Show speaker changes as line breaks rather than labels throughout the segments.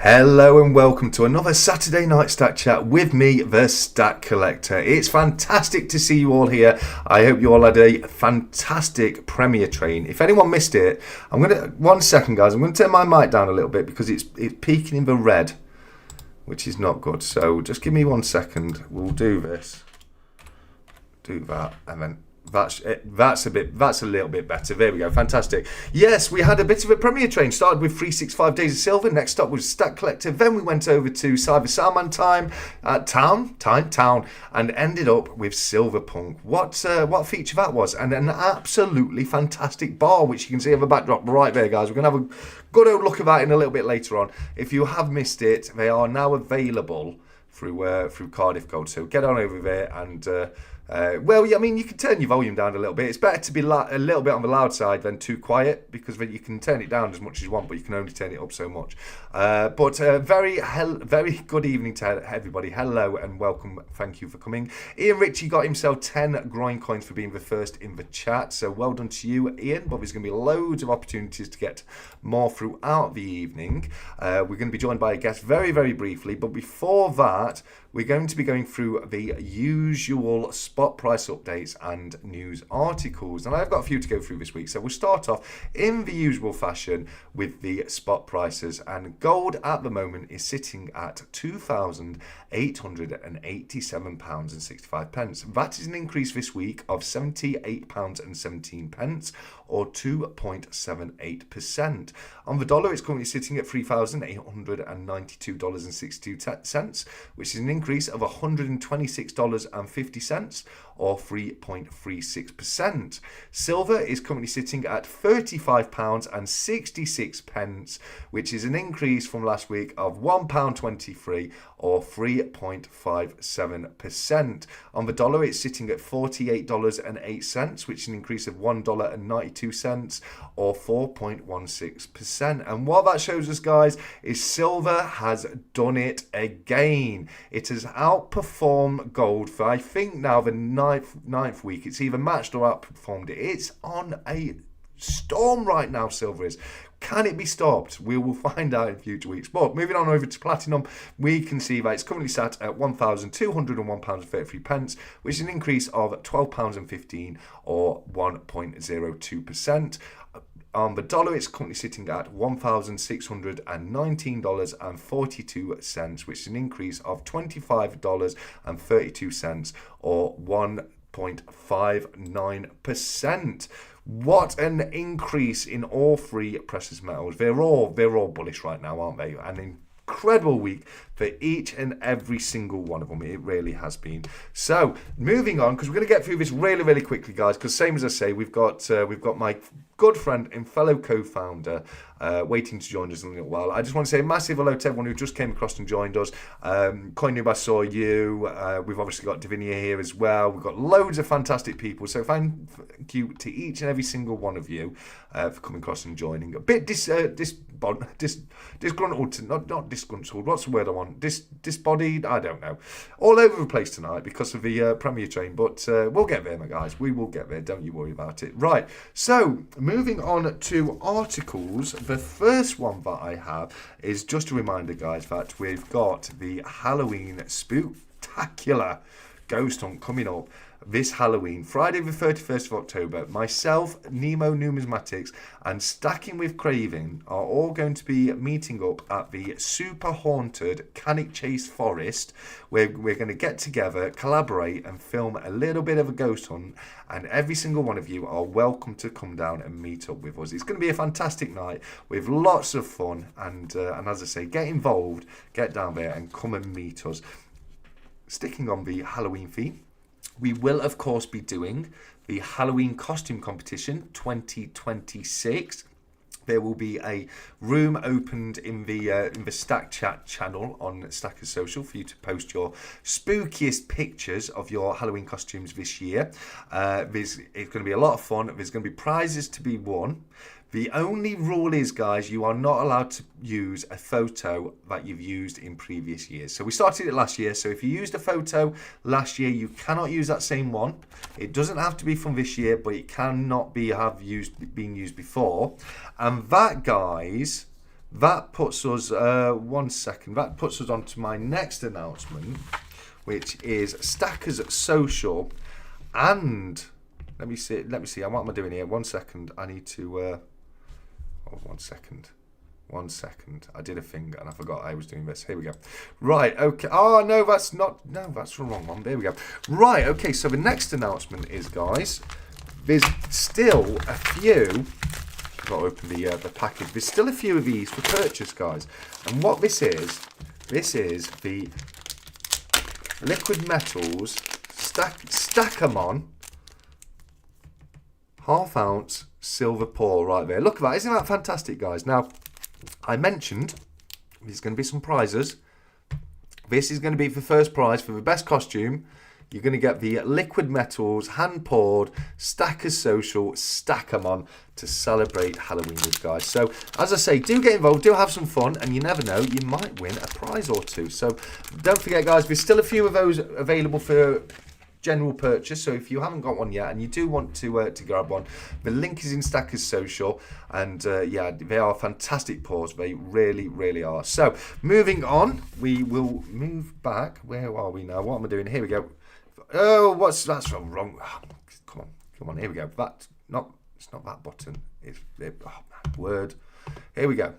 Hello and welcome to another Saturday night stack chat with me, the Stack Collector. It's fantastic to see you all here. I hope you all had a fantastic Premier train. If anyone missed it, one second guys, I'm gonna turn my mic down a little bit because it's peaking in the red, which is not good. So just give me 1 second. We'll do this, do that, and then that's a little bit better. There we go, fantastic. Yes, we had a bit of a Premier train. Started with 365 Days of Silver. Next up was Stack Collector. Then we went over to Cyber Salman Town, and ended up with Silverpunk. What feature that was, and an absolutely fantastic bar, which you can see on the backdrop right there, guys. We're gonna have a good old look at that in a little bit later on. If you have missed it, they are now available through Cardiff Gold. So get on over there and. Well, I mean, you can turn your volume down a little bit. It's better to be a little bit on the loud side than too quiet, because then you can turn it down as much as you want, but you can only turn it up so much. Very good evening to everybody. Hello and welcome. Thank you for coming. Ian Ritchie got himself 10 grind coins for being the first in the chat, so well done to you, Ian. But there's going to be loads of opportunities to get more throughout the evening. We're going to be joined by a guest very, very briefly, but before that, we're going to be going through the usual spot price updates and news articles. And I've got a few to go through this week. So we'll start off in the usual fashion with the spot prices. And gold at the moment is sitting at £2,887.65. That is an increase this week of £78.17, or 2.78%. On the dollar, it's currently sitting at $3,892.62, which is an increase of $126.50, or 3.36%. Silver is currently sitting at £35.66, which is an increase from last week of £1.23, or 3.57%. On the dollar, it's sitting at $48.08, which is an increase of $1.92, or 4.16%. And what that shows us, guys, is silver has done it again. It has outperformed gold for, I think, now the ninth week. It's either matched or outperformed it. It's on a storm right now, silver is. Can it be stopped? We will find out in future weeks. But moving on over to platinum, we can see that it's currently sat at £1,201.33, which is an increase of £12.15, or 1.02%. On the dollar, it's currently sitting at $1,619.42, which is an increase of $25.32, or 1.59%. What an increase in all three precious metals. They're all bullish right now, aren't they? An incredible week for each and every single one of them. It really has been. So moving on, because we're going to get through this really, really quickly, guys, because same as I say, we've got my good friend and fellow co-founder waiting to join us in a little while. I just want to say a massive hello to everyone who just came across and joined us. 𝗫𝗺𝗵, I saw you. We've obviously got 𝗕𝗂𝗃 here as well. We've got loads of fantastic people. So thank you to each and every single one of you for coming across and joining. A bit disgruntled, not disgruntled. What's the word I want? Disbodied? I don't know. All over the place tonight because of the Premier train. But we'll get there, my guys. We will get there. Don't you worry about it. Right. So moving on to articles. The first one that I have is just a reminder, guys, that we've got the Halloween Spooktacular Ghost Hunt coming up this Halloween, Friday the 31st of October. Myself, Nemo Numismatics, and Stacking with Craving are all going to be meeting up at the super haunted Cannock Chase Forest, where we're going to get together, collaborate, and film a little bit of a ghost hunt. And every single one of you are welcome to come down and meet up with us. It's going to be a fantastic night with lots of fun. And as I say, get involved, get down there, and come and meet us. Sticking on the Halloween theme, we will, of course, be doing the Halloween Costume Competition 2026. There will be a room opened in the Stack Chat channel on Stackers Social for you to post your spookiest pictures of your Halloween costumes this year. It's going to be a lot of fun. There's going to be prizes to be won. The only rule is, guys, you are not allowed to use a photo that you've used in previous years. So we started it last year. So if you used a photo last year, you cannot use that same one. It doesn't have to be from this year, but it cannot be been used before. And that, guys, that puts us, 1 second, that puts us on to my next announcement, which is Stackers Social. And let me see, what am I doing here? 1 second, I need to, oh, 1 second. 1 second. I did a thing and I forgot I was doing this. Here we go. Right, okay. Oh, no, that's not, no, that's the wrong one. There we go. Right, okay, so the next announcement is, guys, there's still a few, I've got to open the package. There's still a few of these for purchase, guys. And what this is the Liquid Metals 𝗧𝗧𝗧 half-ounce silver pour right there. Look at that. Isn't that fantastic, guys? Now, I mentioned there's going to be some prizes. This is going to be for first prize for the best costume. You're going to get the Liquid Metals hand-poured Stackers Social 𝗧𝗧𝗧 to celebrate Halloween with, guys. So, as I say, do get involved, do have some fun, and you never know, you might win a prize or two. So, don't forget, guys, there's still a few of those available for general purchase, so if you haven't got one yet and you do want to grab one, the link is in Stackers Social, and yeah, they are fantastic pours. They really, really are. So moving on, we will move back. Where are we now? What am I doing? Here we go. Oh, that's wrong. Oh, come on. Here we go. It's not that button. It's word. Here we go.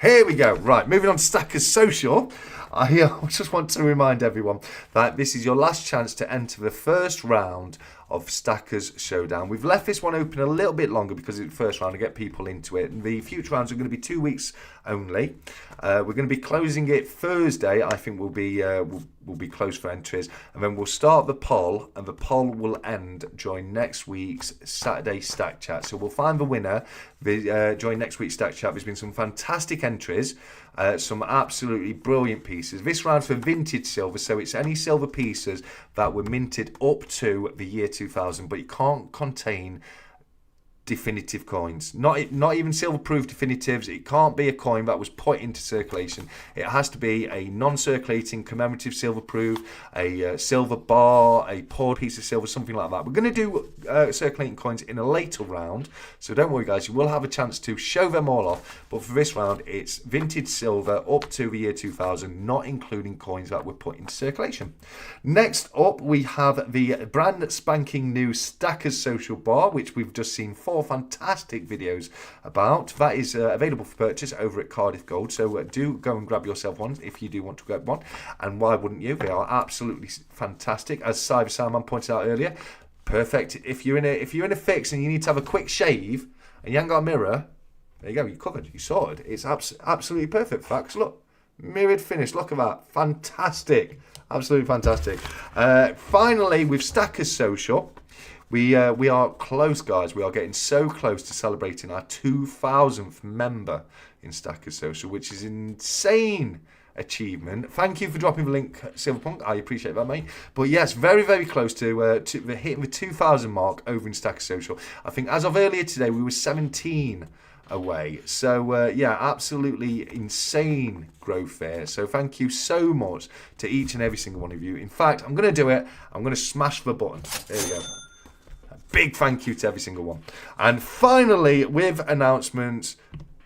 Right, moving on to Stackers Social. I just want to remind everyone that this is your last chance to enter the first round of Stackers Showdown. We've left this one open a little bit longer because it's the first round to get people into it. And the future rounds are going to be 2 weeks only. We're going to be closing it Thursday. I think we'll be closed for entries, and then we'll start the poll, and the poll will end during next week's Saturday Stack Chat. So we'll find the winner during next week's Stack Chat. There's been some fantastic entries, some absolutely brilliant pieces. This round's for vintage silver, so it's any silver pieces that were minted up to the year 2000, but it can't contain definitive coins, not even silver-proof definitives. It can't be a coin that was put into circulation. It has to be a non-circulating commemorative silver-proof, a silver bar, a poured piece of silver, something like that. We're going to do circulating coins in a later round, so don't worry, guys. You will have a chance to show them all off, but for this round, it's vintage silver up to the year 2000, not including coins that were put into circulation. Next up, we have the brand spanking new Stackers Social bar, which we've just seen 4 fantastic videos about. That is available for purchase over at Cardiff Gold, so do go and grab yourself one if you do want to grab one, and why wouldn't you? They are absolutely fantastic, as 𝗬𝗧𝗧𝗧 pointed out earlier. Perfect if you're in a fix and you need to have a quick shave and you haven't got a mirror. There you go, you're covered, you're sorted. It's absolutely perfect for that, 'cause look, mirrored finish, look at that, fantastic, absolutely fantastic. Finally, with Stackers Social, we are close, guys. We are getting so close to celebrating our 2000th member in Stackers Social, which is an insane achievement. Thank you for dropping the link, Silverpunk. I appreciate that, mate. But yes, very, very close to hitting the 2000 mark over in Stackers Social. I think as of earlier today, we were 17 away. So yeah, absolutely insane growth there. So thank you so much to each and every single one of you. In fact, I'm going to do it. I'm going to smash the button. There we go. Big thank you to every single one. And finally, with announcements,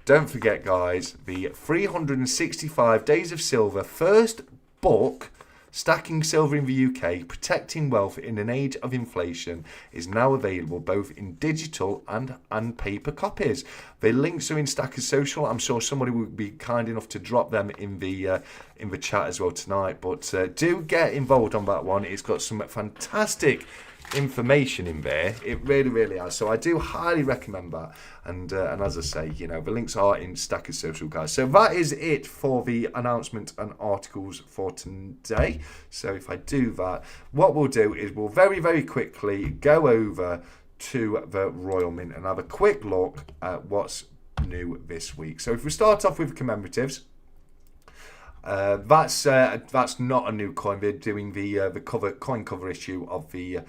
don't forget, guys, the 365 Days of Silver first book, Stacking Silver in the UK, Protecting Wealth in an Age of Inflation, is now available both in digital and paper copies. The links are in Stackers Social. I'm sure somebody will be kind enough to drop them in the chat as well tonight. But do get involved on that one. It's got some fantastic information in there. It really, really has. So I do highly recommend that. And as I say, you know, the links are in Stackers Social, guys. So that is it for the announcement and articles for today. So if I do that, what we'll do is we'll very, very quickly go over to the Royal Mint and have a quick look at what's new this week. So if we start off with commemoratives, that's not a new coin. They're doing the coin cover issue of the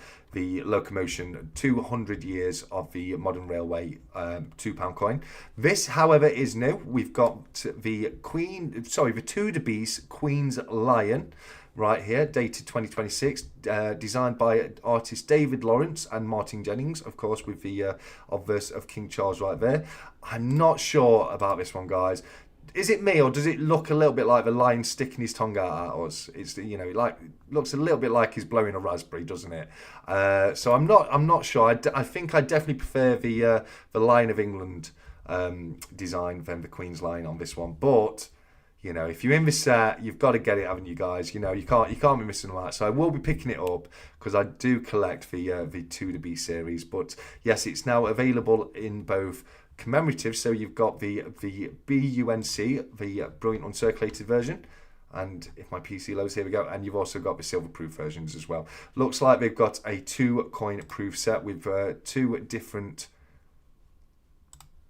locomotion 200 years of the modern railway £2 coin. This, however, is new. We've got the 𝗃𝗂𝗃𝗃 Queen's Lion right here, dated 2026, designed by artist David Lawrence and Martin Jennings, of course, with the obverse of King Charles right there. I'm not sure about this one, guys. Is it me, or does it look a little bit like the lion sticking his tongue out at us? It's, you know, like, looks a little bit like he's blowing a raspberry, doesn't it? So I'm not sure. I think I definitely prefer the Lion of England design than the Queen's Lion on this one. But you know, if you're in the set, you've got to get it, haven't you, guys? You know, you can't be missing on that. So I will be picking it up because I do collect the 𝗂𝗶𝗃 series. But yes, it's now available in both commemorative, so you've got the BUNC, the Brilliant Uncirculated version, and if my PC loads, here we go, and you've also got the silver proof versions as well. Looks like they've got a 2-coin proof set with 2 different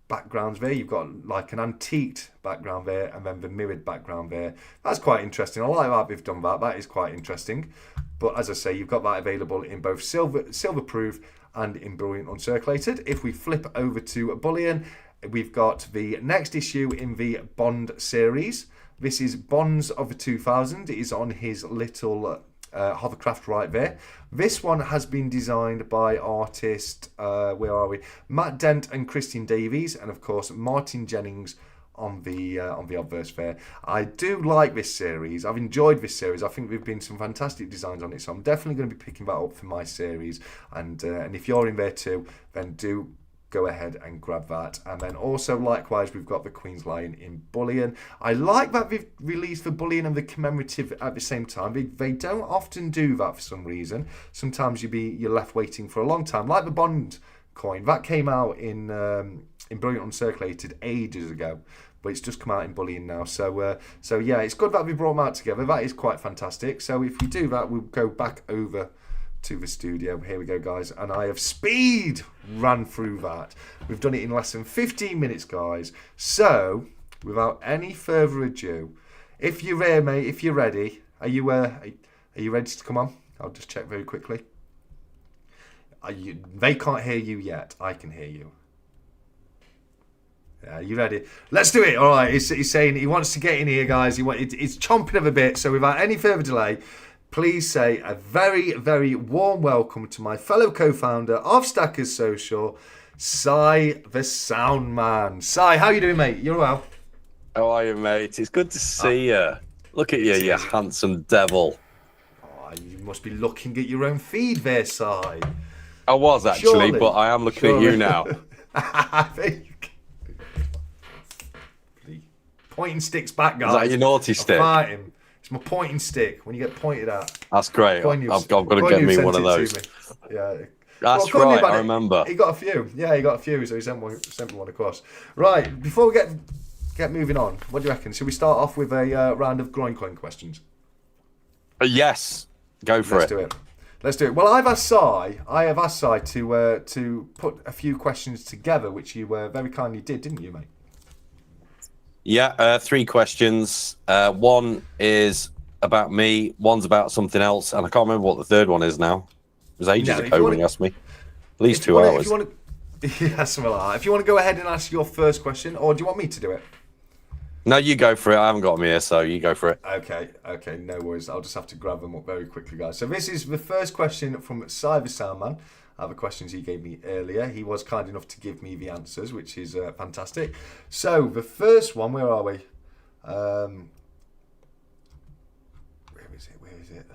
backgrounds there. You've got like an antiqued background there, and then the mirrored background there. That's quite interesting. I like that they've done that. That is quite interesting. But as I say, you've got that available in both silver proof and in Brilliant Uncirculated. If we flip over to Bullion, we've got the next issue in the Bond series. This is Bonds of the 2000. It is on his little hovercraft right there. This one has been designed by artist, where are we? Matt Dent and Christian Davies, and of course Martin Jennings on the obverse there. I do like this series. I've enjoyed this series. I think there've been some fantastic designs on it, so I'm definitely going to be picking that up for my series. And if you're in there too, then do go ahead and grab that. And then also likewise, we've got the Queen's Lion in Bullion. I like that we've released the Bullion and the commemorative at the same time. They don't often do that for some reason. Sometimes you're left waiting for a long time, like the Bond coin that came out in Brilliant Uncirculated ages ago, but it's just come out in Bullion now. So yeah, it's good that we brought them out together. That is quite fantastic. So if we do that, we'll go back over to the studio. Here we go, guys, and I have speed ran through that. We've done it in less than 15 minutes, guys. So without any further ado, if you're there, mate, if you're ready, are you ready to come on? I'll just check very quickly. They can't hear you yet. I can hear you. Are you ready? Let's do it. All right. He's saying he wants to get in here, guys. It's chomping at a bit. So without any further delay, please say a very, very warm welcome to my fellow co-founder of Stackers Social, 𝗖cie the Sound Man. 𝗖, how you doing, mate? You're well?
How are you, mate? It's good to see you. Look at you, you handsome devil.
Oh, you must be looking at your own feed there, 𝗖.
I was actually, surely, but I am looking at you now.
There you go. Pointing sticks back, guys.
Is that your naughty stick?
Fighting. It's my pointing stick when you get pointed at.
That's great. I've got to get me one of those.
Yeah.
That's right, I remember.
He got a few. Yeah, he got a few, so he sent me one across. Right, before we get moving on, what do you reckon? Should we start off with a round of groin coin questions?
Yes. Go for
it. Let's do it. Well, I have asked 𝗖 to put a few questions together, which you very kindly did, didn't you, mate?
Yeah, 3 questions. One is about me, one's about something else, and I can't remember what the third one is now. It was ages ago when you asked me. At least 2 hours.
Yeah, something like that. If you want to go ahead and ask your first question, or do you want me to do it?
No, you go for it. I haven't got them here, so you go for it.
Okay, no worries. I'll just have to grab them up very quickly, guys. So this is the first question from 𝗖cie the Sound Man. The questions he gave me earlier. He was kind enough to give me the answers, which is fantastic. So the first one, where are we? Where is it?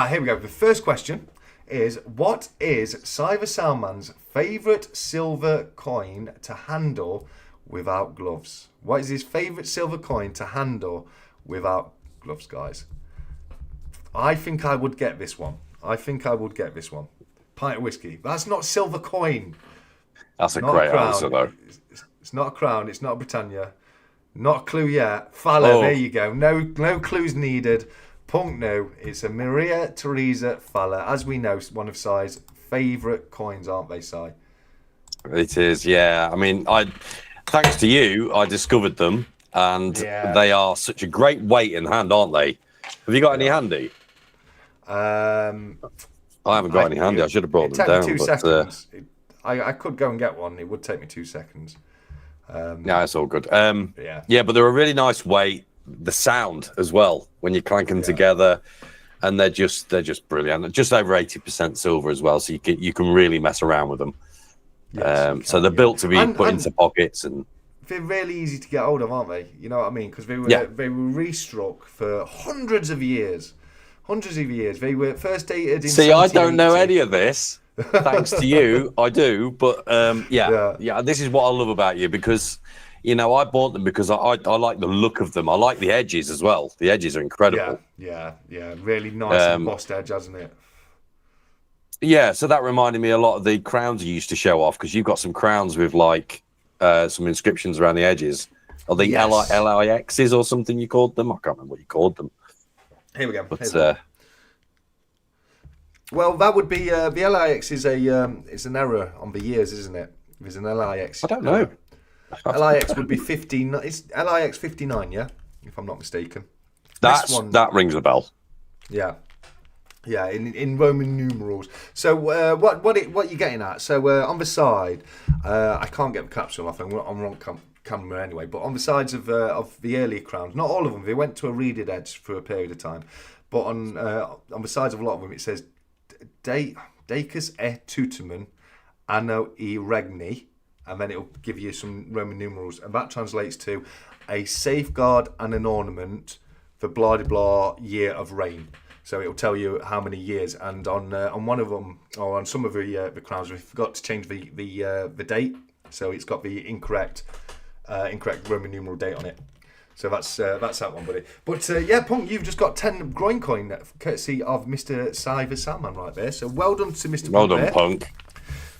Here we go. The first question is, what is 𝗖cie the Sound Man's favourite silver coin to handle without gloves? What is his favourite silver coin to handle without gloves, guys? I think I would get this one. Pint of whiskey. That's not silver coin.
That's a great answer, though.
It's not a crown. It's not a Britannia. Not a clue yet. 𝗵𝗨, there you go. No clues needed. Punkt no. It's a Maria Theresa 𝗵𝗨. As we know, one of 𝗖's favourite coins, aren't they, 𝗖?
It is, yeah. I mean, thanks to you, I discovered them, and they are such a great weight in hand, aren't they? Have you got any handy? I haven't got any handy. I should have brought them down.
It'd take me 2 seconds. I could go and get one. It would take me 2 seconds.
Yeah, it's all good. Yeah, but they're a really nice weight. The sound as well when you clank them together, and they're just brilliant. Just over 80% silver as well, so you can really mess around with them. Yes, so they're built to be put into pockets and.
they're really easy to get hold of, aren't they? You know what I mean? Because they were restruck for hundreds of years. They were first dated in.
See, I don't know any of this. Thanks to you, I do. But yeah. This is what I love about you, because I bought them because I like the look of them. I like the edges as well. The edges are incredible.
Yeah. Really nice embossed edge, hasn't it?
Yeah. So that reminded me a lot of the crowns you used to show off, because you've got some crowns with like some inscriptions around the edges. Are they LIXs or something you called them? I can't remember what you called them.
Here we go.
But
well, that would be the LIX is it's an error on the years, isn't it? There's an LIX.
I don't know.
LIX would be 15. It's LIX 59, yeah, if I'm not mistaken.
That rings a bell.
Yeah, in Roman numerals. So what you're getting at? So on the side, I can't get the capsule off. I'm wrong camera anyway. But on the sides of the earlier crowns, not all of them, they went to a reeded edge for a period of time. But on the sides of a lot of them, it says 𝗕𝗂𝘀𝗃𝗀𝗃 anno I regni, and then it'll give you some Roman numerals, and that translates to a safeguard and an ornament for 𝗵𝗶𝗃𝗀𝗃 year of reign. So it'll tell you how many years, and on one of them, or on some of the crowns, we forgot to change the date, so it's got the incorrect Roman numeral date on it. So that's that one, buddy. But yeah, Punk, you've just got 10 groin coin courtesy of Mr. 𝗖𝗺𝗁 right there. So well done to Mr.
Well
Punk
done,
there.
Punk.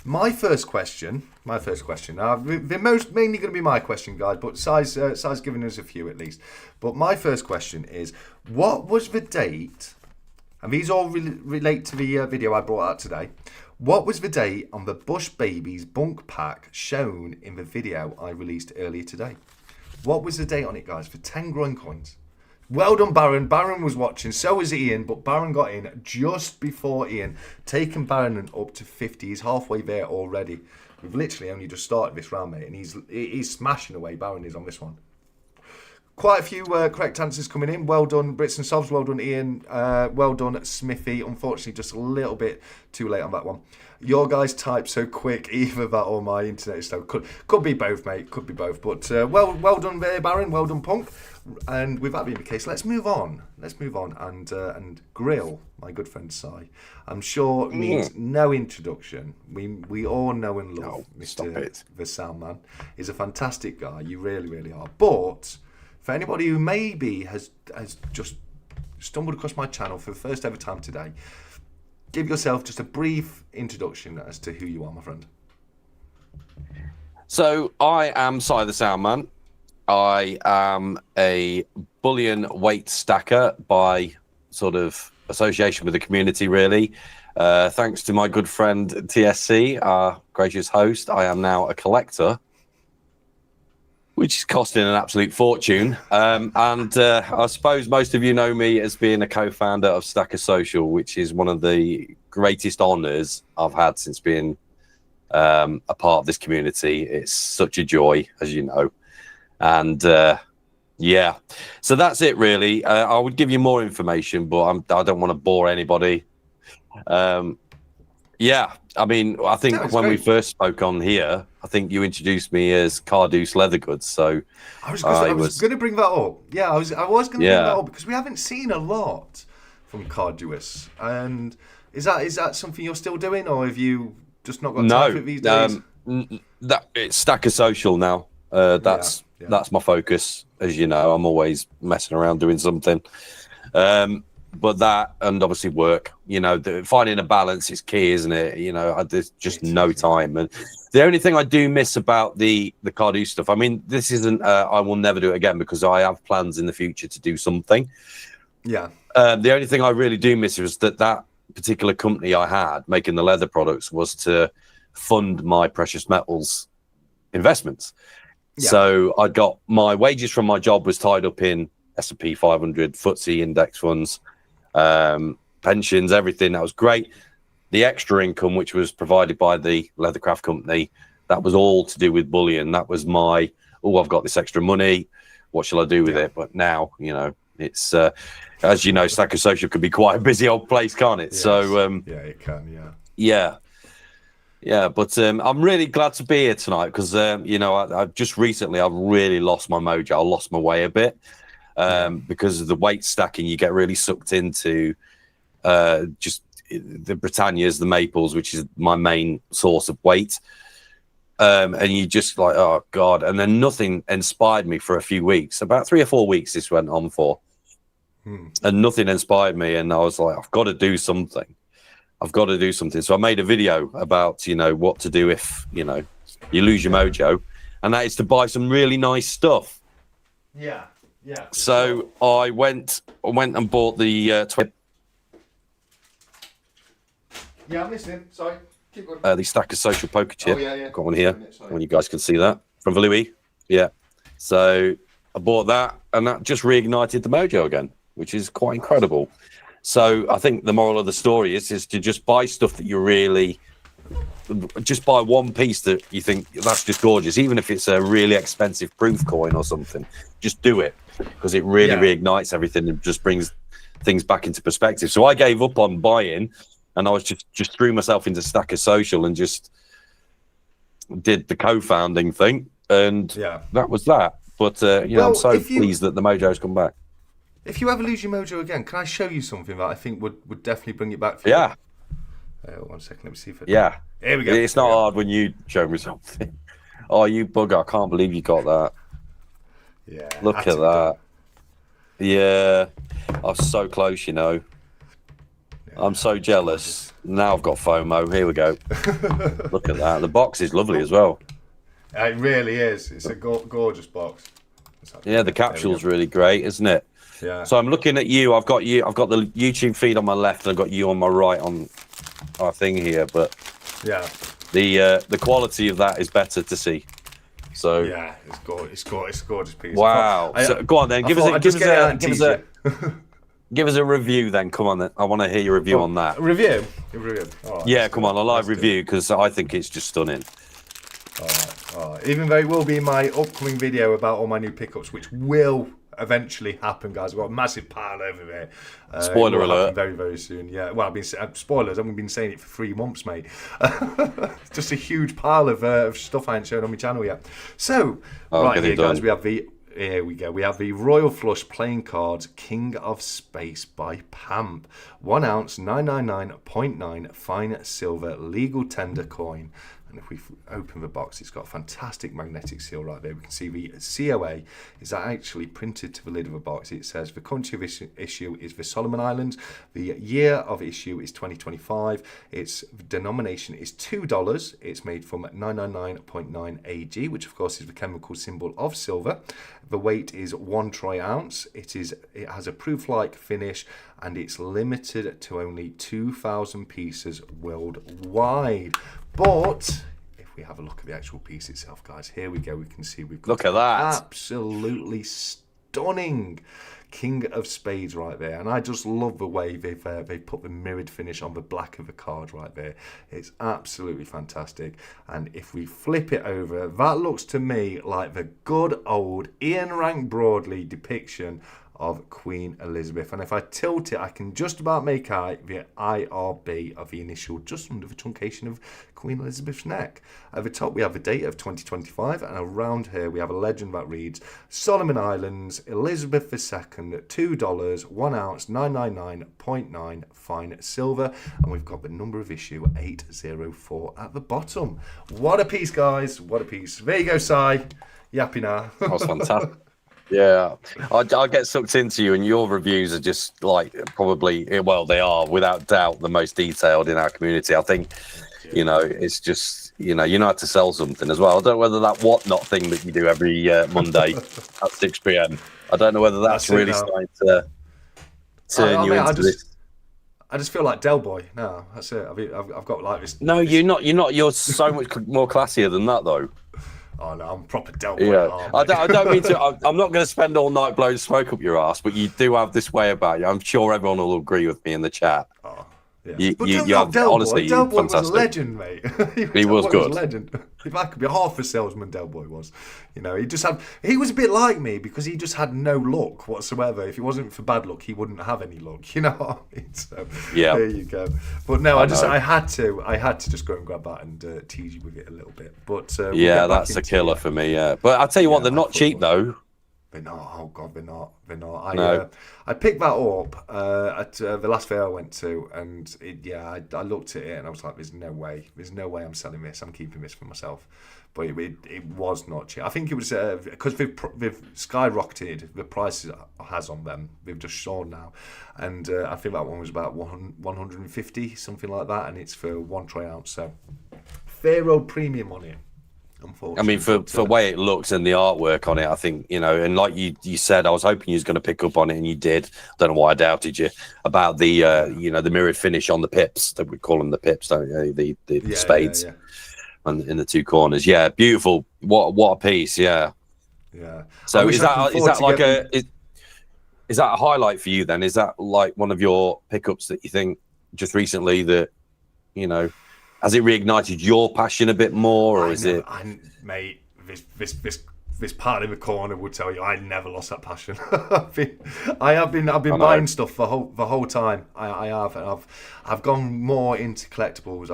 My first question. Now, they're mainly going to be my question, guys, but Si's giving us a few at least. But my first question is, what was the date? And these all relate to the video I brought out today. What was the date on the Bush Babies bunk pack shown in the video I released earlier today? What was the date on it, guys, for 10 groin coins? Well done, Baron. Baron was watching, so was Ian, but Baron got in just before Ian, taking Baron up to 50. He's halfway there already. We've literally only just started this round, mate, and he's smashing away, Baron is, on this one. Quite a few correct answers coming in. Well done, Brits and Sovs. Well done, Ian. Well done, Smithy. Unfortunately, just a little bit too late on that one. Your guys type so quick, either that or my internet is slow. Could be both, mate. Could be both. But well done there, Baron. Well done, Punk. And with that being the case, let's move on. And grill my good friend Si. I'm sure needs no introduction. We all know and love Mr. The Sound Man. He's a fantastic guy. You really, really are. But for anybody who maybe has just stumbled across my channel for the first ever time today, give yourself just a brief introduction as to who you are, my friend.
So I am Si the Sound Man. I am a bullion weight stacker by sort of association with the community, really. Thanks to my good friend TSC, our gracious host, I am now a collector, which is costing an absolute fortune. And I suppose most of you know me as being a co-founder of Stacker Social, which is one of the greatest honours I've had since being a part of this community. It's such a joy, as you know. And yeah, so that's it, really. I would give you more information, but I don't want to bore anybody. Yeah, I mean, I think when we first spoke on here, I think you introduced me as 𝗪𝗪𝗪 Leather Goods. So
I was going to bring that up. Yeah, I was going to bring that up because we haven't seen a lot from 𝗪𝗪𝗪. And is that something you're still doing, or have you just not got time for it these days?
It's Stacker Social now. That's my focus. As you know, I'm always messing around doing something. But that, and obviously work, finding a balance is key, isn't it? There's just no time. And the only thing I do miss about the 𝗪𝗪𝗪 stuff, I mean, this isn't, I will never do it again because I have plans in the future to do something. Yeah. The only thing I really do miss is that particular company I had making the leather products was to fund my precious metals investments. Yeah. So I got my wages from my job was tied up in S&P 500, FTSE index funds, pensions, everything. That was great. The extra income, which was provided by the leathercraft company, that was all to do with bullion. That was my, I've got this extra money. What shall I do with it? But now, it's, as you know, Stacker Social can be quite a busy old place, can't it? Yes. So,
yeah, it can, yeah.
Yeah. Yeah, but I'm really glad to be here tonight because you know, I just recently I've really lost my mojo. I lost my way a bit because of the weight stacking. You get really sucked into just the Britannias, the maples, which is my main source of weight. And you just like, oh God. And then nothing inspired me for a few weeks. About 3 or 4 weeks this went on for. And nothing inspired me. And I was like, I've got to do something. I've got to do something. So I made a video about, you know, what to do if, you know, you lose your mojo. And that is to buy some really nice stuff.
Yeah. Yeah.
So I went and bought the
Yeah, I'm listening. Sorry.
the 𝗪𝗂𝗀𝗀 social poker chip.
Oh, yeah.
Got one here. When you guys can see that from 𝗂𝗶𝗰. Yeah. So I bought that, and that just reignited the mojo again, which is quite incredible. So I think the moral of the story is to just buy stuff that you really, just buy one piece that you think that's just gorgeous, even if it's a really expensive proof coin or something. Just do it because it really reignites everything and just brings things back into perspective. So I gave up on buying, and I was just threw myself into Stacker Social and just did the co-founding thing, and that was that. But you know, I'm so pleased that the mojo's come back.
If you ever lose your mojo again, can I show you something that I think would definitely bring it back for you?
Yeah.
1 second, let me see if it...
Yeah.
Here we go.
It's not hard when you show me something. Oh, you bugger. I can't believe you got that.
Yeah.
Look at that. Yeah. I was so close, you know. Yeah. I'm so jealous. Now I've got FOMO. Here we go. Look at that. The box is lovely as well.
It really is. It's a gorgeous box.
Yeah, the capsule's really great, isn't it?
Yeah.
So I'm looking at you. I've got the YouTube feed on my left, and I've got you on my right on our thing here. But
yeah,
the quality of that is better to see. So
yeah, it's gorgeous. It's a gorgeous piece.
Wow. So go on then. Give us a review then. Come on then. I want to hear your review on that.
Review. Right,
yeah, come on. A live review because I think it's just stunning.
All right. Even though it will be my upcoming video about all my new pickups, which will eventually happen, guys. I've got a massive pile over there.
Spoiler alert.
Very, very soon. Yeah. Well, I've been spoilers. I've been saying it for 3 months, mate. Just a huge pile of stuff I ain't shown on my channel yet. So, right here, guys, we have the... Here we go. We have the Royal Flush playing cards, King of Space by Pamp. 1 ounce, 999.9 fine silver legal tender coin. And if we open the box, it's got a fantastic magnetic seal right there. We can see the COA is actually printed to the lid of the box. It says the country of issue is the Solomon Islands. The year of issue is 2025. Its denomination is $2. It's made from 999.9 Ag, which of course is the chemical symbol of silver. The weight is 1 troy ounce. It has a proof-like finish, and it's limited to only 2,000 pieces worldwide. But if we have a look at the actual piece itself, guys, here we go. We can see we've got
look at that
absolutely stunning King of Spades right there, and I just love the way they've put the mirrored finish on the black of the card right there. It's absolutely fantastic. And if we flip it over, that looks to me like the good old Ian Rank Broadley depiction of Queen Elizabeth. And if I tilt it, I can just about make out the IRB of the initial just under the truncation of Queen Elizabeth's neck. At the top, we have the date of 2025, and around here, we have a legend that reads, Solomon Islands, Elizabeth II, $2, 1 ounce, 999.9 fine silver, and we've got the number of issue 804 at the bottom. What a piece, guys. What a piece. There you go, 𝗪. Yappy now.
That was fantastic. Yeah, I get sucked into you, and your reviews are just like probably, well, they are without doubt the most detailed in our community. I think, you know, it's just, you know how to sell something as well. I don't know whether that whatnot thing that you do every Monday at 6 p.m. I don't know whether that's really starting to turn you into this.
I just feel like Del Boy. No, that's it. I've got like this.
No, you're not. You're so much more classier than that, though.
Oh no, I'm proper Del Boy.
Yeah, I don't mean to. I'm not going to spend all night blowing smoke up your ass, but you do have this way about you. I'm sure everyone will agree with me in the chat.
Oh, Yeah. But don't knock Delboy.
Honestly,
Delboy
fantastic.
was a legend, mate.
He was good.
A legend. If I could be half a salesman, Delboy was. You know, he was a bit like me because he just had no luck whatsoever. If it wasn't for bad luck, he wouldn't have any luck. You know what I mean? So there you go. But no, I had to just go and grab that and tease you with it a little bit. But
that's a killer for me. Yeah, but I tell you what, they're not cheap though.
They're not. Oh God, they're not. I picked that up at the last fair I went to, and I looked at it and I was like, "There's no way I'm selling this. I'm keeping this for myself." But it was not cheap. I think it was because they've skyrocketed the prices it has on them. They've just soared now, and I think that one was about 150, something like that, and it's for 1 troy ounce. So fair old premium on it.
I mean, for the way it looks and the artwork on it, I think, you know, and like you said, I was hoping you was going to pick up on it, and you did. Don't know why I doubted you about the, the mirrored finish on the pips. That we call them the pips, don't you? The spades, and in the 2 corners. Yeah, beautiful. What a piece. Yeah.
Yeah.
So is that like is that a highlight for you then? Is that like one of your pickups that you think just recently that, you know? Has it reignited your passion a bit more, or
mate, this part in the corner would tell you I never lost that passion. I've been buying stuff the whole time. I have, and I've gone more into collectibles.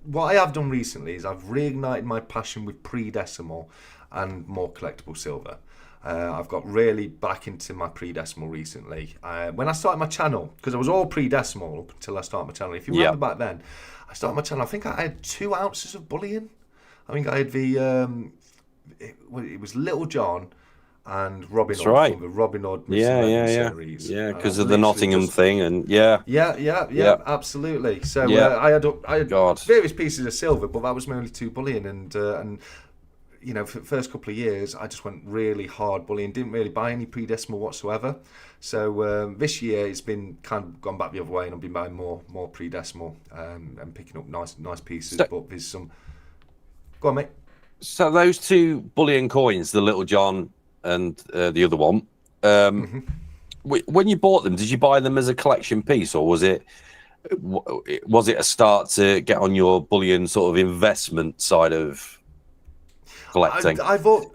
What I have done recently is I've reignited my passion with pre-decimal and more collectible silver. I've got really back into my pre-decimal recently. When I started my channel, because I was all pre-decimal up until I started my channel. If you remember back then, I started my channel. I think I had 2 ounces of bullion. I think I had it was Little John and Robin Hood from the Robin Hood series.
Yeah, because of the Nottingham thing, and
absolutely. So I had various pieces of silver, but that was my only 2 bullion, and you know, for the first couple of years, I just went really hard bullion, didn't really buy any pre-decimal whatsoever. So this year, it's been kind of gone back the other way, and I've been buying more pre-decimal and picking up nice pieces. But there's some. Go on, mate.
So those 2 bullion coins, the Little John and the other one, when you bought them, did you buy them as a collection piece, or was it a start to get on your bullion sort of investment side of collecting?
I've always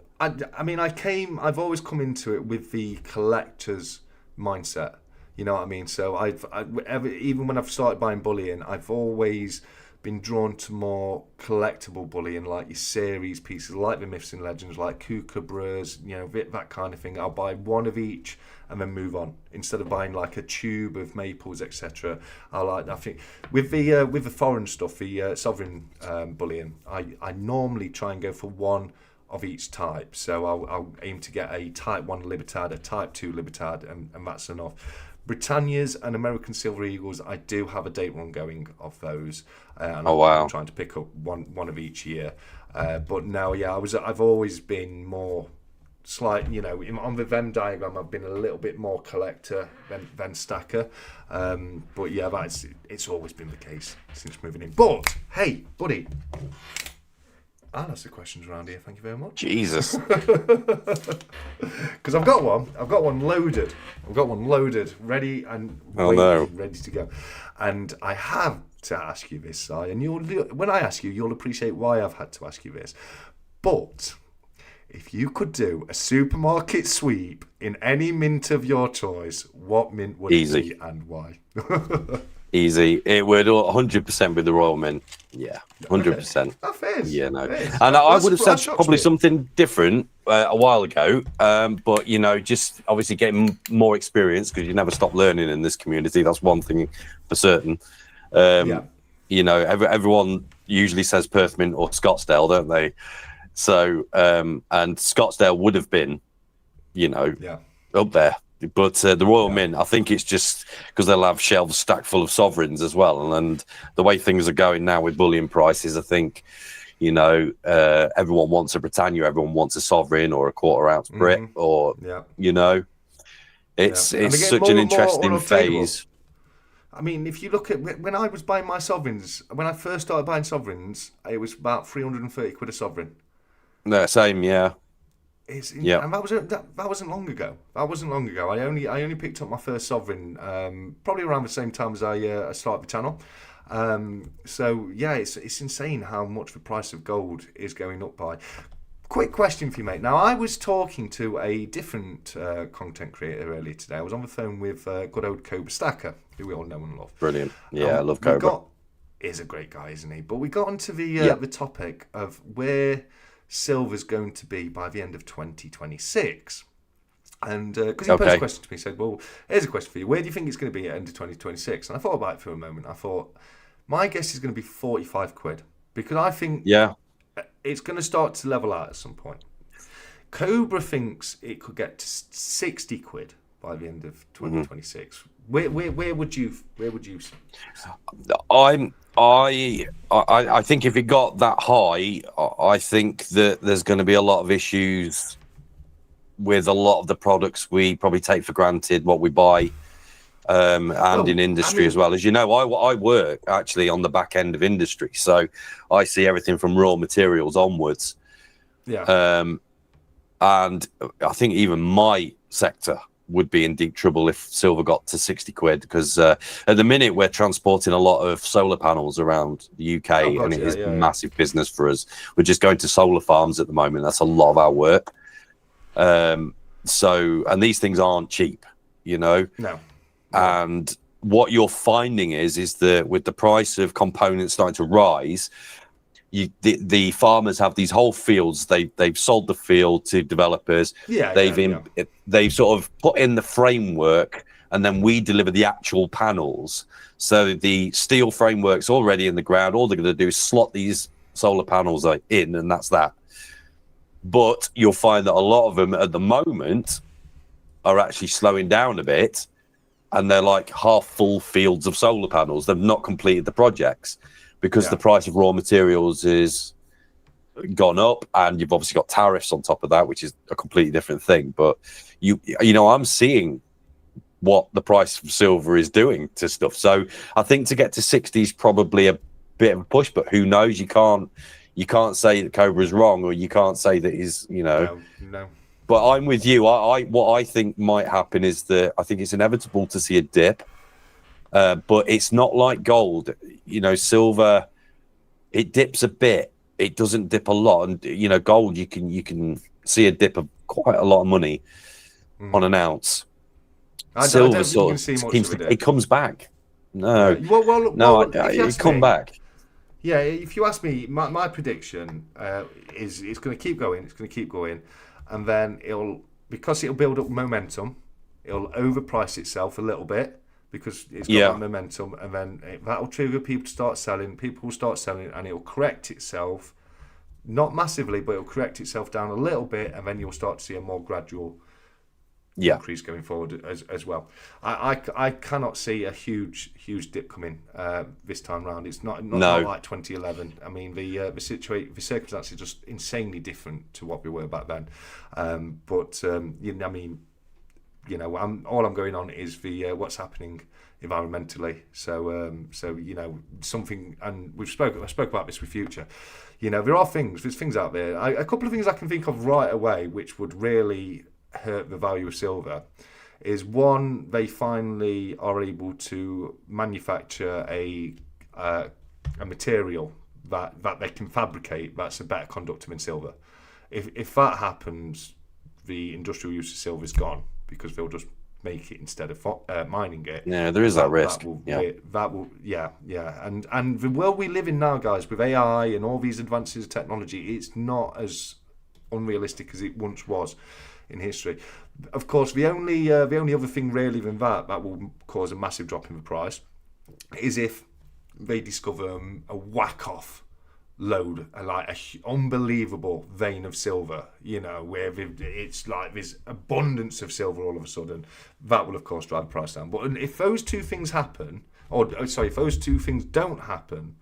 come into it with the collector's mindset. You know what I mean? So even when I've started buying bullion, I've always been drawn to more collectible bullion, like your series pieces, like the Myths and Legends, like 𝗬𝗂𝗫𝗂𝗫, you know, that kind of thing. I'll buy 1 of each and then move on, instead of buying like a tube of maples, etc. I think with the foreign stuff, the sovereign bullion, I normally try and go for 1 of each type. So I'll aim to get a Type 1 Libertad, a Type 2 Libertad, and that's enough. Britannias and American Silver Eagles, I do have a date run going of those. And I'm trying to pick up one of each year. But no, I've always been more slight, you know, on the Venn diagram, I've been a little bit more collector than stacker. But yeah, it's always been the case since moving in. But hey, buddy, I'll ask the questions around here. Thank you very much.
Jesus.
Because I've got one loaded. Ready and ready to go. And I have to ask you this, Si. And when I ask you, you'll appreciate why I've had to ask you this. But if you could do a supermarket sweep in any mint of your choice, what mint would it be and why?
Easy. It would 100% be the Royal Mint. Yeah, 100%.
That fares.
Yeah, no. And I would have said probably something different a while ago, but, you know, just obviously getting more experience, because you never stop learning in this community. That's one thing for certain. You know, everyone usually says Perth Mint or Scottsdale, don't they? So, and Scottsdale would have been, you know, up there. But the Royal Mint, I think it's just because they'll have shelves stacked full of sovereigns as well. And the way things are going now with bullion prices, I think, you know, everyone wants a Britannia, everyone wants a sovereign or a 1/4 ounce Brit, or, you know, it's such an interesting phase.
I mean, if you look at when I was buying my sovereigns, when I first started buying sovereigns, it was about 330 quid a sovereign.
No, same, yeah. Yeah.
And that wasn't long ago. That wasn't long ago. I only picked up my first sovereign probably around the same time as I started the channel. So yeah, it's insane how much the price of gold is going up by. Quick question for you, mate. Now, I was talking to a different content creator earlier today. I was on the phone with good old 𝗀𝗂𝘀, who we all know and love.
Brilliant. Yeah, I love 𝗀𝗂𝘀.
He's a great guy, isn't he? But we got onto the topic of where silver's going to be by the end of 2026. And because he posed a question to me, he said, well, here's a question for you. Where do you think it's going to be at the end of 2026? And I thought about it for a moment. I thought, my guess is going to be 45 quid. Because I think it's going to start to level out at some point. Cobra thinks it could get to 60 quid by the end of 2026. Where would you
I think if it got that high, I think that there's going to be a lot of issues with a lot of the products we probably take for granted, what we buy, and in industry as well. As you know, I work actually on the back end of industry, so I see everything from raw materials onwards.
Yeah.
And I think even my sector would be in deep trouble if silver got to 60 quid, because at the minute we're transporting a lot of solar panels around the UK, and it is massive business for us. We're just going to solar farms at the moment. That's a lot of our work. So, and these things aren't cheap, you know.
No.
And what you're finding is that with the price of components starting to rise, the farmers have these whole fields. They've sold the field to developers. They've sort of put in the framework, and then we deliver the actual panels. So the steel framework's already in the ground. All they're going to do is slot these solar panels in, and that's that. But you'll find that a lot of them at the moment are actually slowing down a bit, and they're like half full fields of solar panels. They've not completed the projects because the price of raw materials is gone up, and you've obviously got tariffs on top of that, which is a completely different thing. But you know, I'm seeing what the price of silver is doing to stuff. So I think to get to 60 is probably a bit of a push, but who knows? You can't say that Cobra is wrong, or you can't say that he's, you know.
No.
But I'm with you. What I think might happen is that I think it's inevitable to see a dip, but it's not like gold. You know, silver, it dips a bit. It doesn't dip a lot, and you know, gold, you can see a dip of quite a lot of money on an ounce. Silver sort of it comes back. No, it come back.
Yeah, if you ask me, my prediction is it's going to keep going. It's going to keep going, and then because it'll build up momentum, it'll overprice itself a little bit because it's got that momentum, and then that'll trigger people to start selling. People will start selling, and it'll correct itself, not massively, but it'll correct itself down a little bit, and then you'll start to see a more gradual increase going forward as well. I cannot see a huge dip coming this time round. It's not like 2011. I mean, the circumstances are just insanely different to what we were back then. You know, I mean, you know, all I'm going on is the what's happening environmentally. So you know, something, and I spoke about this with Future. You know, there's things out there. A couple of things I can think of right away which would really hurt the value of silver is, one, they finally are able to manufacture a material that they can fabricate that's a better conductor than silver. If that happens, the industrial use of silver is gone because they'll just make it instead of mining it.
Yeah, there is that risk.
That will, and the world we live in now, guys, with AI and all these advances of technology, it's not as unrealistic as it once was in history. Of course, the only other thing really than that will cause a massive drop in the price is if they discover a whack-off load, like an unbelievable vein of silver, you know, where it's like there's abundance of silver all of a sudden. That will, of course, drive the price down. But if those two things happen, if those two things don't happen,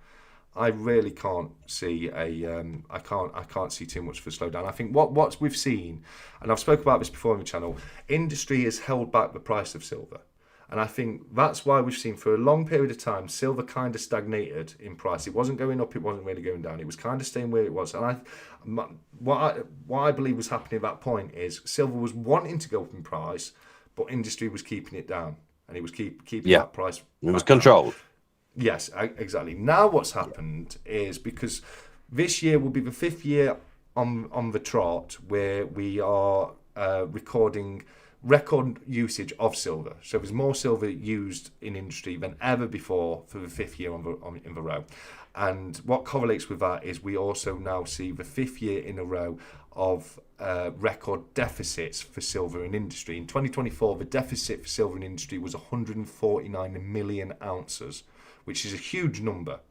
I really can't see I can't see too much for a slowdown. I think what we've seen, and I've spoke about this before on the channel, industry has held back the price of silver, And I think that's why we've seen for a long period of time, silver kind of stagnated in price. It wasn't going up, it wasn't really going down. It was kind of staying where it was. And what I believe was happening at that point is silver was wanting to go up in price, but industry was keeping it down. And it was keeping that price.
It was controlled.
Down. Yes, exactly. Now what's happened is, because this year will be the 5th year on the trot where we are recording record usage of silver. So there's more silver used in industry than ever before for the 5th year in the row. And what correlates with that is we also now see the 5th year in a row of record deficits for silver in industry. In 2024, the deficit for silver in industry was 149 million ounces, which is a huge number.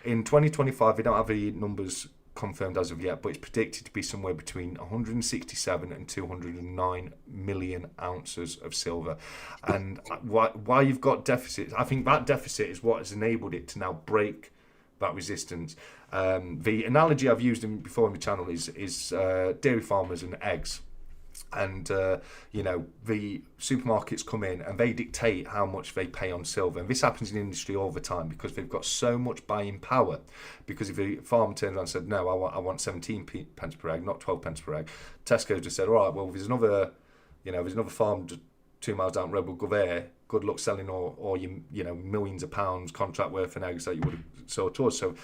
In 2025, we don't have any numbers confirmed as of yet, but it's predicted to be somewhere between 167 and 209 million ounces of silver. And why you've got deficits, I think that deficit is what has enabled it to now break that resistance. The analogy I've used before in the channel is dairy farmers and eggs. And the supermarkets come in and they dictate how much they pay on silver, and this happens in industry all the time because they've got so much buying power. Because if a farmer turned around and said, no, I want 17 pence per egg, not 12 pence per egg, Tesco just said, all right, well, there's another farm 2 miles down the road, we'll go there. Good luck selling all your millions of pounds contract worth in eggs that you would have sold to us. So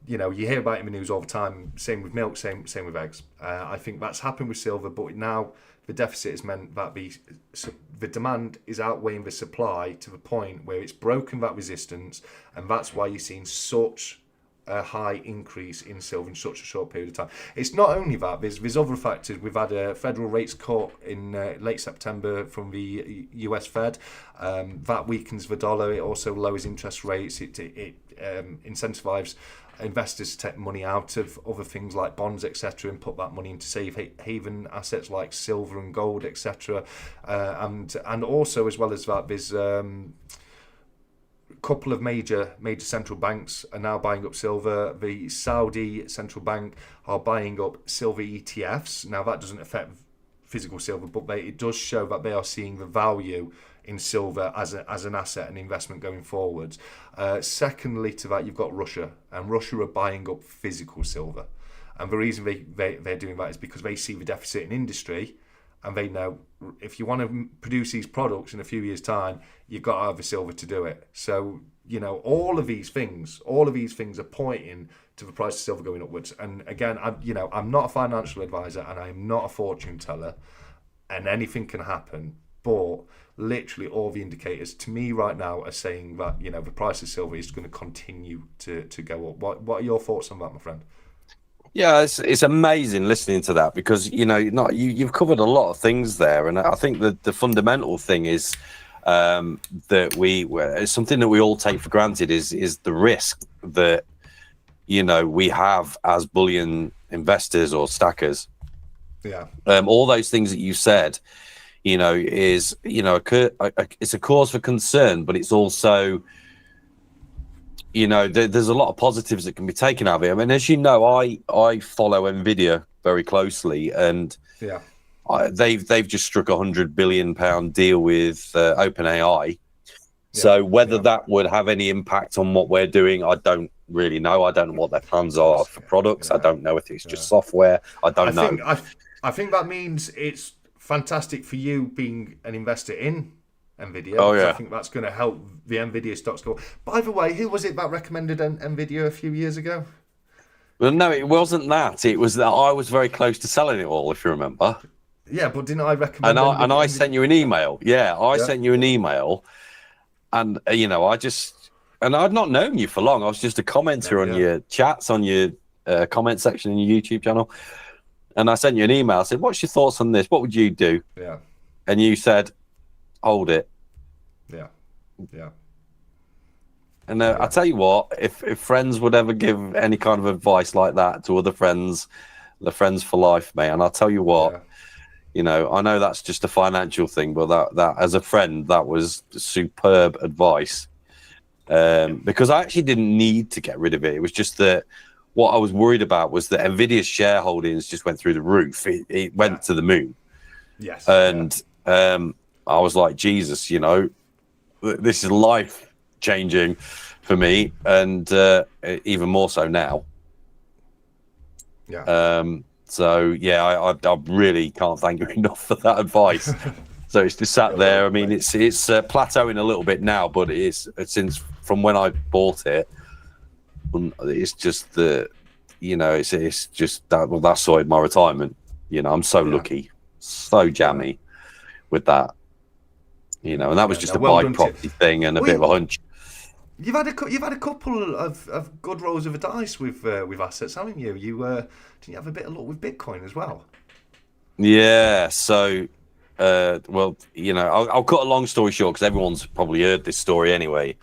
you hear about it in the news all the time. Same with milk, same with eggs. I think that's happened with silver, but now the deficit has meant that the demand is outweighing the supply to the point where it's broken that resistance, and that's why you're seeing such a high increase in silver in such a short period of time. It's not only that, there's other factors. We've had a federal rates cut in late September from the US Fed. That weakens the dollar. It also lowers interest rates. It incentivizes investors to take money out of other things like bonds, etc., and put that money into safe haven assets like silver and gold, etc. And also, as well as that, there's couple of major central banks are now buying up silver. The Saudi central bank are buying up silver ETFs. Now that doesn't affect physical silver, but it does show that they are seeing the value in silver as an asset and investment going forwards. Secondly to that, you've got Russia, and Russia are buying up physical silver. And the reason they're doing that is because they see the deficit in industry, and they know if you want to produce these products in a few years' time, you've got to have the silver to do it. So, all of these things are pointing to the price of silver going upwards. And again, I'm not a financial advisor and I'm not a fortune teller, and anything can happen. But literally all the indicators to me right now are saying that, the price of silver is going to continue to go up. What are your thoughts on that, my friend?
Yeah, it's amazing listening to that, because you've covered a lot of things there, and I think that the fundamental thing is that it's something that we all take for granted is the risk that we have as bullion investors or stackers.
Yeah.
All those things that you said, is it's a cause for concern, but it's also there's a lot of positives that can be taken out of it. I mean, as you know, I follow NVIDIA very closely, and
yeah,
they've just struck £100 billion deal with OpenAI. So whether that would have any impact on what we're doing, I don't really know. I don't know what their plans are for products. I don't know if it's just software. I don't know.
I think that means it's fantastic for you being an investor in NVIDIA.
Oh, yeah.
I think that's going to help the NVIDIA stocks go. By the way, who was it that recommended NVIDIA a few years ago?
Well, no, it wasn't that. It was that I was very close to selling it all, if you remember.
Yeah, but didn't I recommend?
And I sent you an email. Yeah, I sent you an email, and and I'd not known you for long. I was just a commenter on your chats, on your comment section in your YouTube channel, and I sent you an email. I said, "What's your thoughts on this? What would you do?"
Yeah,
and you said, "Hold it."
Yeah.
And I tell you what, if friends would ever give any kind of advice like that to other friends, they're friends for life, mate. And I'll tell you what, I know that's just a financial thing, but that as a friend, that was superb advice. Because I actually didn't need to get rid of it. It was just that what I was worried about was that NVIDIA's shareholdings just went through the roof. It went to the moon.
Yes.
And I was like, Jesus, this is life changing for me, and even more so now.
Yeah.
So yeah, I really can't thank you enough for that advice. So it's just sat there. I mean, it's plateauing a little bit now, but it's since from when I bought it, it's just it's just that sorted my retirement. You know, I'm so lucky, so jammy with that. You know, and that was just a buy property thing and a bit of a hunch.
You've had a couple of good rolls of the dice with assets, haven't you? Didn't you have a bit of luck with Bitcoin as well?
Yeah. So, well, you know, I'll cut a long story short because everyone's probably heard this story anyway.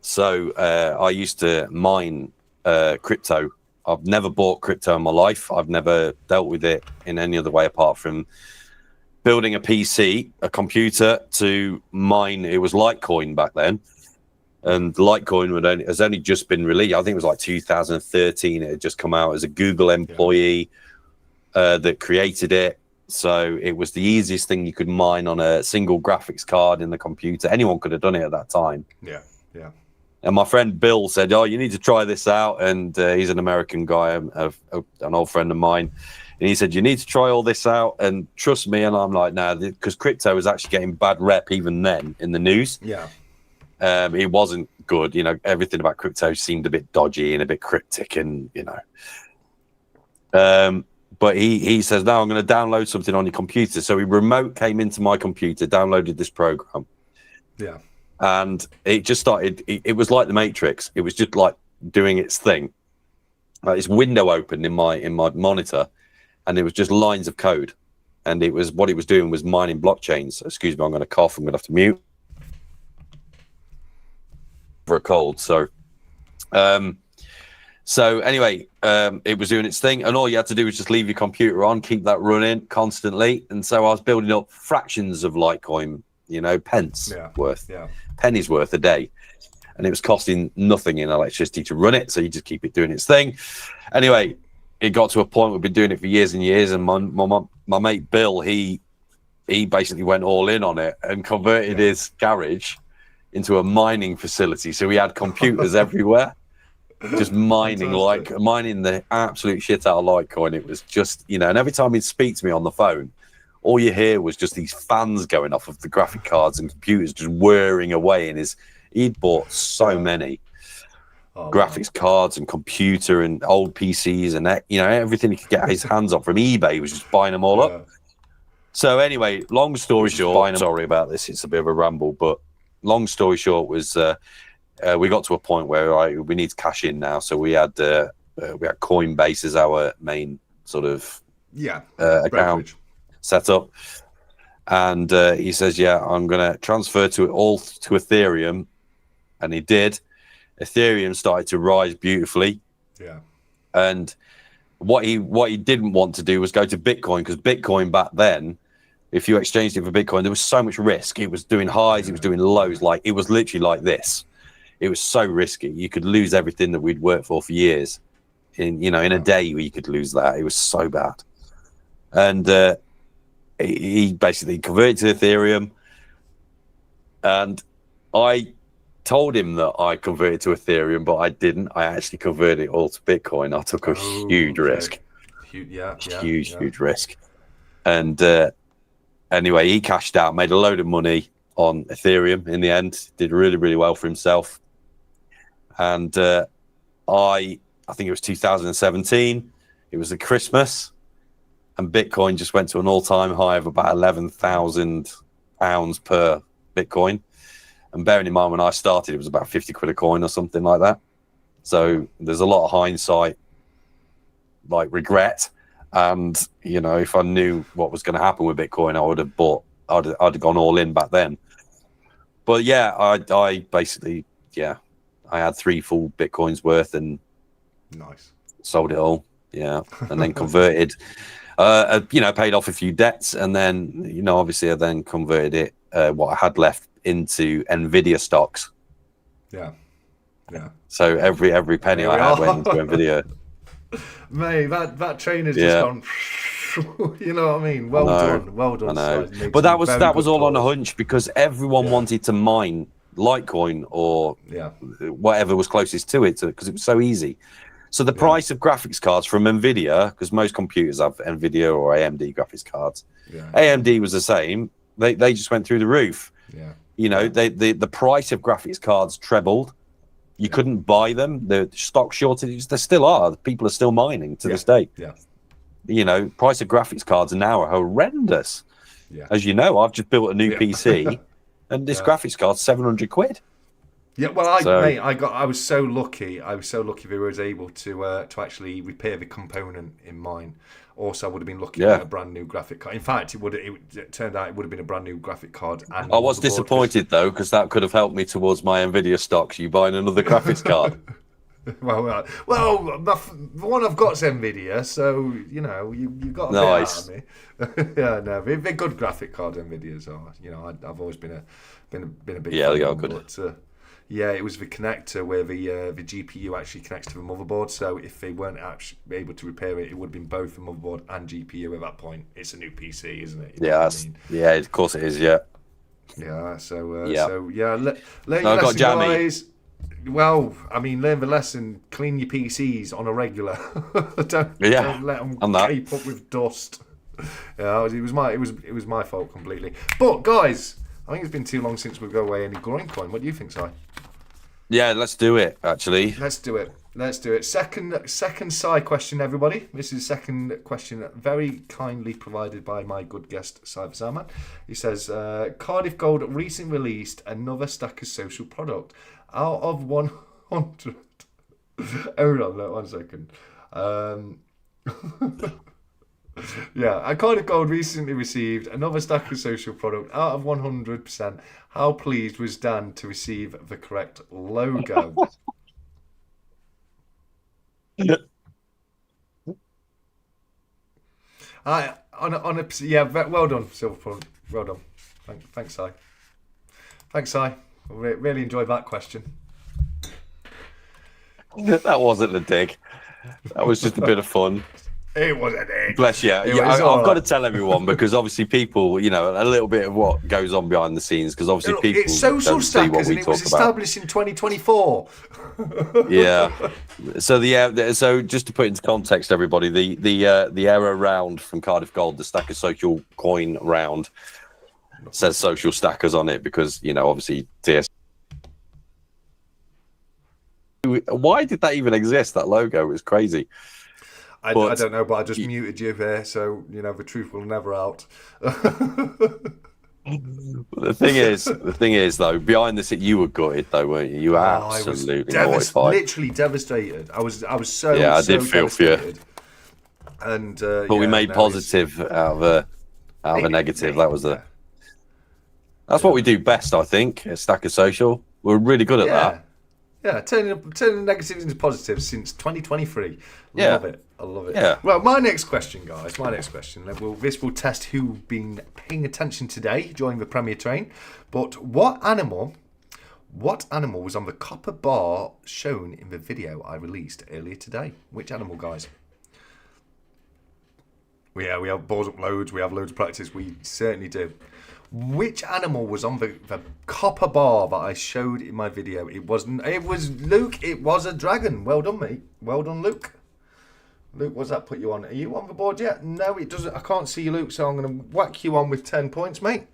So, I used to mine crypto. I've never bought crypto in my life. I've never dealt with it in any other way apart from building a PC, a computer to mine. It was Litecoin back then. And Litecoin has only just been released. I think it was like 2013. It had just come out as a Google employee that created it. So it was the easiest thing you could mine on a single graphics card in the computer. Anyone could have done it at that time.
Yeah.
And my friend Bill said, "Oh, you need to try this out." And he's an American guy, an old friend of mine. And he said, "You need to try all this out and trust me." And I'm like, "No," because crypto was actually getting bad rep even then in the news.
Yeah.
It wasn't good. You know, everything about crypto seemed a bit dodgy and a bit cryptic, and you know. But he says, "No, I'm going to download something on your computer." So he remote came into my computer, downloaded this program.
Yeah.
And it just started. It was like the Matrix. It was just like doing its thing. Like this window opened in my monitor, and it was just lines of code. And it was what it was doing was mining blockchains. Excuse me, I'm going to cough. I'm going to have to mute for a cold. So anyway, it was doing its thing, and all you had to do was just leave your computer on, keep that running constantly. And so I was building up fractions of Litecoin, you know, pennies worth a day, and it was costing nothing in electricity to run it. So you just keep it doing its thing. Anyway, it got to a point we've been doing it for years and years, and my mate Bill, he basically went all in on it and converted his garage into a mining facility. So we had computers everywhere, just mining mining the absolute shit out of Litecoin. It was just, you know, and every time he'd speak to me on the phone, all you hear was just these fans going off of the graphic cards and computers just whirring away. And he'd bought so many graphics cards and computer and old PCs and, you know, everything he could get his hands on from eBay. He was just buying them all up. So anyway, long story short, sorry about this, it's a bit of a ramble, but long story short was we got to a point where we need to cash in now. So we had Coinbase as our main sort of account set up, and he says, "Yeah, I'm going to transfer to Ethereum," and he did. Ethereum started to rise beautifully.
Yeah,
and what he didn't want to do was go to Bitcoin, because Bitcoin back then, if you exchanged it for Bitcoin, there was so much risk. It was doing highs, it was doing lows. Like, it was literally like this. It was so risky. You could lose everything that we'd worked for years. In a day, where you could lose that. It was so bad. And he basically converted to Ethereum. And I told him that I converted to Ethereum, but I didn't. I actually converted it all to Bitcoin. I took a huge risk. Huge risk. And anyway, he cashed out, made a load of money on Ethereum in the end, did really, really well for himself. And I think it was 2017, it was at Christmas, and Bitcoin just went to an all-time high of about £11,000 per Bitcoin. And bearing in mind, when I started, it was about 50 quid a coin or something like that. So there's a lot of hindsight, like regret. And, you know, if I knew what was going to happen with Bitcoin, I would have bought, I'd have gone all in back then. But yeah, I basically, I had 3 full Bitcoins worth and sold it all. Yeah. And then converted, paid off a few debts. And then, obviously I then converted it, what I had left, into NVIDIA stocks. Yeah. So every penny I had went into NVIDIA.
Mate, that train has just gone. You know what I mean? Well done.
I know. But that was all on a hunch, because everyone wanted to mine Litecoin or whatever was closest to it, because it was so easy. So the price of graphics cards from NVIDIA, because most computers have NVIDIA or AMD graphics cards, AMD was the same. They just went through the roof.
Yeah.
You know, the price of graphics cards trebled. You couldn't buy them. The stock shortages, there still are. People are still mining to this day.
Yeah.
You know, price of graphics cards now are horrendous. Yeah. As you know, I've just built a new PC, and this graphics card's 700 quid.
Yeah, well, mate, I was so lucky. I was so lucky that I was able to actually repair the component in mine. Also, I would have been looking at a brand new graphic card. In fact, it turned out it would have been a brand new graphic card. And
I was disappointed though, because that could have helped me towards my NVIDIA stocks. You buying another graphics card?
well, the one I've got's NVIDIA, so you know you got a bit out of me. Yeah, no, they're good graphic card NVIDIAs are. You know, I've always been a big fan,
they are good.
But, yeah, it was the connector where the GPU actually connects to the motherboard. So if they weren't actually able to repair it, it would have been both the motherboard and GPU at that point. It's a new PC, isn't it?
Yeah, yeah, of course it is. Yeah.
Yeah. So
learn
your lesson, guys. Well, I mean, learn the lesson. Clean your PCs on a regular. don't let them keep up with dust. Yeah, it was my fault completely. But guys, I think it's been too long since we've got away any groin coin. What do you think, Si?
Yeah, let's do it, actually.
Let's do it. Second Si question, everybody. This is the second question, very kindly provided by my good guest, 𝗖𝗺𝗺. He says, Cardiff Gold recently released another stack of social product. Out of 100... Hold on, 1 second. Yeah, Cardiff Gold recently received another stack of social product. Out of 100%, how pleased was Dan to receive the correct logo? Well done, Silverpool. Well done. Thanks, Si. Thanks, Si. Really enjoyed that question.
That wasn't a dig. That was just a bit of fun.
It was a dig.
Bless you. I've got to tell everyone, because obviously people, you know, a little bit of what goes on behind the scenes, because obviously people
it's social
don't see what
stackers,
we
and it
talk
was established in 2024.
Yeah. So just to put into context, everybody, the error round from Cardiff Gold, the stack of social coin round, says social stackers on it because, you know, obviously TS. Why did that even exist? That logo was crazy.
I don't know, but I just muted you there, so you know the truth will never out.
The thing is, though, behind the scene, you were gutted, though, weren't you? You were absolutely mortified.
Literally devastated. I was so
I did feel for you.
And
but we made positive out of a negative. That's what we do best, I think. At Stacker Social, we're really good at that.
Yeah, turning negatives into positives since 2023. I love it.
Yeah.
Well, my next question, guys. This will test who've been paying attention today during the Premier Train. But what animal was on the copper bar shown in the video I released earlier today? Which animal, guys? We have balls up loads. We have loads of practice. We certainly do. Which animal was on the copper bar that I showed in my video? It was Luke. It was a dragon. Well done, mate. Well done, Luke. Luke, what's that put you on? Are you on the board yet? No, it doesn't. I can't see you, Luke, so I'm going to whack you on with 10 points, mate.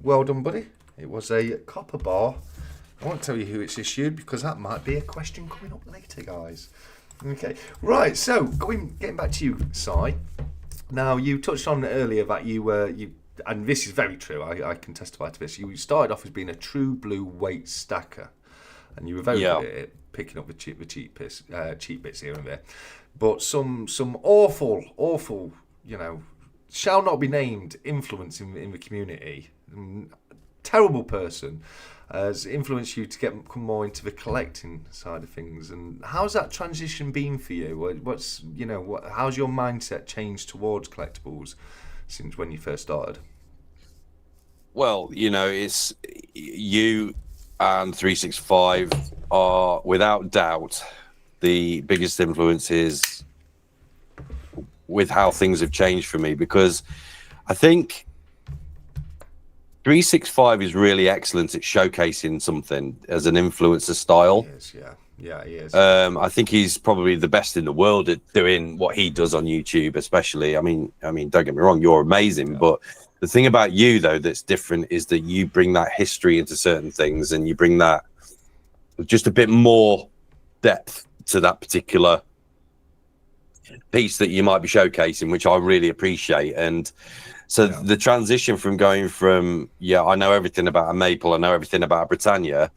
Well done, buddy. It was a copper bar. I won't tell you who it's issued because that might be a question coming up later, guys. Okay, right. So getting back to you, Si. Now you touched on earlier that you and this is very true. I can testify to this. You started off as being a true blue weight stacker, and you were very good at it, picking up the cheap bits here and there. But some awful, you know, shall not be named influence in the community. Terrible person has influenced you to come more into the collecting side of things. And how's that transition been for you? How's your mindset changed towards collectibles since when you first started?
Well, you know, it's you and 365 are without doubt the biggest influences with how things have changed for me, because I think 𝗃65 is really excellent at showcasing something as an influencer style.
He is, yeah. Yeah, he is.
I think he's probably the best in the world at doing what he does on YouTube, especially. I mean, don't get me wrong, you're amazing, but the thing about you though that's different is that you bring that history into certain things, and you bring that just a bit more depth to that particular piece that you might be showcasing, which I really appreciate. And so the transition from going from I know everything about a maple, I know everything about a Britannia,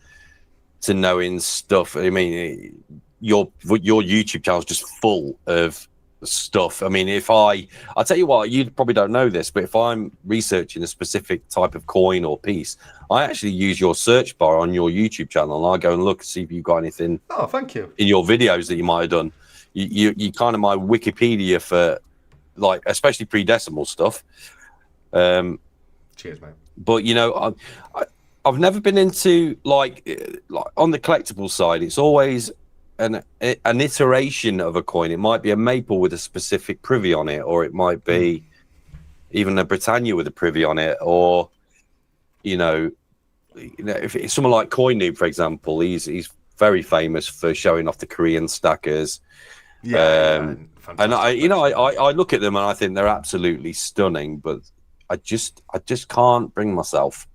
to knowing stuff. I mean, your YouTube channel is just full of stuff. I mean, I'll tell you what, you probably don't know this, but if I'm researching a specific type of coin or piece, I actually use your search bar on your YouTube channel, and I go and look and see if you've got anything.
Oh, thank you.
In your videos that you might have done. You kind of my Wikipedia for, like, especially pre-decimal stuff.
Cheers, mate.
But you know, I've never been into like on the collectible side. It's always an iteration of a coin. It might be a maple with a specific privy on it, or it might be even a Britannia with a privy on it, or if it's someone like 𝗕𝗂𝘀𝗵𝗿𝗏, for example, he's very famous for showing off the Korean stackers. And I look at them and I think they're absolutely stunning, but I just can't bring myself.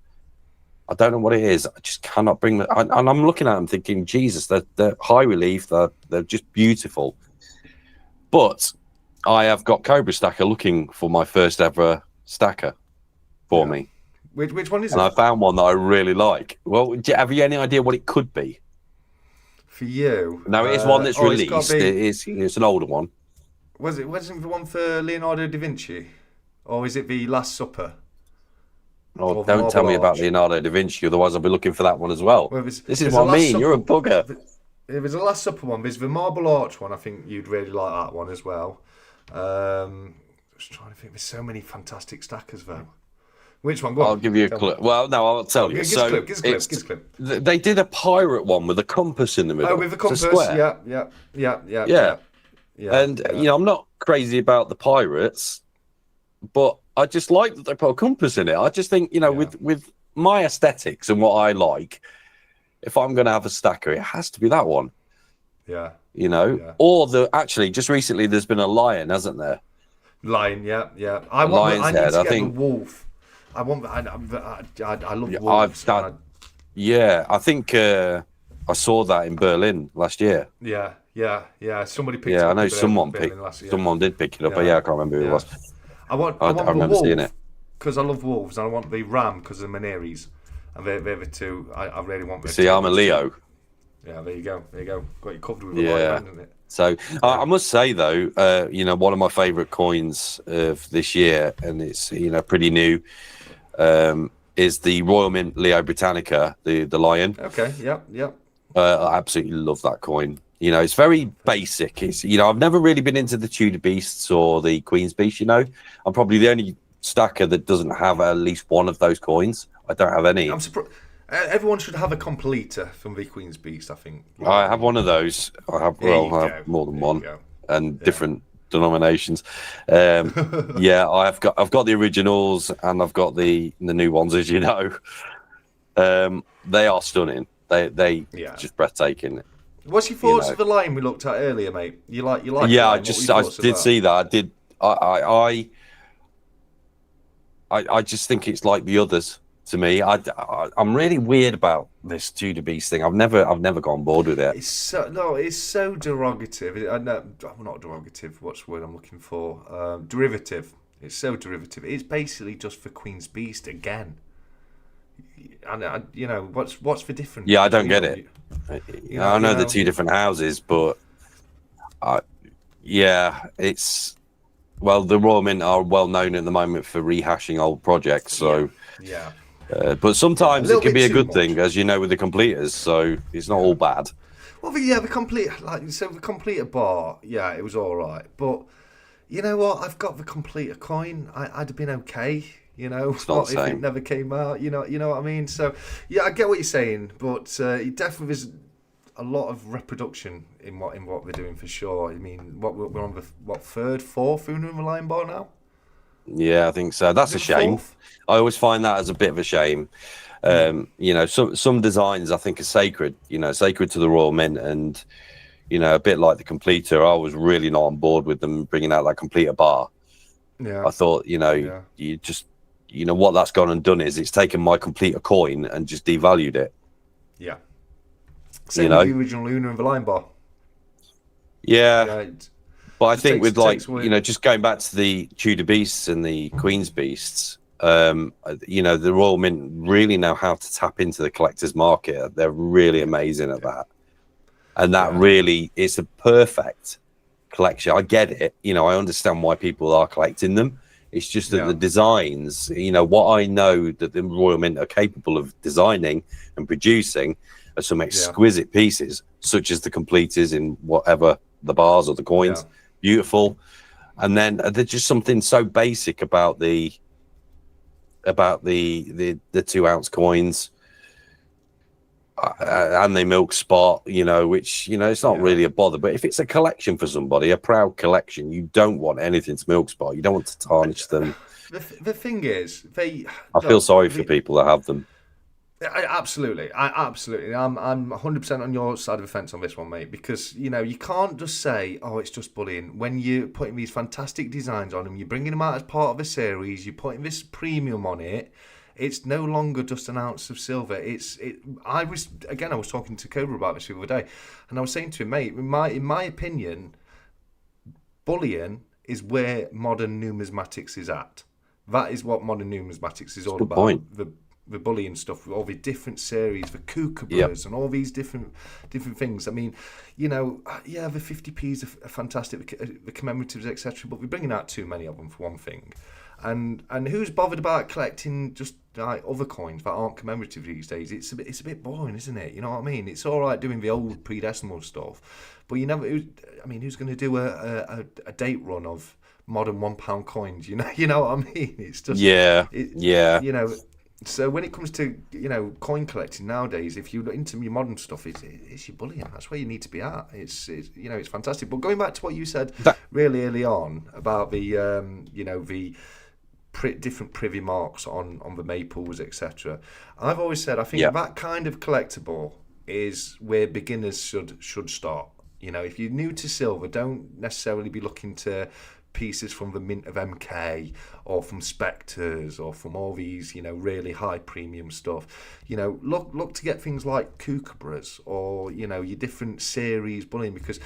I don't know what it is. I just cannot bring them. And I'm looking at them thinking, Jesus, they're high relief. They're just beautiful. But I have got Cobra Stacker looking for my first ever stacker for me.
Which one is it?
And I found one that I really like. Well, have you any idea what it could be?
For you?
No, it is one that's released. It's an older one.
Wasn't the one for Leonardo da Vinci? Or is it the Last Supper?
Oh, don't tell me about Leonardo da Vinci, otherwise I'll be looking for that one as well. This is what I mean, you're a bugger.
If there's a Last Supper one, there's the Marble Arch one. I think you'd really like that one as well. Just trying to think, there's so many fantastic stackers though. Which one? Go on.
I'll give you a clue. Well, no, I'll tell you.
Give us a clip.
They did a pirate one with a compass in the middle.
Oh, with the compass, yeah.
And I'm not crazy about the pirates, but I just like that they put a compass in it. I just think, with my aesthetics and what I like, if I'm going to have a stacker, it has to be that one.
Yeah.
Or actually, just recently, there's been a lion, hasn't there?
Lion, yeah.
I need to get
the wolf. I love wolves.
I think I saw that in Berlin last year.
Yeah. Somebody picked it up.
I know someone did pick it up, but I can't remember who it was.
I want the wolf because I love wolves, and I want the ram because of Meniere's, and they're the two I really want.
See, I'm a Leo.
Yeah, there you go. Got you covered with the right band, isn't it?
So I must say though, one of my favourite coins of this year, and it's pretty new, is the Royal Mint Leo Britannica, the lion.
Okay, yep.
I absolutely love that coin. It's very basic. It's I've never really been into the Tudor beasts or the Queen's beast. I'm probably the only stacker that doesn't have at least one of those coins. I don't have any.
I'm surprised. Everyone should have a completer from the Queen's beast, I think.
I have one of those. I have more than one, and different denominations. I've got the originals, and I've got the new ones, as you know. They are stunning. They just breathtaking.
What's your thoughts of the line we looked at earlier, mate? You like?
Yeah, I did see that. I did. I just think it's like the others. To me, I'm really weird about this Tudor beast thing. I've never gone on board with it.
It's so derogative. Not derogative. What's the word I'm looking for? Derivative. It's so derivative. It's basically just for Queen's beast again. And what's the difference?
Yeah, I don't get it. I know the two different houses, but it's the Royal Mint are well known at the moment for rehashing old projects. So but sometimes it can be a good thing, as you know, with the completers. So it's not all bad.
Well, the completer bar, it was all right. But you know what? I've got the completer coin. I'd have been okay.
It's not
if it never came out. You know what I mean. So I get what you're saying, but it definitely is a lot of reproduction in what we're doing for sure. I mean, we're on the fourth Uno in the Lion Bar now.
Yeah, I think so. That's a shame.
Fourth?
I always find that as a bit of a shame. You know, some designs I think are sacred. You know, sacred to the Royal Mint, and you know, a bit like the completer. I was really not on board with them bringing out that completer bar.
Yeah,
I thought, you know, you just, you know, what that's gone and done is it's taken my completer coin and just devalued it.
Yeah. Same
you know,
with the original Luna and the line bar.
Yeah. But I think with like,
away.
you know, just going back to the Tudor Beasts and the Queen's Beasts, you know, the Royal Mint really know how to tap into the collector's market. They're really amazing at that. And that really is a perfect collection. I get it. You know, I understand why people are collecting them. It's just that the designs, you know, what I know that the Royal Mint are capable of designing and producing are some exquisite pieces, such as the completers in whatever the bars or the coins. Beautiful. And then there's just something so basic about the 2 ounce coins and the milk spot, you know, which, you know, it's not really a bother. But if it's a collection for somebody, a proud collection, you don't want anything to milk spot. You don't want to tarnish them.
The thing is, I
feel sorry for people that have them.
Absolutely. I'm 100% on your side of the fence on this one, mate, because, you know, you can't just say, oh, it's just bullying. When you're putting these fantastic designs on them, you're bringing them out as part of a series, you're putting this premium on it, it's no longer just an ounce of silver. I was talking to Cobra about this the other day, and I was saying to him, mate, in my opinion, bullion is where modern numismatics is at. That is what modern numismatics is all about.
Point.
The bullying stuff, all the different series, the 𝗂𝗶𝗃 and all these different things. I mean, you know, the 50p's are fantastic, the commemoratives, etc. But we're bringing out too many of them for one thing. And who's bothered about collecting just like other coins that aren't commemorative these days? It's a bit boring, isn't it? You know what I mean? It's all right doing the old pre-decimal stuff, but you never. Who's going to do a date run of modern £1 coins? You know what I mean? It's just You know. So when it comes to, you know, coin collecting nowadays, if you're into your modern stuff, it's your bullion. That's where you need to be at. It's you know, it's fantastic. But going back to what you said really early on about the you know, the different privy marks on the maples, etc. I've always said I think that kind of collectible is where beginners should start. You know, if you're new to silver, don't necessarily be looking to pieces from the Mint of MK or from Spectres or from all these, you know, really high premium stuff. You know, look to get things like 𝗂𝗶𝗃s or, you know, your different series bullion, because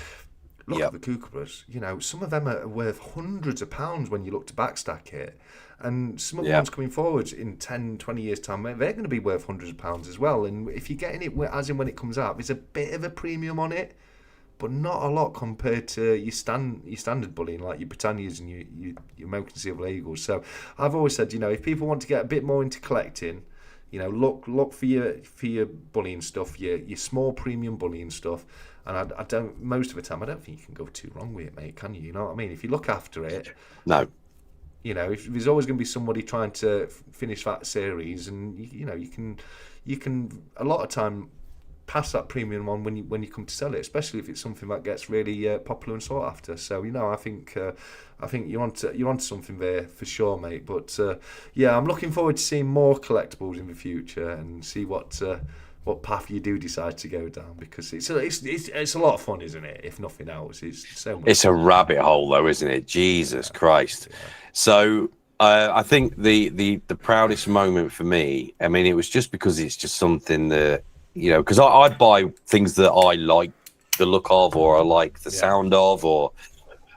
look at the 𝗂𝗶𝗃s, you know, some of them are worth hundreds of pounds when you look to backstack it. And some of the ones coming forward in 10, 20 years' time, they're going to be worth hundreds of pounds as well. And if you're getting it as in when it comes out, there's a bit of a premium on it, but not a lot compared to your standard bullion, like your Britannias and your American Silver Eagles. So I've always said, you know, if people want to get a bit more into collecting, you know, look for your bullion stuff, your small premium bullion stuff. And I don't, most of the time, I don't think you can go too wrong with it, mate, can you? You know what I mean? If you look after it,
no.
You know, if there's always going to be somebody trying to finish that series, and you know, you can a lot of time pass that premium on when you come to sell it, especially if it's something that gets really popular and sought after. So, you know, I think you're onto something there for sure, mate. But I'm looking forward to seeing more collectibles in the future and see what path you do decide to go down, because it's a lot of fun, isn't it? If nothing else, it's so much.
It's a rabbit hole, though, isn't it? Jesus Christ. Yeah. So I think the proudest moment for me, I mean, it was just because it's just something that, you know, because I buy things that I like the look of, or I like the sound of, or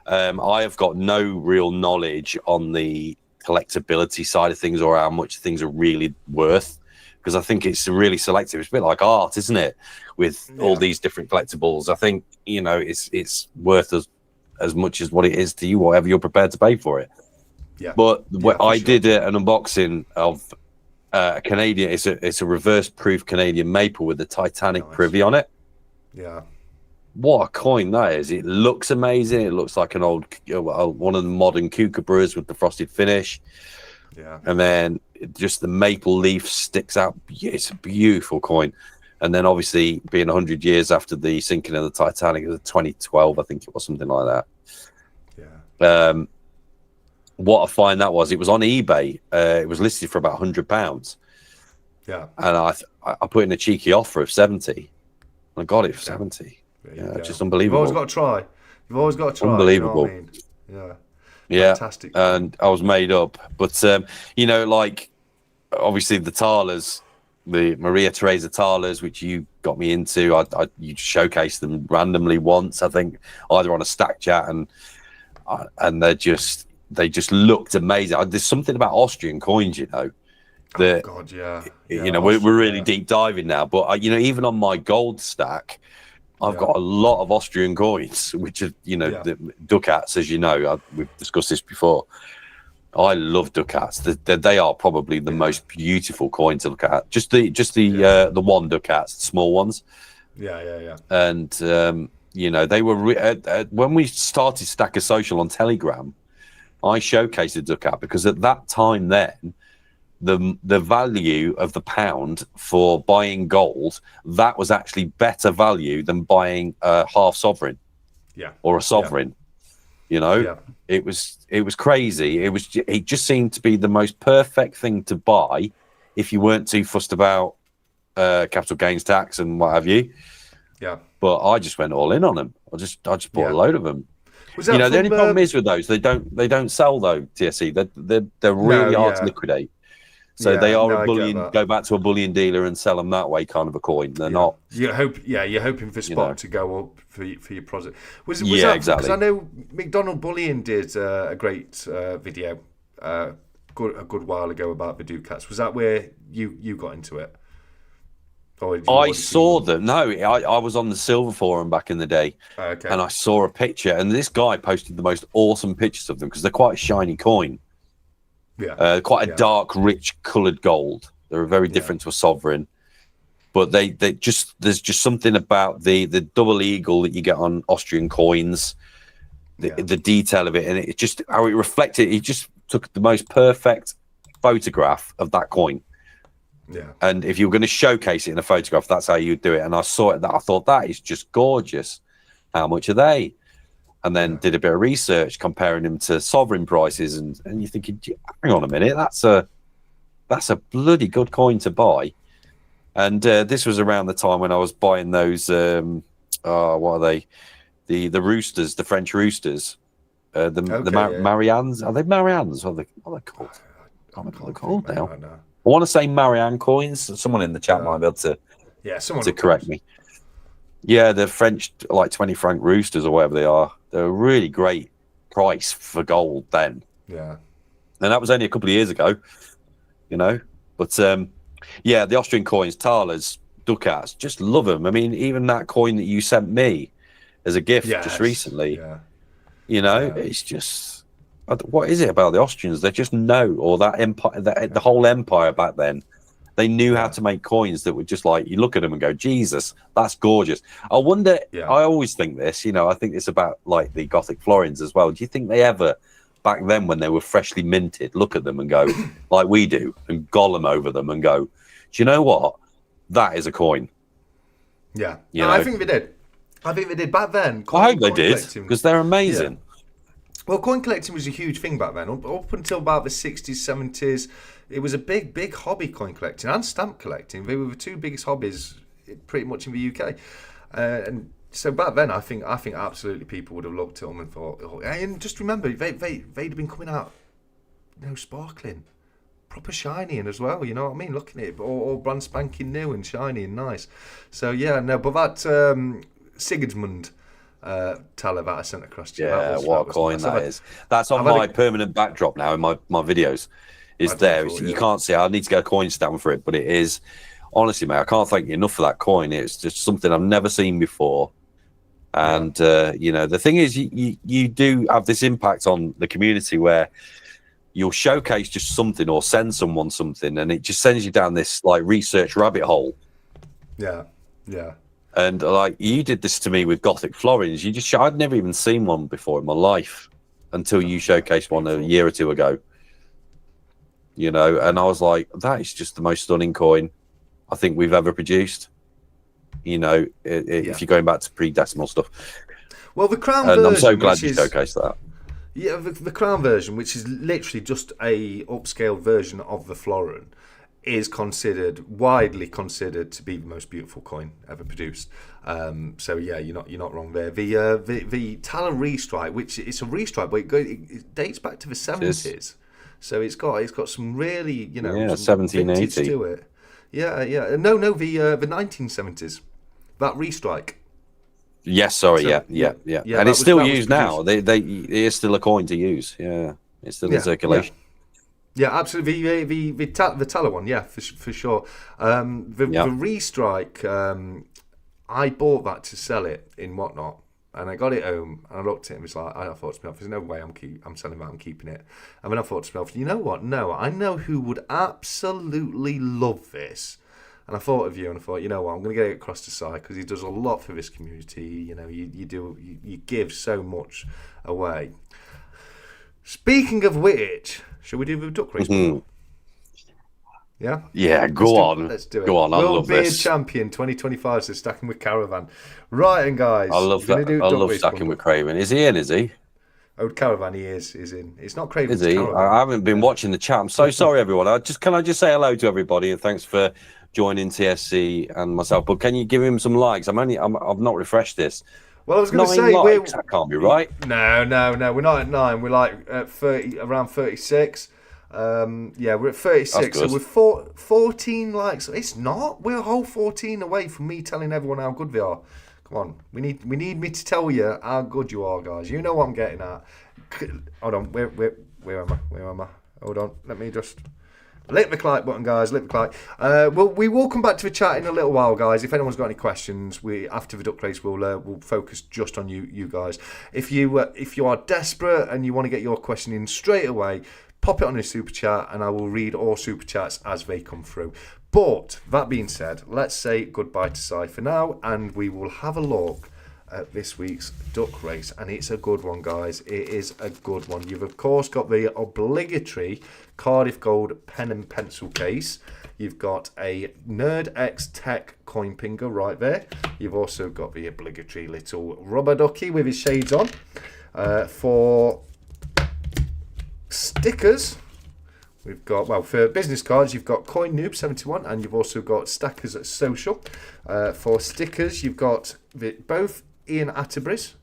I have got no real knowledge on the collectability side of things or how much things are really worth, because I think it's really selective. It's a bit like art, isn't it? With all these different collectibles, I think, you know, it's worth as much as what it is to you, whatever you're prepared to pay for it.
Yeah.
But I did an unboxing of a Canadian. It's a reverse proof Canadian maple with the Titanic privy on it.
Yeah.
What a coin that is! It looks amazing. It looks like an old one of the modern 𝗂𝗶𝗃s with the frosted finish.
Yeah.
And then just the maple leaf sticks out. It's a beautiful coin. And then obviously being 100 years after the sinking of the Titanic, it was 2012, I think it was, something like that.
Yeah.
what I find that was, it was on eBay. It was listed for about £100.
Yeah.
And I put in a cheeky offer of 70. And I got it for 70. Yeah, just unbelievable.
You've always got to try. You've always got to try.
Unbelievable.
You know what I mean?
Yeah.
Fantastic.
And I was made up. But, you know, like, obviously the Ṭhāľas, the Maria Teresa Ṭhāľas, which you got me into, you showcased them randomly once, I think, either on a stack chat, and they just looked amazing. There's something about Austrian coins, you know, that,
oh God, yeah.
You know, we're really deep diving now, but you know, even on my gold stack, I've got a lot of Austrian coins, which are, you know, the ducats, as you know. We've discussed this before. I love ducats. They are probably the most beautiful coin to look at. Just the one ducats, the small ones.
Yeah.
And you know, they were when we started Stacker Social on Telegram, I showcased a ducat because at that time then, the value of the pound for buying gold, that was actually better value than buying a half sovereign, or a sovereign. You know, it was crazy. It just seemed to be the most perfect thing to buy if you weren't too fussed about capital gains tax and what have you. Yeah. But I just went all in on them. I just bought a load of them. You know, the only problem is with those, they don't sell though. TSE, they're really hard to liquidate. So they are a bullion. Go back to a bullion dealer and sell them that way, kind of a coin. They're not.
You're hoping for spot to go up for your project. Was that,
exactly.
Because I know McDonald Bullion did a great video a good while ago about the ducats. Was that where you got into it?
I saw them. No, I was on the Silver Forum back in the day, and I saw a picture, and this guy posted the most awesome pictures of them because they're quite a shiny coin. Yeah, quite a dark, rich coloured gold. They're very different to a sovereign, but they just, there's just something about the double eagle that you get on Austrian coins, the detail of it, and it just how it reflected. He just took the most perfect photograph of that coin. Yeah, and if you were going to showcase it in a photograph, that's how you'd do it. And I saw it. I thought that is just gorgeous. How much are they? And then did a bit of research comparing them to sovereign prices, and you're thinking, hang on a minute, that's a bloody good coin to buy. And this was around the time when I was buying those what are they, the roosters, the French roosters, Mariannes. Are they Mariannes? What are they called? I can't remember what they're called now. I want to say Marianne coins. Someone in the chat might be able to correct me. Yeah, the French, like 20 franc roosters or whatever they are. They're a really great price for gold then. Yeah. And that was only a couple of years ago, you know. But, yeah, the Austrian coins, Ṭhāļas, ducats, just love them. I mean, even that coin that you sent me as a gift just recently, you know, it's just, what is it about the Austrians? They just know, or that empire, the whole empire back then, they knew how to make coins that were just like, you look at them and go, Jesus, that's gorgeous. I wonder, I always think this, you know, I think it's about like the Gothic florins as well. Do you think they ever, back then when they were freshly minted, look at them and go, like we do, and gollum over them and go, do you know what? That is a coin. Yeah. You know?
I think they did. I think they did. Back then,
I hope they did, because they're amazing.
Yeah. Well, coin collecting was a huge thing back then. Up until about the 60s, 70s, it was a big hobby, coin collecting and stamp collecting. They were the two biggest hobbies pretty much in the UK. And so back then, I think absolutely people would have looked at them and thought, and just remember, they'd have been coming out, you know, sparkling, proper shiny as well, you know what I mean? Looking at it, all brand spanking new and shiny and nice. So, yeah, no, but that 𝗕𝗂𝘺𝗺𝗵𝗿 𝗕𝗂𝘺 that I sent across to you.
Yeah, what a coin that is. That's on my permanent backdrop now in my videos. Is there. You can't see. I need to get a coin stamp for it, but it is, honestly, mate, I can't thank you enough for that coin. It's just something I've never seen before. And, you know, the thing is, you do have this impact on the community where you'll showcase just something or send someone something, and it just sends you down this, like, research rabbit hole. Yeah, yeah. And, like, you did this to me with Gothic florins. I'd never even seen one before in my life until you showcased one a year or two ago. You know, and I was like, that is just the most stunning coin I think we've ever produced. You know, if you're going back to pre-decimal stuff.
Well, the crown
and
version,
I'm so glad you showcased that.
Yeah, the Crown version, which is literally just a upscaled version of the florin, is widely considered to be the most beautiful coin ever produced. So yeah, you're not wrong there. The Talon restrike, which it's a restrike, but it dates back to the 70s. So it's got some really, some
1780
vintage to it. Yeah. No, the 1970s. That restrike.
Yes, sorry,
So,
yeah.
yeah,
And it's still used now.
produced.
It is still a coin to use. Yeah, it's still in circulation.
Yeah, absolutely. The Talon one, yeah, for sure. The restrike, I bought that to sell it in whatnot, and I got it home and I looked at it and was like, I thought to myself, there's no way I'm selling that, I'm keeping it. And then I thought to myself, you know what? No, I know who would absolutely love this. And I thought of you, and I thought, you know what, I'm going to get it across to Si because he does a lot for this community. You give so much away. Speaking of which, shall we do the duck race? Yeah?
Yeah, go on.
Let's do it.
Go on, I love
World Beard
this.
Champion 2025, so stacking with Caravan. Right, and guys.
I love that. I love stacking with Craven. Is he in, is he?
Oh, Caravan, he is in. It's not Craven,
Is he? I haven't been watching the chat. I'm so sorry, everyone. Can I just say hello to everybody and thanks for joining TSC and myself. But can you give him some likes? I've not refreshed this.
Well, I was going to say
that can't be right.
No. We're not at 9. We're like at 30, around 36. We're at 36. So we're 14 likes. It's not. We're a whole 14 away from me telling everyone how good they are. Come on. We need me to tell you how good you are, guys. You know what I'm getting at. Hold on. Where am I? Hold on. Let me just. Lick the like button, guys. Lick the like. We will come back to the chat in a little while, guys. If anyone's got any questions, after the duck race, we'll focus just on you guys. If you are desperate and you want to get your question in straight away, pop it on a super chat, and I will read all super chats as they come through. But that being said, let's say goodbye to Si for now, and we will have a look at this week's duck race, and it's a good one, guys. It is a good one. You've of course got the obligatory Cardiff Gold pen and pencil case. You've got a Nerd X Tech coin pinger right there. You've also got the obligatory little rubber ducky with his shades on. For stickers, we've got, for business cards, you've got Coin Noob 71, and you've also got Stackers at Social. For stickers, you've got both Ian Atterbury's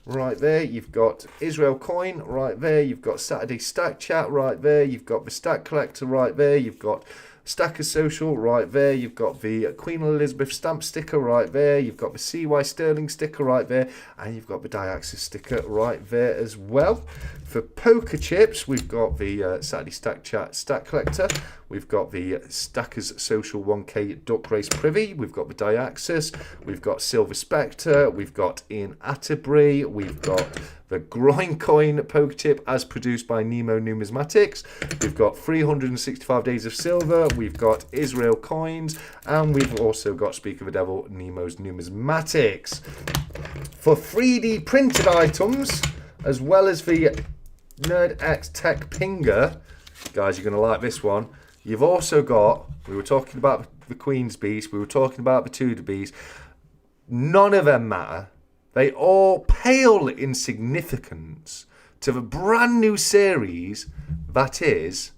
right there. You've got Israel Coin right there. You've got Saturday Stack Chat right there. You've got the Stack Collector right there. You've got Stackers Social right there. You've got the Queen Elizabeth stamp sticker right there. You've got the CY Sterling sticker right there. And you've got the Diaxis sticker right there as well. For poker chips, we've got the Saturday Stack Chat Stack Collector. We've got the Stackers Social 1K Duck Race Privy. We've got the Diaxis. We've got Silver Spectre. We've got Ian Atterbury. We've got the Groin Coin Poker Chip as produced by Nemo Numismatics. We've got 365 Days of Silver. We've got Israel Coins. And we've also got, speak of the devil, Nemo's Numismatics. For 3D printed items, as well as the Nerd X Tech Pinger, guys, you're going to like this one. You've also got, we were talking about the Queen's Beast, we were talking about the Tudor Beast. None of them matter. They all pale in significance to the brand new series that is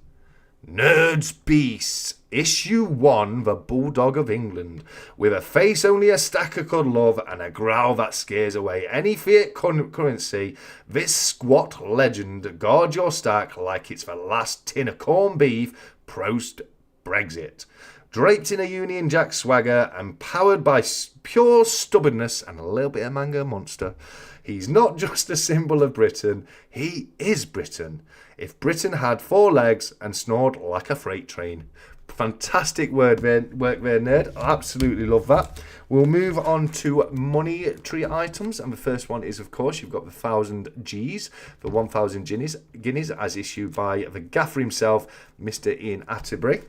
Nerds Beasts, Issue 1, the Bulldog of England, with a face only a stacker could love and a growl that scares away any fiat currency. This squat legend guards your stack like it's the last tin of corned beef, Prost Brexit. Draped in a Union Jack swagger and powered by pure stubbornness and a little bit of mango monster, he's not just a symbol of Britain, he is Britain. If Britain had 4 legs and snored like a freight train. Fantastic work there, Nerd. I absolutely love that. We'll move on to monetary items, and the first one is, of course, you've got the 1,000 G's, the 1,000 guineas, as issued by the gaffer himself, Mr. Ian Atterbury.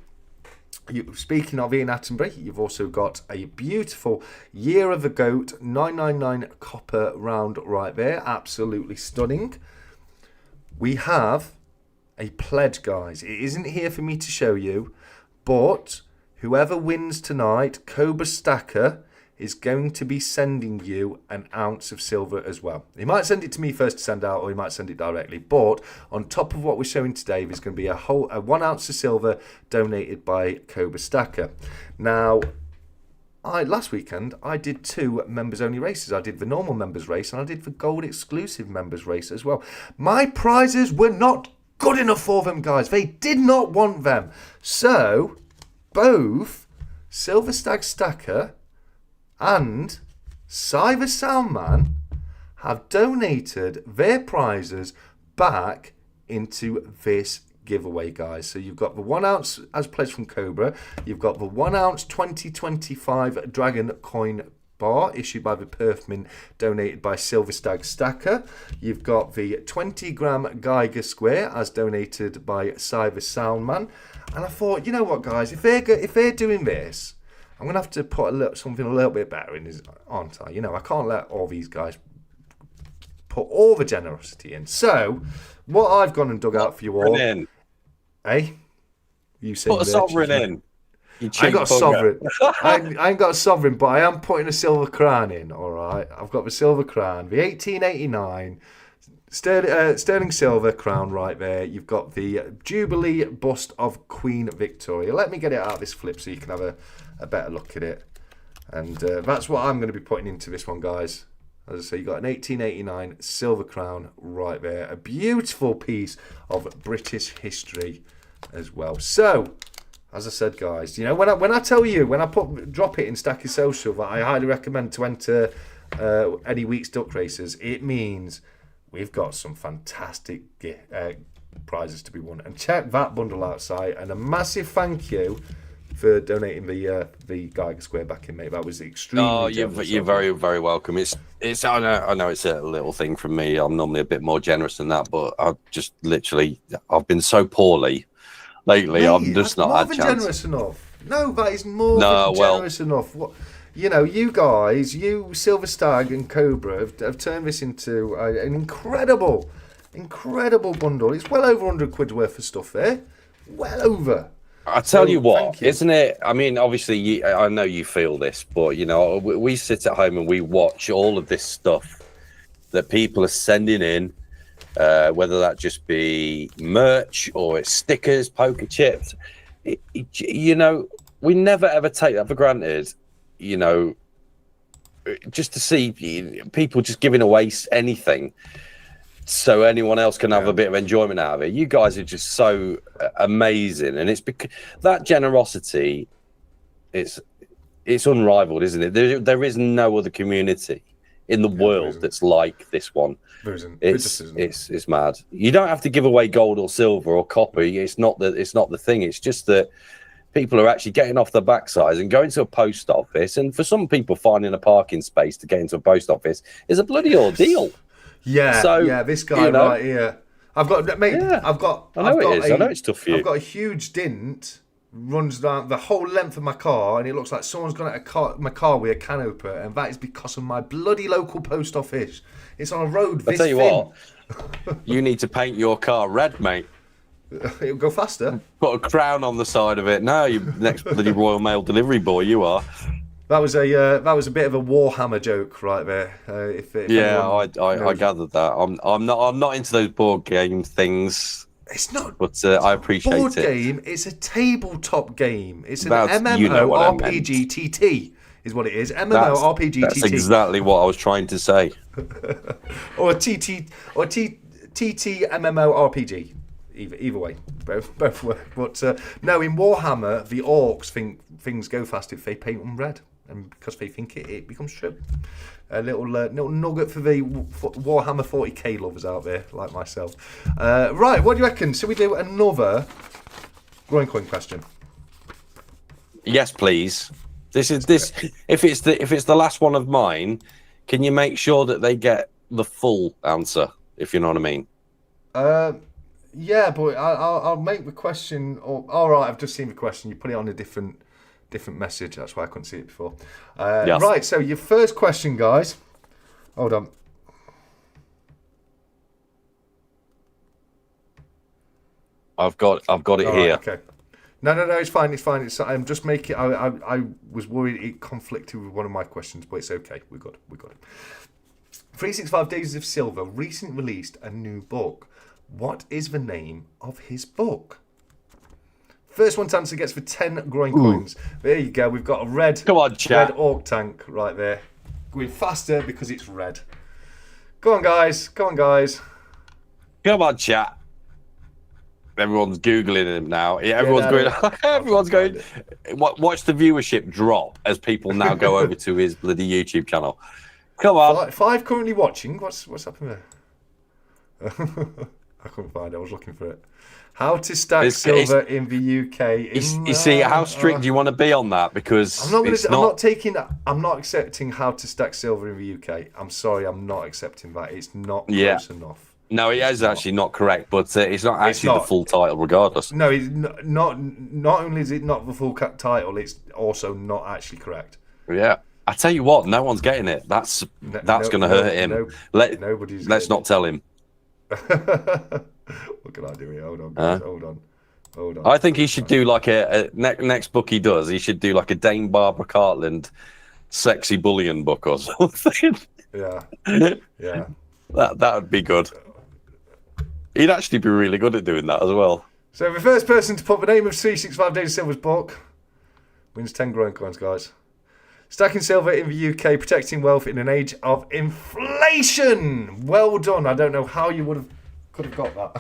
Speaking of Ian Atterbury, you've also got a beautiful Year of the Goat 999 copper round right there. Absolutely stunning. We have a pledge, guys. It isn't here for me to show you, but whoever wins tonight, Cobra Stacker, is going to be sending you an ounce of silver as well. He might send it to me first to send out, or he might send it directly. But on top of what we're showing today, there's going to be a 1 ounce of silver donated by 𝗀𝗂𝗃. Now, last weekend, I did 2 members-only races. I did the normal members race, and I did the gold exclusive members race as well. My prizes were not good enough for them, guys. They did not want them. So, both Silver Stag Stacker and 𝗬 Soundman have donated their prizes back into this giveaway, guys. So you've got the 1 ounce as pledged from Cobra. You've got the 1 ounce 2025 Dragon Coin bar issued by the Perth Mint, donated by Silver Stag Stacker. You've got the 20 gram Geiger Square as donated by 𝗬 Soundman. And I thought, you know what, guys, if they're doing this, I'm gonna have to put something a little bit better in, aren't I? You know, I can't let all these guys put all the generosity in. So what I've gone and dug out for you all, you say
put a sovereign in.
I ain't got a sovereign. I ain't got a sovereign, but I am putting a silver crown in. All right, I've got the silver crown, the 1889 sterling silver crown right there. You've got the Jubilee bust of Queen Victoria. Let me get it out of this flip so you can have a better look at it. And that's what I'm going to be putting into this one, guys. As I say, you've got an 1889 silver crown right there. A beautiful piece of British history as well. So, as I said, guys, you know, when I tell you, when I drop it in Stacky Social that I highly recommend to enter any week's duck races, it means we've got some fantastic prizes to be won. And check that bundle outside. And a massive thank you for donating the Geiger Square back in, mate. That was extremely generous.
You're very, very welcome. It's I know it's a little thing from me. I'm normally a bit more generous than that, but I've been so poorly lately. I'm just not had chance.
Generous enough. No, that is more than generous enough. What, you know, you guys, Silver Stag and Cobra have turned this into an incredible bundle. It's well over 100 quid worth of stuff there. Well over.
I tell you what, isn't it? I mean, obviously, I know you feel this, but, you know, we sit at home and we watch all of this stuff that people are sending in, whether that just be merch or it's stickers, poker chips. You know, we never, ever take that for granted, you know, just to see people just giving away anything so anyone else can have a bit of enjoyment out of it. You guys are just so amazing, and it's because that generosity, it's unrivaled, isn't it? There is no other community in the world that's like this one. It's mad. You don't have to give away gold or silver or copper. It's not the thing. It's just that people are actually getting off their backsides and going to a post office, and for some people, finding a parking space to get into a post office is a bloody ordeal.
Yeah, this guy right here. I've got, mate. Yeah. I know
it's tough for you.
I've got a huge dint runs down the whole length of my car, and it looks like someone's gone at my car with a can opener, and that is because of my bloody local post office. It's on a road this thin.
What, you need to paint your car red, mate.
It'll go faster.
Put a crown on the side of it. No, you next bloody Royal Mail delivery boy, you are.
That was a bit of a Warhammer joke right there.
I gathered that. I'm not into those board game things.
It's not,
but I appreciate it.
Board game. It's a tabletop tabletop. It's an MMORPG TT is what it is. MMORPG TT.
That's exactly what I was trying to say.
or TT MMORPG. Either way, both work. But no, in Warhammer, the orcs think things go fast if they paint them red, and because they think it becomes true. A little nugget for the Warhammer 40k lovers out there, like myself. Right, what do you reckon? Should we do another groin coin question?
Yes, please. This. If it's the last one of mine, can you make sure that they get the full answer? If you know what I mean.
Yeah, but I'll make the question. All right, I've just seen the question. You put it on a different message. That's why I couldn't see it before. Yes. Right, so your first question, guys. Hold on.
I've got it here.
Okay. No, it's fine. I'm just making. I was worried it conflicted with one of my questions, but it's okay. We got it. 365 Days of 𝗕𝘂𝗀 recently released a new book. What is the name of his book? First one to answer gets for 10 growing coins. There you go. We've got a red.
Come on, chat.
Red orc tank right there, going faster because it's red. Go on, guys. Come on,
chat. Everyone's googling him now. Yeah, everyone's going. Watch the viewership drop as people now go over to his bloody YouTube channel. Come on.
5 currently watching. What's happened there? I couldn't find it. I was looking for it. How to stack silver in the UK.
You see, how strict do you want to be on that? Because
I'm not accepting how to stack silver in the UK. I'm sorry, I'm not accepting that. It's not close enough.
No, it is actually not correct, but it's not actually the full title, regardless.
No, it's not only is it not the full title, it's also not actually correct.
Yeah. I tell you what, no one's getting it. That's going to hurt him. Let's not tell him.
What can I do here? Hold on, guys. Hold on.
I think he should do like a next book he does. He should do like a 𝗕𝗂𝗀𝗃𝗀𝗀 sexy bullion book or something.
Yeah.
That would be good. He'd actually be really good at doing that as well.
So the first person to put the name of 365 Days of 𝗕𝘂𝗀𝗀𝗀's book wins 10 growing coins, guys. Stacking silver in the UK, protecting wealth in an age of inflation. Well done. I don't know how you could have got that.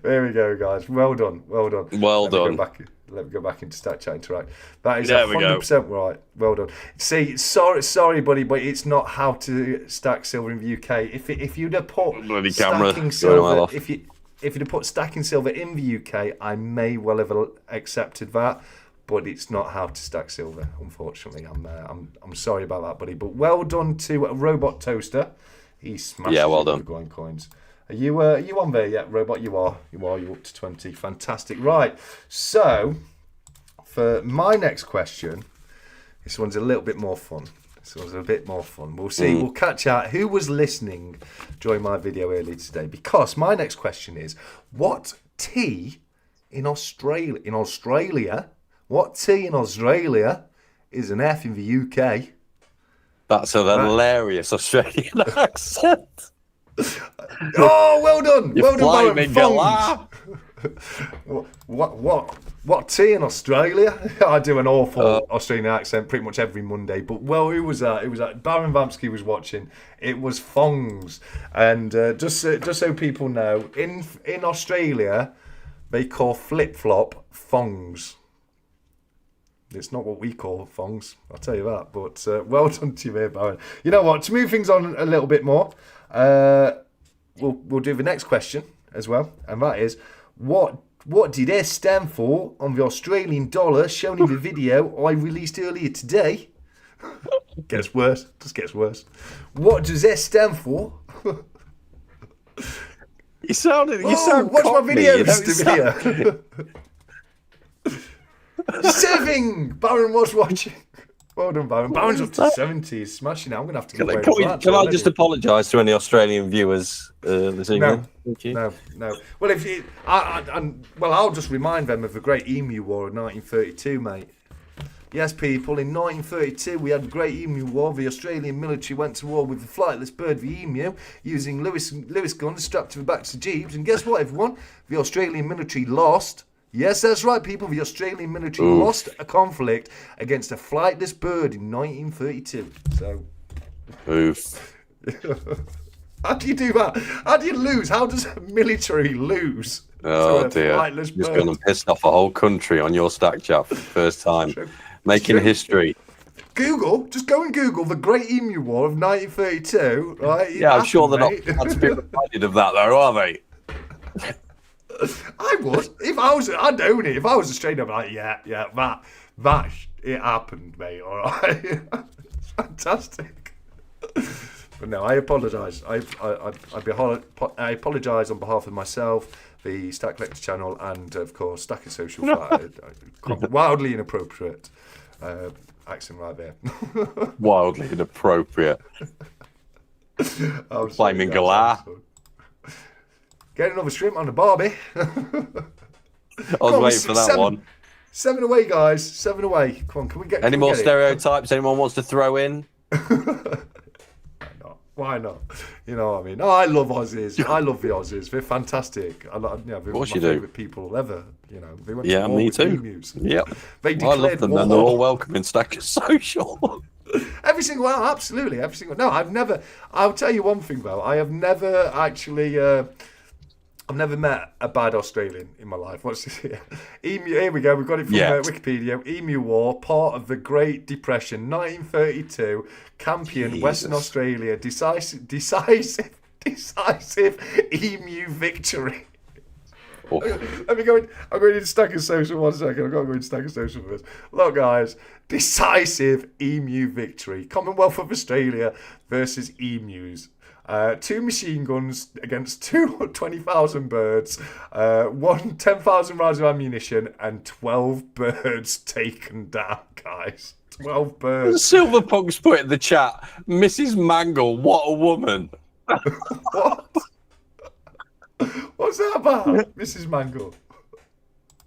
There we go, guys. Well done. Let me go back into Stack Chat Interact. That is 100% right. Well done. See, sorry, buddy, but it's not how to stack silver in the UK. If you'd have put stacking silver, if you'd have put stacking silver in the UK, I may well have accepted that. But it's not how to stack silver, unfortunately. I'm sorry about that, buddy. But well done to Robot Toaster. He smashed the growing coins. Are you on there yet, Robot? You are. You're up to 20. Fantastic. Right. So, for my next question, this one's a little bit more fun. We'll see. We'll catch out who was listening during my video earlier today. Because my next question is, what tea in Australia? What tea in Australia is an F in the UK? That's
an hilarious Australian accent.
Oh, well done. Well done, Baron. What tea in Australia? I do an awful Australian accent pretty much every Monday. But, who was that? It was Baron 𝗵𝗁𝗀 was watching. It was fongs. And just so people know, in Australia, they call flip-flop fongs. It's not what we call fongs, I'll tell you that. But well done to you there, Baron. You know what? To move things on a little bit more, we'll do the next question as well, and that is, what did S stand for on the Australian dollar shown in the video I released earlier today? Gets worse. Just gets worse. What does S stand for?
You sound
watch my videos, Serving! Baron was watching. Well done, Baron. Baron's up to 70. He's smashing it. I'm going to have to get
Can I just apologise to any Australian viewers this evening?
No. Well, I'll just remind them of the Great Emu War of 1932, mate. Yes, people, in 1932 we had the Great Emu War. The Australian military went to war with the flightless bird, the emu, using Lewis guns strapped to the backs of jeeps. And guess what, everyone? The Australian military lost. Yes, that's right, people. The Australian military lost a conflict against a flightless bird in 1932. So, how do you do that? How do you lose? How does a military lose?
Oh dear! Just gone and pissed off a whole country on your Stack Chat for the first time, making history.
Just go and Google the Great Emu War of 1932. Right?
Yeah, I'm sure they're not had to be reminded of that, though, are they?
I would. I'd own it. If I was Australian, I'd be like, yeah, that it happened, mate. All right, it's fantastic. But no, I apologise. I apologise on behalf of myself, the Stack Collector channel, and of course Stack Social. Wildly inappropriate accent right there.
Wildly inappropriate. Flaming galah.
Get another shrimp on the barbie.
I was waiting for that one.
7 away, guys. 7 away. Come on, can we get
any more stereotypes anyone wants to throw in?
Why not? You know what I mean? Oh, I love Aussies. I love the Aussies. They're fantastic. They're my favourite people ever. You know, they went to war
me
with
too.
Emus.
Yeah,
they declared
I love them.
war.
And they're all welcome in Stacker Social.
Every single one, absolutely, every single. No, I've never. I'll tell you one thing though. I have never actually. I've never met a bad Australian in my life. What's this here? Emu. Here we go. We've got it from Wikipedia. Emu War, part of the Great Depression, 1932. Campion, Western Australia, decisive emu victory. Oh. Let me go in. I'm going into Stacker Social 1 second. I've got to go into Stacker Social first. Look, guys. Decisive emu victory. Commonwealth of Australia versus emus. 2 machine guns against 20,000 birds, 10,000 rounds of ammunition, and 12 birds taken down, guys. 12 birds.
𝗕𝗂𝗃𝗀𝗃𝗀𝗀 put in the chat, Mrs. Mangle, what a woman.
What? What's that about, Mrs. Mangle?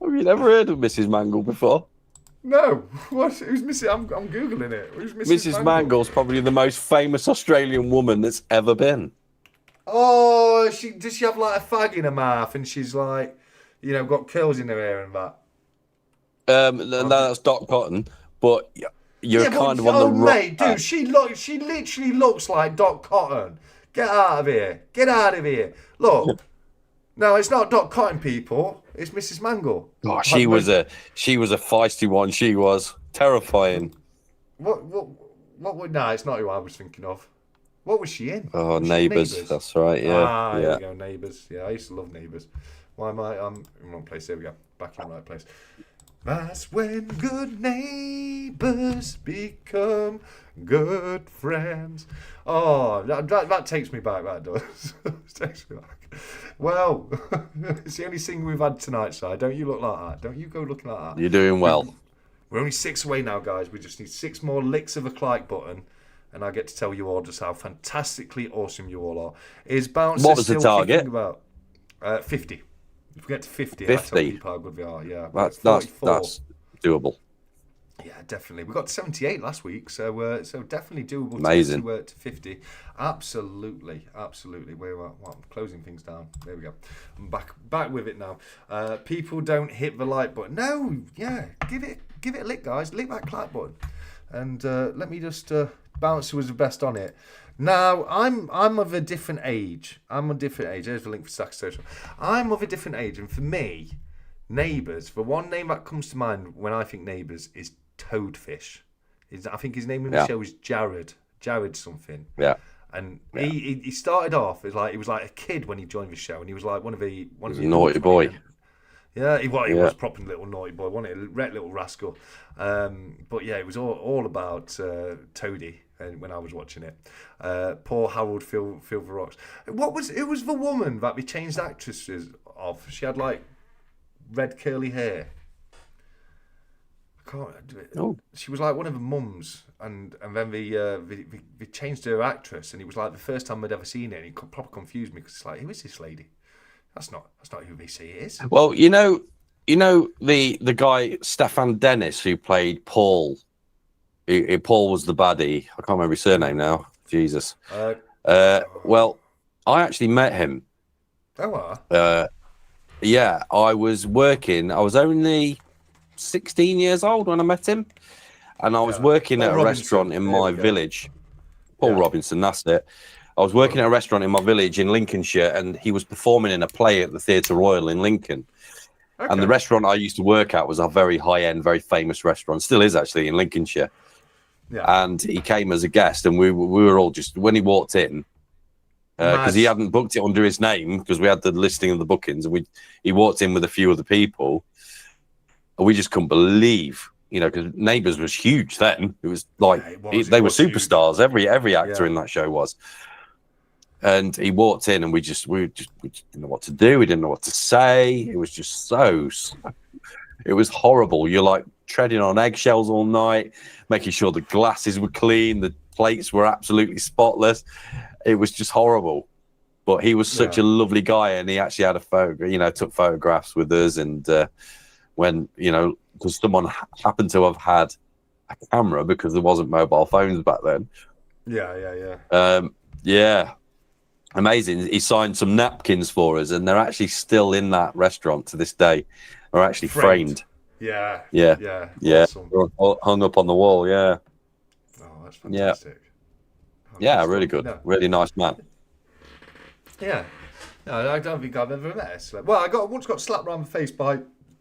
Have you never heard of Mrs. Mangle before?
No. What? Who's Mrs. I'm Googling it. Who's
Mrs. Mangle's probably the most famous Australian woman that's ever been.
Oh, does she have like a fag in her mouth and she's like, you know, got curls in her hair and that?
No, that's Dot Cotton, but you're kind of on the
mate, dude, she literally looks like Dot Cotton. Get out of here. Get out of here. Look. No, it's not Dot Cotton, people. It's Mrs. Mangle.
Oh, she was a feisty one. She was terrifying.
What? No, it's not who I was thinking of. What was she in?
Oh, Neighbours. That's right. Yeah.
There we go. Neighbours. Yeah, I used to love Neighbours. Why am I? I'm in the wrong place. There we go. Back in the right place. That's when good neighbours become good friends. Oh, that takes me back. That does. Takes me back. Well, it's the only thing we've had tonight, Si. Don't you look like that? Don't you go looking like that?
You're doing well.
We're only 6 away now, guys. We just need 6 more licks of a like button, and I get to tell you all just how fantastically awesome you all are. Is Bouncer
what was the target?
About 50. If we get to 50,
50.
I tell you how good we are. Yeah,
that's doable.
Yeah, definitely. We got 78 last week, so definitely doable.
Amazing.
To 50. Absolutely. We're closing things down. There we go. I'm back with it now. People don't hit the like button. No, yeah, give it a lick, guys. Lick that like button, and let me just Bouncer was the best on it. Now I'm of a different age. There's the link for Stacker Social. I'm of a different age, and for me, Neighbours. The one name that comes to mind when I think Neighbours is Toadfish. I think his name in the show is Jared something.
Yeah.
And he started off as like he was like a kid when he joined the show, and he was like one of the
naughty boy.
Yeah, he was proper little naughty boy, wasn't he? A little rascal. But yeah, it was all about Toadie when I was watching it. Poor Harold feel the rocks. It was the woman that we changed actresses of? She had like red curly hair. I can't do it. Oh. She was like one of the mums, and then they changed her actress, and it was like the first time I'd ever seen it, and it proper confused me because it's like, who is this lady? That's not who they say it is.
Well, you know the guy Stefan Dennis who played Paul. Paul was the baddie. I can't remember his surname now. Jesus. Well, I actually met him.
Oh.
Yeah, I was working. I was only 16 years old when I met him, and I was working at a restaurant in my village. Paul Robinson, that's it. I was working at a restaurant in my village in Lincolnshire, and he was performing in a play at the Theatre Royal in Lincoln. Okay. And the restaurant I used to work at was a very high-end, very famous restaurant. Still is, actually, in Lincolnshire. Yeah. And he came as a guest, and we were all just, when he walked in, because he hadn't booked it under his name, because we had the listing of the bookings, and he walked in with a few other people, and we just couldn't believe, because Neighbours was huge then. It was like they were superstars. Huge. Every actor in that show was. And he walked in, and we just didn't know what to do. We didn't know what to say. It was just it was horrible. You're like treading on eggshells all night, making sure the glasses were clean, the plates were absolutely spotless. It was just horrible. but he was such a lovely guy, and he actually had a photo, you know, took photographs with us. And when, you know, because someone happened to have had a camera because there wasn't mobile phones back then. Yeah, amazing. He signed some napkins for us, and they're actually still in that restaurant to this day. They're actually framed.
Yeah.
Awesome. Hung up on the wall. Yeah.
Oh, that's fantastic.
Yeah, really good. No. Really nice man.
Yeah. No, I don't think I've ever met a celeb. Well, I once got slapped around the face by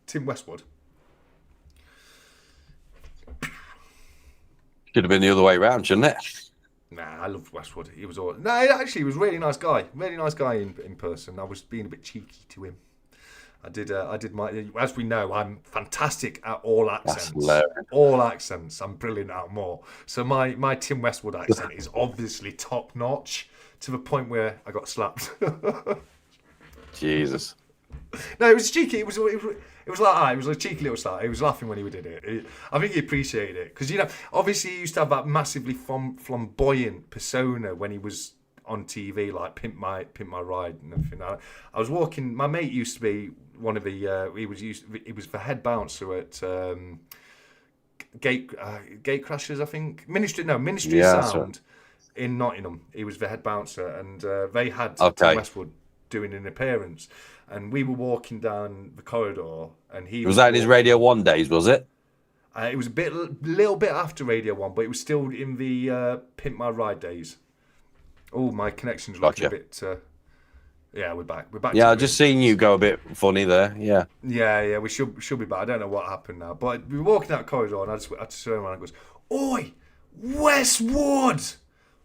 𝗵𝗵𝗏𝗏𝗧.
Should have been the other way around, shouldn't it?
Nah, I loved Westwood. He was all... No, actually, he was a really nice guy. Really nice guy in person. I was being a bit cheeky to him. I did my... As we know, I'm fantastic at all accents. All accents. I'm brilliant at more. So my 𝗵𝗵𝗏𝗏𝗏 accent is obviously top notch to the point where I got slapped.
Jesus.
No, it was cheeky. It was like it was a cheeky little slap. He was laughing when he did it. I think he appreciated it because, you know, obviously he used to have that massively flamboyant persona when he was on TV, like Pimp My Ride and everything. I was walking. My mate used to be one of the. He was the head bouncer at Gate Crashers, I think. Ministry of Sound in Nottingham. He was the head bouncer, and they had Tim Westwood doing an appearance. And we were walking down the corridor, and he
was that in his Radio 1 days, was it?
It was little bit after Radio 1, but it was still in the Pimp My Ride days. Oh, my connection's looking a bit. Yeah, we're back.
Yeah, I've just seen you go a bit funny there. Yeah.
Yeah, we should be back. I don't know what happened now, but we were walking out the corridor, and I just turned around and goes, "Oi, Westwood,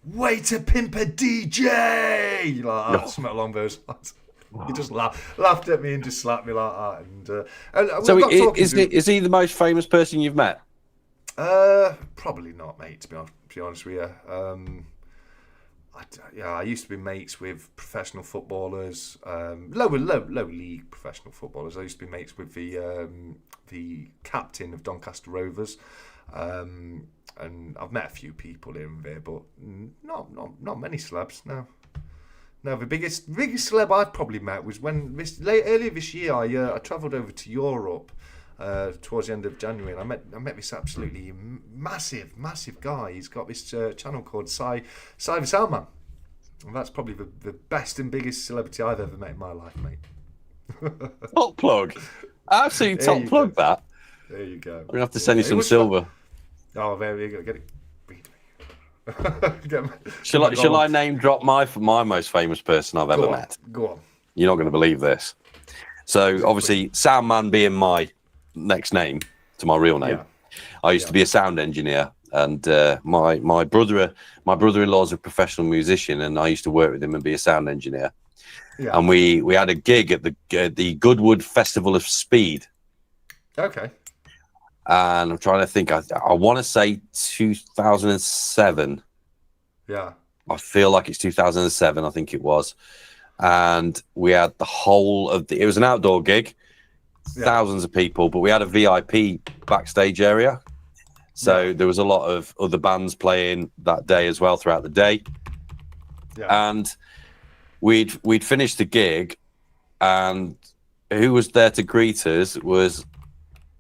way to pimp a DJ!" Like that, something along those lines. He just laughed at me and just slapped me like that. And
so is he the most famous person you've met?
Probably not, mate. To be honest with you, I used to be mates with professional footballers, lower league professional footballers. I used to be mates with the captain of Doncaster Rovers, and I've met a few people here and there, but not many celebs. No, the biggest celeb I've probably met was when earlier this year I travelled over to Europe towards the end of January, and I met this absolutely massive guy. He's got this channel called 𝗖𝗺𝗺𝗀𝗃, and that's probably the best and biggest celebrity I've ever met in my life, mate.
Top plug, absolutely top plug. That.
There you go.
We're gonna have to send you some silver.
Oh, there you go. Get it.
Shall I name drop my most famous person I've ever met?
Go on.
You're not going to believe this. So obviously, sound man being my next name to my real name. I used to be a sound engineer, and my brother-in-law's a professional musician, and I used to work with him and be a sound engineer. Yeah. And we had a gig at the Goodwood Festival of Speed.
Okay.
And I'm trying to think. I want to say 2007.
Yeah.
I feel like it's 2007. I think it was. And we had the whole of it was an outdoor gig, thousands of people, but we had a VIP backstage area. So there was a lot of other bands playing that day as well throughout the day. Yeah. And we'd finished the gig, and who was there to greet us was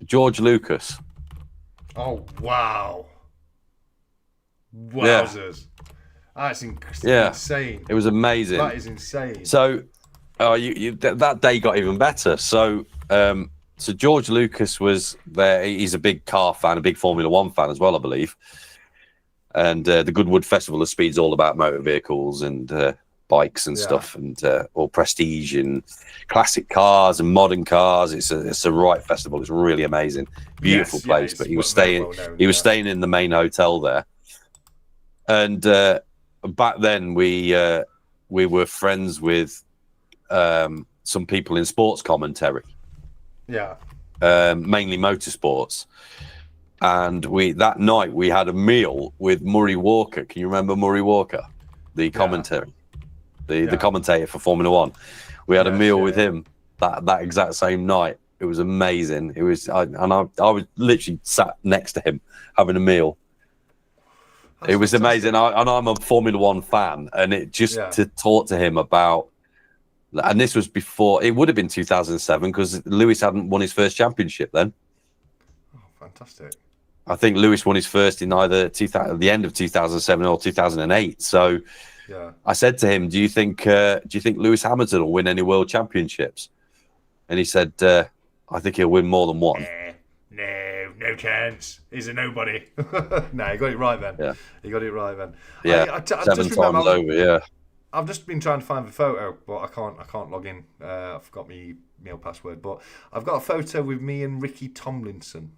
George Lucas.
Oh, wow. Wowzers. That's insane.
It was amazing.
That is insane.
So that day got even better. So so George Lucas was there. He's a big car fan, a big Formula 1 fan as well, I believe. And the Goodwood Festival of Speed is all about motor vehicles and bikes and stuff, and all prestige and classic cars and modern cars. It's a right festival. It's really amazing, beautiful place. But he was staying in the main hotel there, and back then we were friends with some people in sports commentary, mainly motorsports. And that night we had a meal with Murray Walker. Can you remember Murray Walker, the commentary? The commentator for Formula 1. We had a meal with him that exact same night. It was amazing. I was literally sat next to him having a meal. It was amazing. I'm a Formula One fan, and it just to talk to him about, and this was before, it would have been 2007 because Lewis hadn't won his first championship then.
Oh, fantastic.
I think Lewis won his first in either the end of 2007 or 2008. So I said to him, do you think Lewis Hamilton will win any world championships? And he said, I think he'll win more than one.
No chance. He's a nobody. No, you got it right then.
Yeah.
You got it right then.
Yeah, seven times over, yeah.
I've just been trying to find the photo, but I can't log in. I forgot my mail password. But I've got a photo with me and Ricky Tomlinson.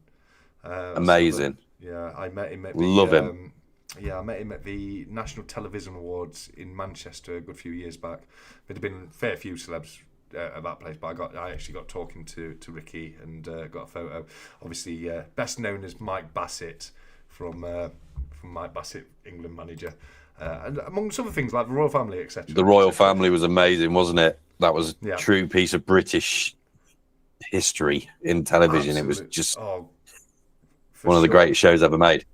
Amazing.
I met him at
Love him.
Yeah, I met him at the National Television Awards in Manchester a good few years back. There'd been a fair few celebs at that place, but I actually got talking to Ricky and got a photo. Obviously, best known as 𝗵𝗵𝗁𝗏 from Mike Bassett, England manager, and amongst other things like the royal family, etc.
The royal family was amazing, wasn't it? That was a true piece of British history in television. Absolutely. It was just one of the greatest shows ever made.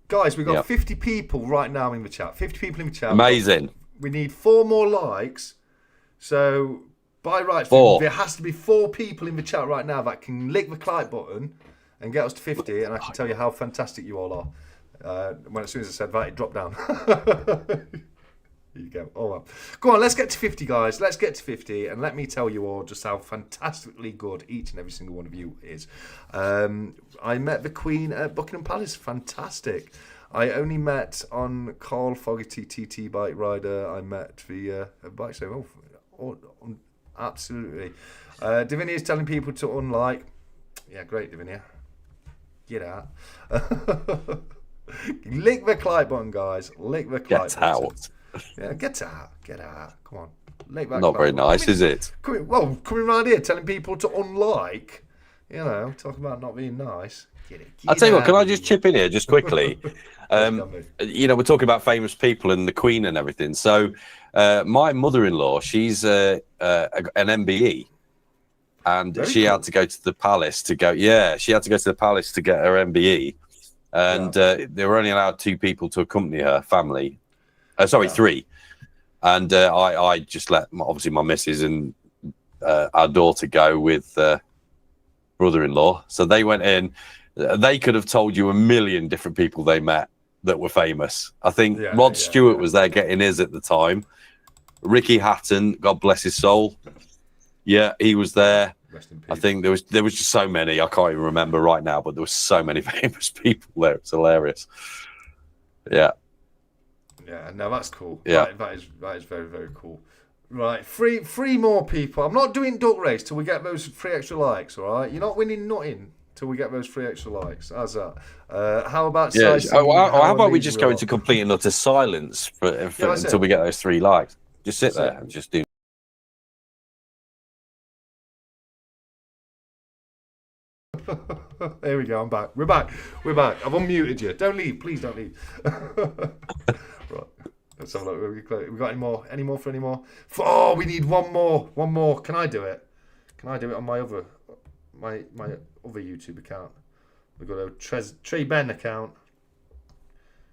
Guys, we've got 50 people right now in the chat. 50 people in the chat.
Amazing.
We need 4 more likes. So, by rights, there has to be 4 people in the chat right now that can lick the like button and get us to 50, and I can tell you how fantastic you all are. As soon as I said that, it dropped down. There you go. Oh, well. Go on, let's get to 50, guys. Let's get to 50, and let me tell you all just how fantastically good each and every single one of you is. I met the Queen at Buckingham Palace. Fantastic. I only met on Carl Fogarty TT bike rider. I met the bike. So, absolutely. Davinia is telling people to unlike. Yeah, great, Davinia. Get out. Lick the like button, guys. Lick the like button.
Get out.
Yeah, get out. Come on. Lick that
Not very nice, is it?
Coming around here telling people to unlike. Talking about not being nice.
I'll tell you what, can I just chip in here just quickly? We're talking about famous people and the Queen and everything. So my mother-in-law, she's an MBE. And she had to go to the palace to get her MBE. And they were only allowed 2 people to accompany her family. 3. And I just let, obviously, my missus and our daughter go with brother-in-law. So they went in. They could have told you a million different people they met that were famous. I think Rod Stewart was there getting his at the time. Ricky Hatton, God bless his soul. Yeah, he was there. I think there was just so many. I can't even remember right now, but there were so many famous people there. It's hilarious. Yeah.
Yeah, no, that's cool.
Yeah,
that is very, very cool. Right, three more people. I'm not doing duck race till we get those 3 extra likes. All right, you're not winning nothing till we get those 3 extra likes. How's that? How about
how about we just go into complete and utter silence until we get those 3 likes? Just sit there and just do.
There we go. I'm back. We're back. I've unmuted you. Don't leave. Please don't leave. Right. Let's have a look. We got any more for any more? Oh, we need one more. Can I do it? On my other YouTube account? We've got a Trey Ben account.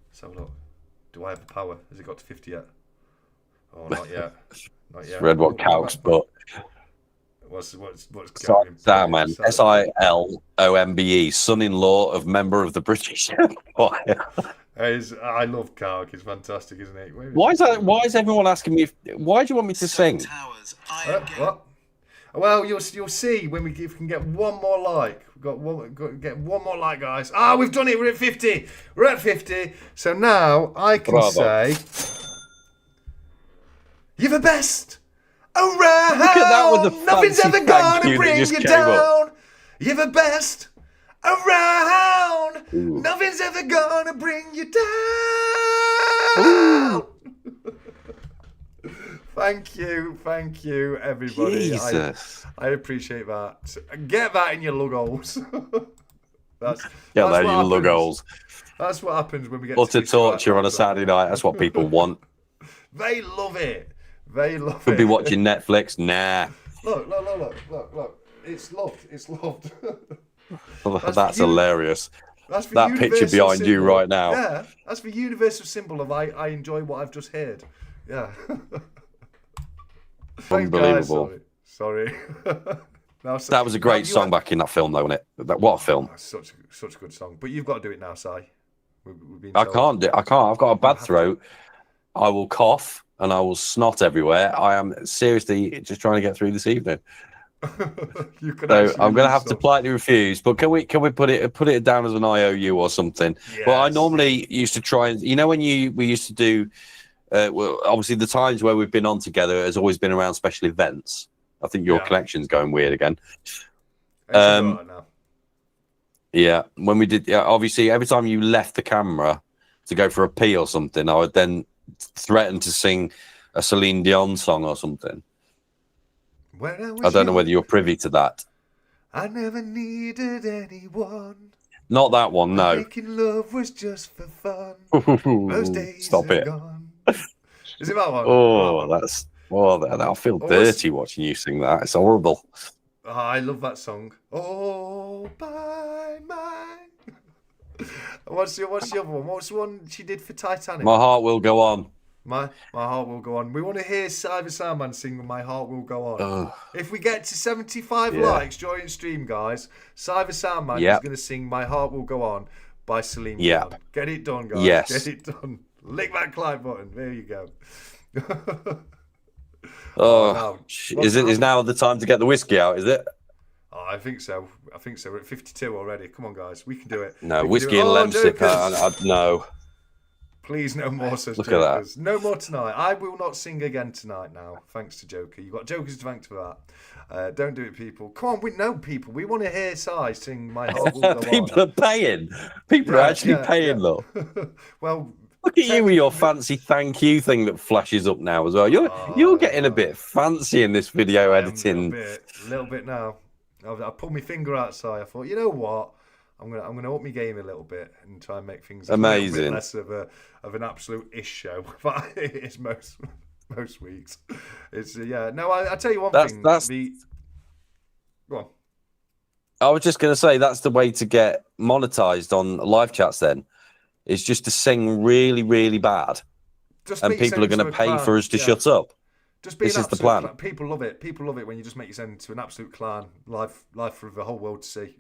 Let's have a look. Do I have the power? Has it got to 50 yet? Oh, not yet.
Read what counts, but.
What's
Sam, man. SILOMBE, son-in-law of member of the British Empire.
I love Calc. It's fantastic, isn't it?
Why is everyone asking me? Why do you want me to sing?
What? Well, you'll see when we can get one more like. Get one more like, guys. We've done it. We're at 50. So now I can say, you're the best around.
Look at that with the
nothing's ever gonna bring you down. You're the best around. Ooh. Nothing's ever gonna bring you down. Thank you, everybody.
Jesus.
I appreciate that. Get that in your lug holes. That's
that in your lug holes.
That's what happens when we get
utter torture on a Saturday night. That's what people want.
They love it.
Could be watching Netflix. Nah.
Look. It's loved.
That's hilarious.
That's for
that picture behind you right now.
Yeah, that's the universal symbol of I enjoy what I've just heard. Yeah.
Unbelievable.
Guys, sorry.
That was a great song back in that film, though, wasn't it? What a film!
Such a good song. But you've got to do it now, Si.
I can't. I've got a bad throat. I will cough and I will snot everywhere. I am seriously just trying to get through this evening. So I'm going to have to politely refuse. But can we put it down as an IOU or something? Yes. Well, I normally used to try and when we used to do. Well, obviously the times where we've been on together has always been around special events. I think your connection's going weird again. Yeah, when we did, obviously every time you left the camera to go for a pee or something, I would then threaten to sing a Celine Dion song or something. I don't know whether you're privy to that.
I never needed anyone.
Not that one, no.
Making love was just for fun. Those days
Stop it.
Gone. Is it that one?
I feel dirty watching you sing that. It's horrible.
Oh, I love that song. Oh, by my. What's the other one? What's the one she did for Titanic?
My Heart Will Go On.
My Heart Will Go On. We want to hear 𝗬𝗺 sing My Heart Will Go On. If we get to 75 likes during the stream, guys, 𝗬𝗺 is going to sing My Heart Will Go On by Celine Dion. Get it done, guys.
Yes.
Get it done. Lick that like button. There you go.
Is now the time to get the whiskey out, is it?
Oh, I think so. We're at 52 already. Come on, guys. We can do it.
No, whiskey and lemsip. No.
Please, no more such
Look
jokers.
at that.
No more tonight. I will not sing again tonight now, thanks to Joker. You've got jokers to thank for that. Don't do it, people. Come on, people. We want to hear Si sing My Heart Will Go On.
People are paying. People are actually paying, though.
Well,
look at you with your fancy thank you thing that flashes up now as well. You're getting a bit fancy in this video editing.
A little bit now. I pulled my finger outside. I thought, you know what? I'm gonna up my game a little bit and try and make things
amazing.
A little bit less of an absolute ish show. But it's most weeks. It's No, I tell you one thing. Go on.
I was just gonna say that's the way to get monetized on live chats. Then is just to sing really, really bad, and people are going to pay for us to shut up. This is the plan.
People love it. People love it when you just make yourself into an absolute clown, live for the whole world to see.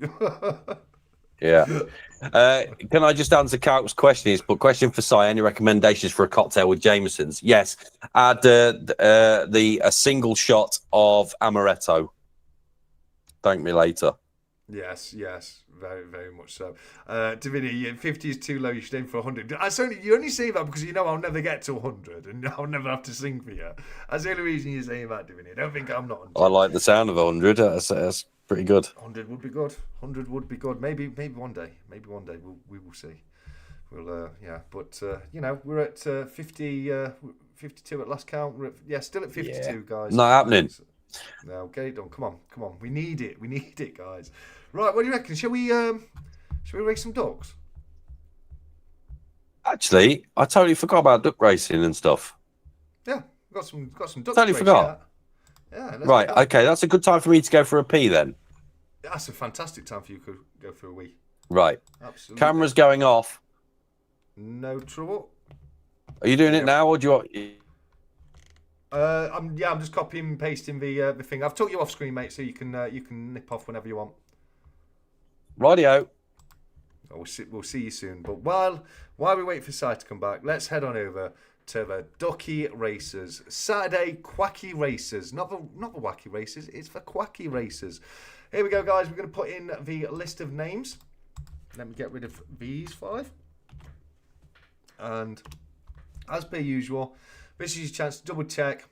Yeah. Can I just answer Calc's question? It's but question for Si. Any recommendations for a cocktail with Jameson's? Yes. Add a single shot of amaretto. Thank me later.
Yes, very, very much so. Davini, 50 is too low. You should aim for 100. You only say that because you know I'll never get to 100 and I'll never have to sing for you. That's the only reason you're saying that, Davini. Don't think I'm not 100.
I like the sound of 100. That's pretty good.
100 would be good. 100 would be good. Maybe one day. Maybe one day we will see. We'll But we're at 50, 52 at last count. We're at, still at 52, guys.
Not happening.
No, get it done. Come on. We need it, guys. Right, what do you reckon? Shall we race some ducks?
Actually, I totally forgot about duck racing and stuff.
Yeah, got some ducks.
Totally forgot.
Yeah.
Right. Okay, that's a good time for me to go for a pee then.
That's a fantastic time for you to go for a wee.
Right.
Absolutely.
Camera's going off.
No trouble.
Are you doing it now, or do you want?
I'm just copying and pasting the thing. I've took you off screen, mate, so you can nip off whenever you want.
Rightio.
We'll see you soon. But while we wait for Si to come back, let's head on over to the Ducky Races. Saturday Quacky Races. Not the Wacky Races, it's the Quacky Races. Here we go, guys. We're going to put in the list of names. Let me get rid of these 5. And as per usual, this is your chance to double check.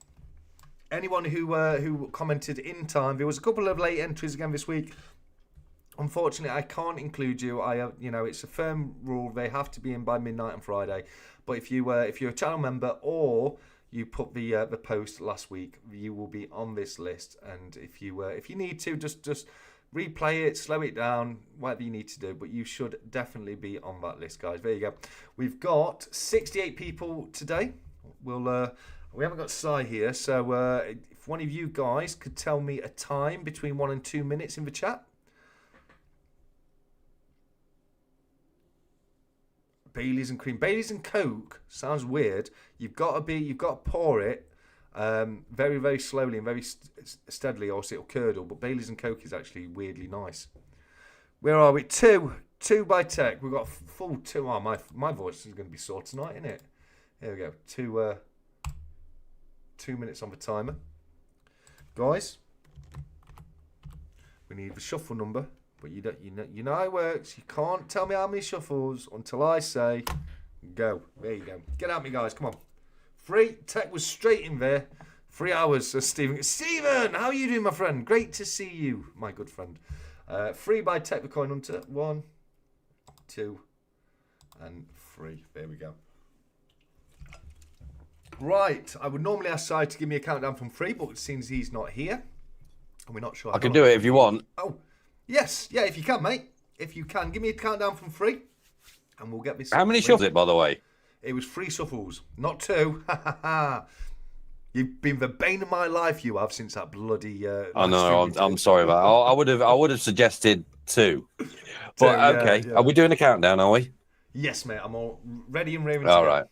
Anyone who commented in time, there was a couple of late entries again this week. Unfortunately, I can't include you. It's a firm rule; they have to be in by midnight on Friday. But if you're a channel member or you put the post last week, you will be on this list. And if you need to, just replay it, slow it down, whatever you need to do. But you should definitely be on that list, guys. There you go. We've got 68 people today. We haven't got Si here, so if one of you guys could tell me a time between 1 and 2 minutes in the chat. Baileys and cream. Baileys and Coke sounds weird. You've got to pour it very, very slowly and very steadily, or else it'll curdle. But Baileys and Coke is actually weirdly nice. Where are we? Two by Tech. We've got full 2. Oh, my voice is going to be sore tonight, isn't it? Here we go. 2 minutes on the timer. Guys, we need the shuffle number, but you know how it works. You can't tell me how many shuffles until I say go. There you go. Get at me, guys. Come on. 3. Tech was straight in there. 3 hours. So Stephen, how are you doing, my friend? Great to see you, my good friend. 3 by Tech the Coin Hunter. 1, 2, and 3. There we go. Right, I would normally ask Si to give me a countdown from 3, but it seems he's not here, and we're not sure.
I can do it if you want.
Oh, yes, yeah, if you can, mate. If you can, give me a countdown from 3, and we'll get this.
How many shuffles it, by the way?
It was 3 shuffles, not 2. You've been the bane of my life, you have, since that bloody.
I know. I'm sorry about that. I would have suggested 2. But okay, yeah. Are we doing a countdown? Are we?
Yes, mate. I'm all ready and raring.
All right.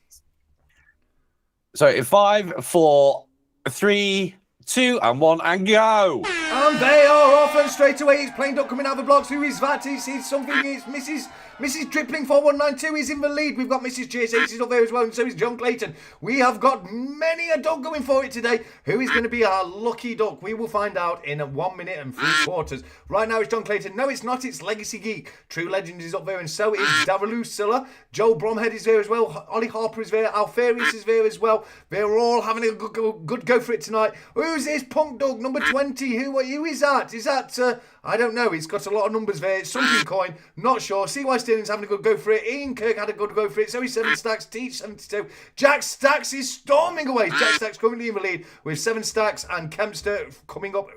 So in 5, 4, 3, 2, and 1, and go!
And they are off, and straight away it's Plain Duck coming out of the blocks. Who is that? It's something. It's Mrs. Drippling 4192 is in the lead. We've got Mrs. JS up there as well, and so is John Clayton. We have got many a dog going for it today. Who is going to be our lucky duck? We will find out in 1 minute and 3 quarters. Right now it's John Clayton. No, it's not. It's Legacy Geek. True Legend is up there, and so is 𝗲𝗷𝗻𝗀. Joel Bromhead is there as well. Ollie Harper is there. Alfarius is there as well. They're all having a good go for it tonight. Who's this punk dog number 20? Who is that? Is that I don't know. He's got a lot of numbers there. It's something coin. Not sure. 𝗬𝗺 Sterling's having a good go for it. Ian Kirk had a good go for it. So is 7 Stacks. Teach 72. Jack Stacks is storming away. Jack Stacks currently in the lead with 7 Stacks, and Kempster coming up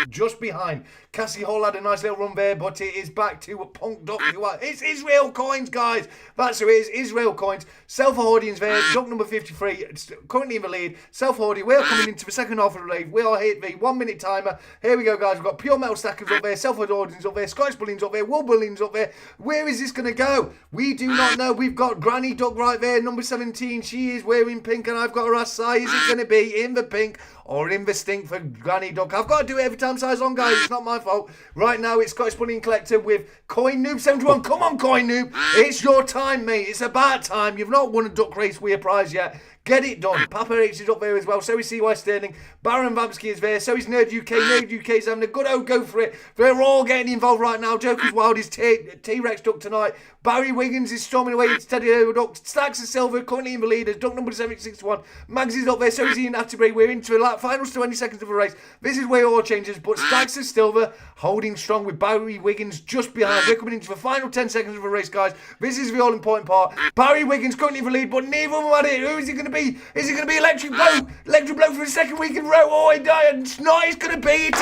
just behind. Cassie Hall had a nice little run there, but it is back to a punk duck. It's Israel Coins, guys. That's who it is. Israel Coins. 𝗀𝗺 there. Duck number 53, currently in the lead. 𝗀𝗺, we're coming into the second half of the race. We are hit the 1 minute timer. Here we go, guys. We've got Pure Metal Stackers up there. 𝗀𝗺's up there. Scottish Bullion's up there. Wool Bullion's up there. Where is this going to go? We do not know. We've got Granny Duck right there, number 17. She is wearing pink, and I've got her ass size. Is it going to be in the pink or in the stink for Granny Duck? I've got to do it every time size on, guys. It's not my fault. Right now, it's Scottish Bullion Collector with Coin Noob 71. Come on, Coin Noob. It's your time, mate. It's about time. You've not won a duck race with a prize yet. Get it done. Papa H is up there as well. So is 𝗬𝗺 Sterling. Baron Vamsky is there. So is Nerd UK. Nerd UK is having a good old go for it. They're all getting involved right now. Joker's Wild is T-Rex Duck tonight. Barry Wiggins is storming away. It's Teddy Duck. Stacks of Silver currently in the leaders. Duck number 761. Mags is up there. So is Ian Atterbury. We're into the final 20 seconds of the race. This is where all changes. But Stacks of Silver holding strong with Barry Wiggins just behind. We're coming into the final 10 seconds of the race, guys. This is the all-important part. Barry Wiggins currently in the lead, but neither of them had it. Who is it going to be? Is it going to be Electric Blow? Electric Blow for the second week in a row. Oh, it's not. It's going to be. It is.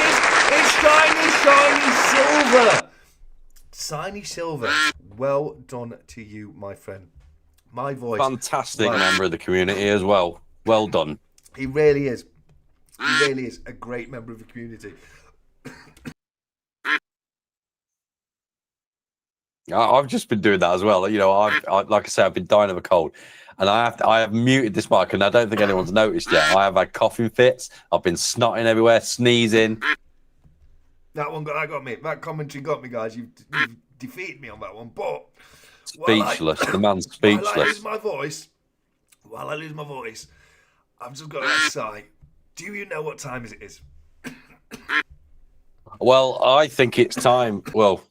It's Shiny Silver. Shiny Silver. Well done to you, my friend. My voice.
Fantastic member of the community as well. Well done.
He really is. He really is a great member of the community.
I've just been doing that as well. You know, like I say, I've been dying of a cold, and I have muted this mic, and I don't think anyone's noticed yet. I have had coughing fits. I've been snotting everywhere, sneezing.
That got me. That commentary got me, guys. You've defeated me on that one, but
speechless. The man's speechless.
While I lose my voice, I've just got to say, do you know what time it is?
Well, I think it's time. Well,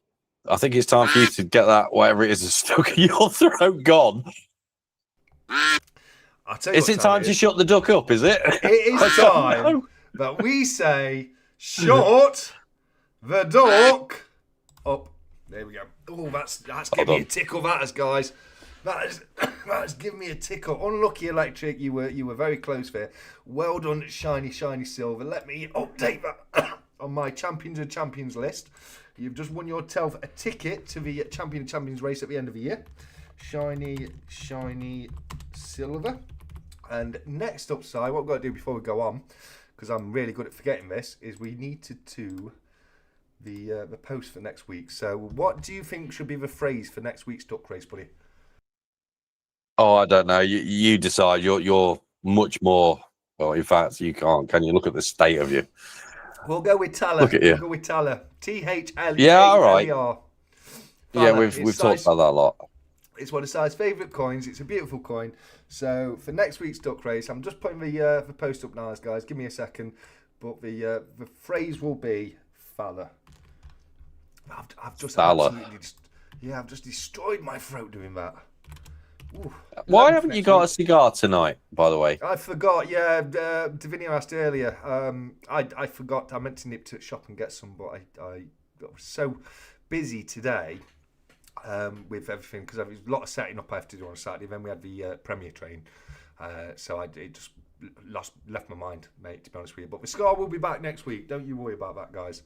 I think it's time for you to get that, whatever it is, that's stuck in your throat gone. Is it time to shut the duck up, is it?
It is time that we say, shut the duck up. There we go. Oh, that's giving me a tickle, that is, guys. That has given me a tickle. Unlucky Electric, you were very close there. Well done, Shiny Silver. Let me update that on my Champions of Champions list. You've just won yourself a ticket to the Champion of Champions race at the end of the year. Shiny Silver. And next up, Si, what we've got to do before we go on, because I'm really good at forgetting this, is we need to do the post for next week. So what do you think should be the phrase for next week's duck race, buddy?
Oh, I don't know. You decide. You're much more. Well, in fact, you can't. Can you look at the state of you?
We'll go with Taller.
Look at you.
We'll go with Taller. THLEALER.
Yeah, all right. Yeah,
Fala.
we've talked about that a lot.
It's one of Si's favourite coins. It's a beautiful coin. So for next week's duck race, I'm just putting the post up now, guys. Give me a second. But the phrase will be Fala. I've just absolutely, I've just destroyed my throat doing that. Ooh,
why haven't you got a cigar tonight, by the way?
I forgot. Yeah, Davinia asked earlier. I forgot. I meant to nip to the shop and get some, but I was so busy today with everything because there was a lot of setting up I have to do on Saturday. Then we had the Premier train, so it just left my mind, mate. To be honest with you, but the scar will be back next week. Don't you worry about that, guys.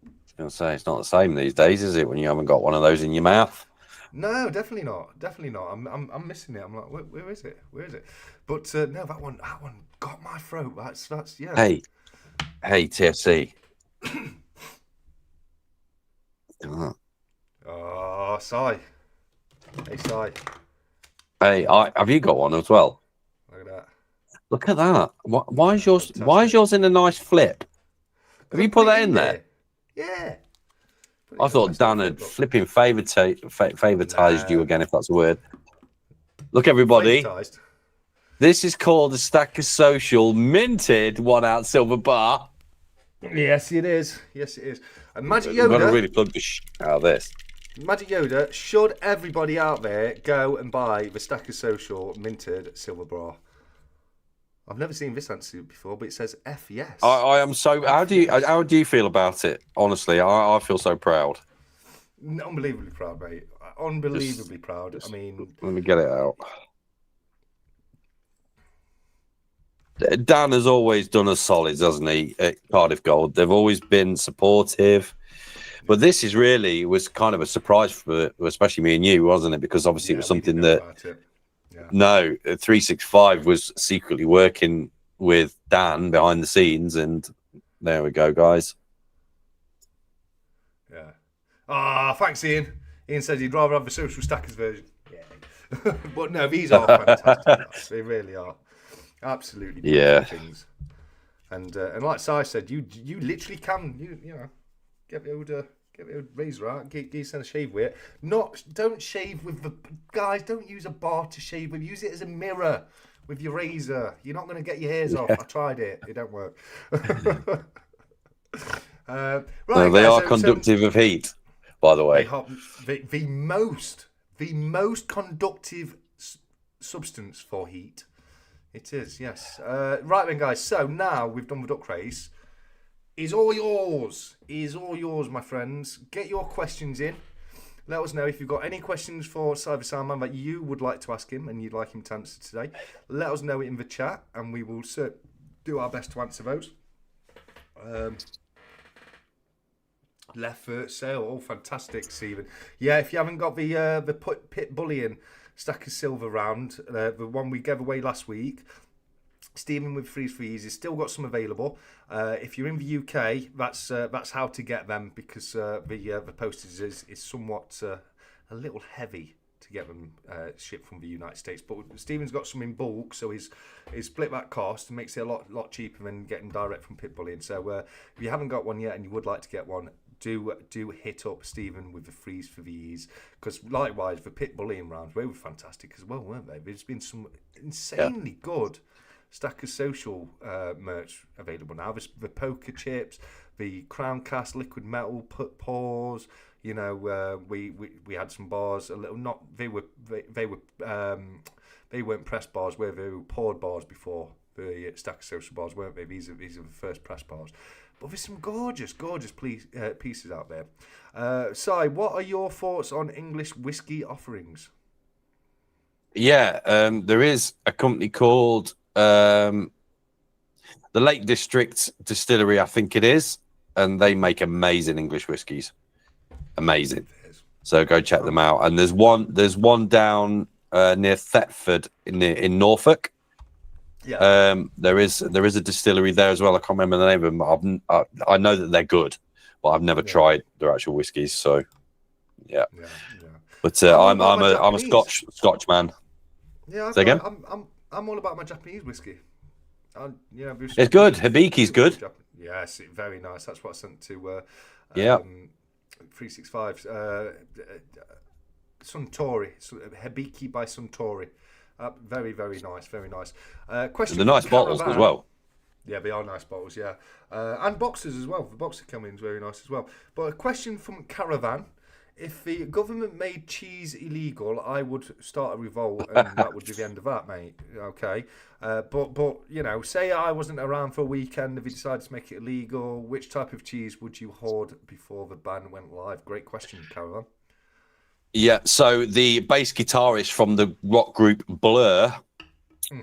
I was going to say it's not the same these days, is it? When you haven't got one of those in your mouth.
No, definitely not. Definitely not. I'm missing it. I'm like, where is it? Where is it? But no, that one got my throat. That's yeah.
Hey, TFC.
Oh, Cy. Hey, Cy.
Hey, have you got one as well?
Look at that.
Look at that. Why is yours? Fantastic. Why is yours in a nice flip? Have you put that in there?
Yeah.
I thought Dan had flipping favoritized you again, if that's a word. Look, everybody. This is called the _social minted 1 ounce silver bar.
Yes, it is. Yes, it is. And Magic Yoda.
You've got to really plug the out of this.
Magic Yoda, should everybody out there go and buy the _social minted silver bra? I've never seen this answer before, but it says F yes.
I am so. How do you feel about it? Honestly, I feel so proud.
Unbelievably proud, mate. Unbelievably proud. I mean,
let me get it out. Dan has always done us solids, hasn't he? At Cardiff Gold, they've always been supportive. But this was kind of a surprise for especially me and you, wasn't it? Because obviously it was something that. No, 365 was secretly working with Dan behind the scenes, and there we go, guys.
Yeah. Thanks, Ian. Ian says he'd rather have the social stackers version. Yeah. But no, these are fantastic. They really are. Absolutely beautiful things. And like Si said, you literally can you know get the old razor out, get yourself a shave with it. Don't shave with the guys. Don't use a bar to shave with. Use it as a mirror with your razor. You're not going to get your hairs off. I tried it. It don't work. Right.
No, they are conductive of heat, by the way.
The most conductive substance for heat. It is, yes. Right then, guys. So now we've done the duck race. Is all yours, my friends. Get your questions in. Let us know if you've got any questions for Cyber Soundman that you would like to ask him and you'd like him to answer today. Let us know it in the chat and we will do our best to answer those. Left foot sale, oh fantastic, Stephen. Yeah, if you haven't got the pit bullion stack of silver round, the one we gave away last week, Stephen with freeze freeze has still got some available. If you're in the UK, that's how to get them because the postage is somewhat a little heavy to get them shipped from the United States. But Stephen's got some in bulk, so he's split that cost and makes it a lot cheaper than getting direct from Pit Bullion. So if you haven't got one yet and you would like to get one, do hit up Stephen with the freeze for these, because likewise the Pit Bullion rounds, they were fantastic as well, weren't they? There's been some insanely good Stacker Social merch available now. There's the poker chips, the Crown Cast liquid metal paws. You know, we had some bars. A little not they weren't press bars, where they were poured bars before the Stacker Social bars, weren't they? These are the first press bars. But there's some gorgeous pieces out there. Si, what are your thoughts on English whiskey offerings?
Yeah, there is a company called the Lake District Distillery, I think it is, and they make amazing English whiskies. Amazing. So go check them out. And there's one down near Thetford in Norfolk. Yeah. There is a distillery there as well. I can't remember the name of them. I know that they're good, but I've never tried their actual whiskies. So yeah. But I'm a Scotch man.
Yeah,
Say again?
I'm all about my Japanese whiskey.
It's good. 𝗵𝗵𝗁's good.
Yes, very nice. That's what I sent to
Yeah.
365. Suntory. 𝗵𝗵𝗁 by Suntory. Very, very nice. Very nice. Question.
The nice bottles as well.
Yeah, they are nice bottles, yeah. And boxes as well. The box that come in is very nice as well. But a question from Caravan. If the government made cheese illegal, I would start a revolt, and that would be the end of that, mate. Okay. But you know, say I wasn't around for a weekend, if you decided to make it illegal, which type of cheese would you hoard before the ban went live? Great question, Caravan.
Yeah, so the bass guitarist from the rock group Blur,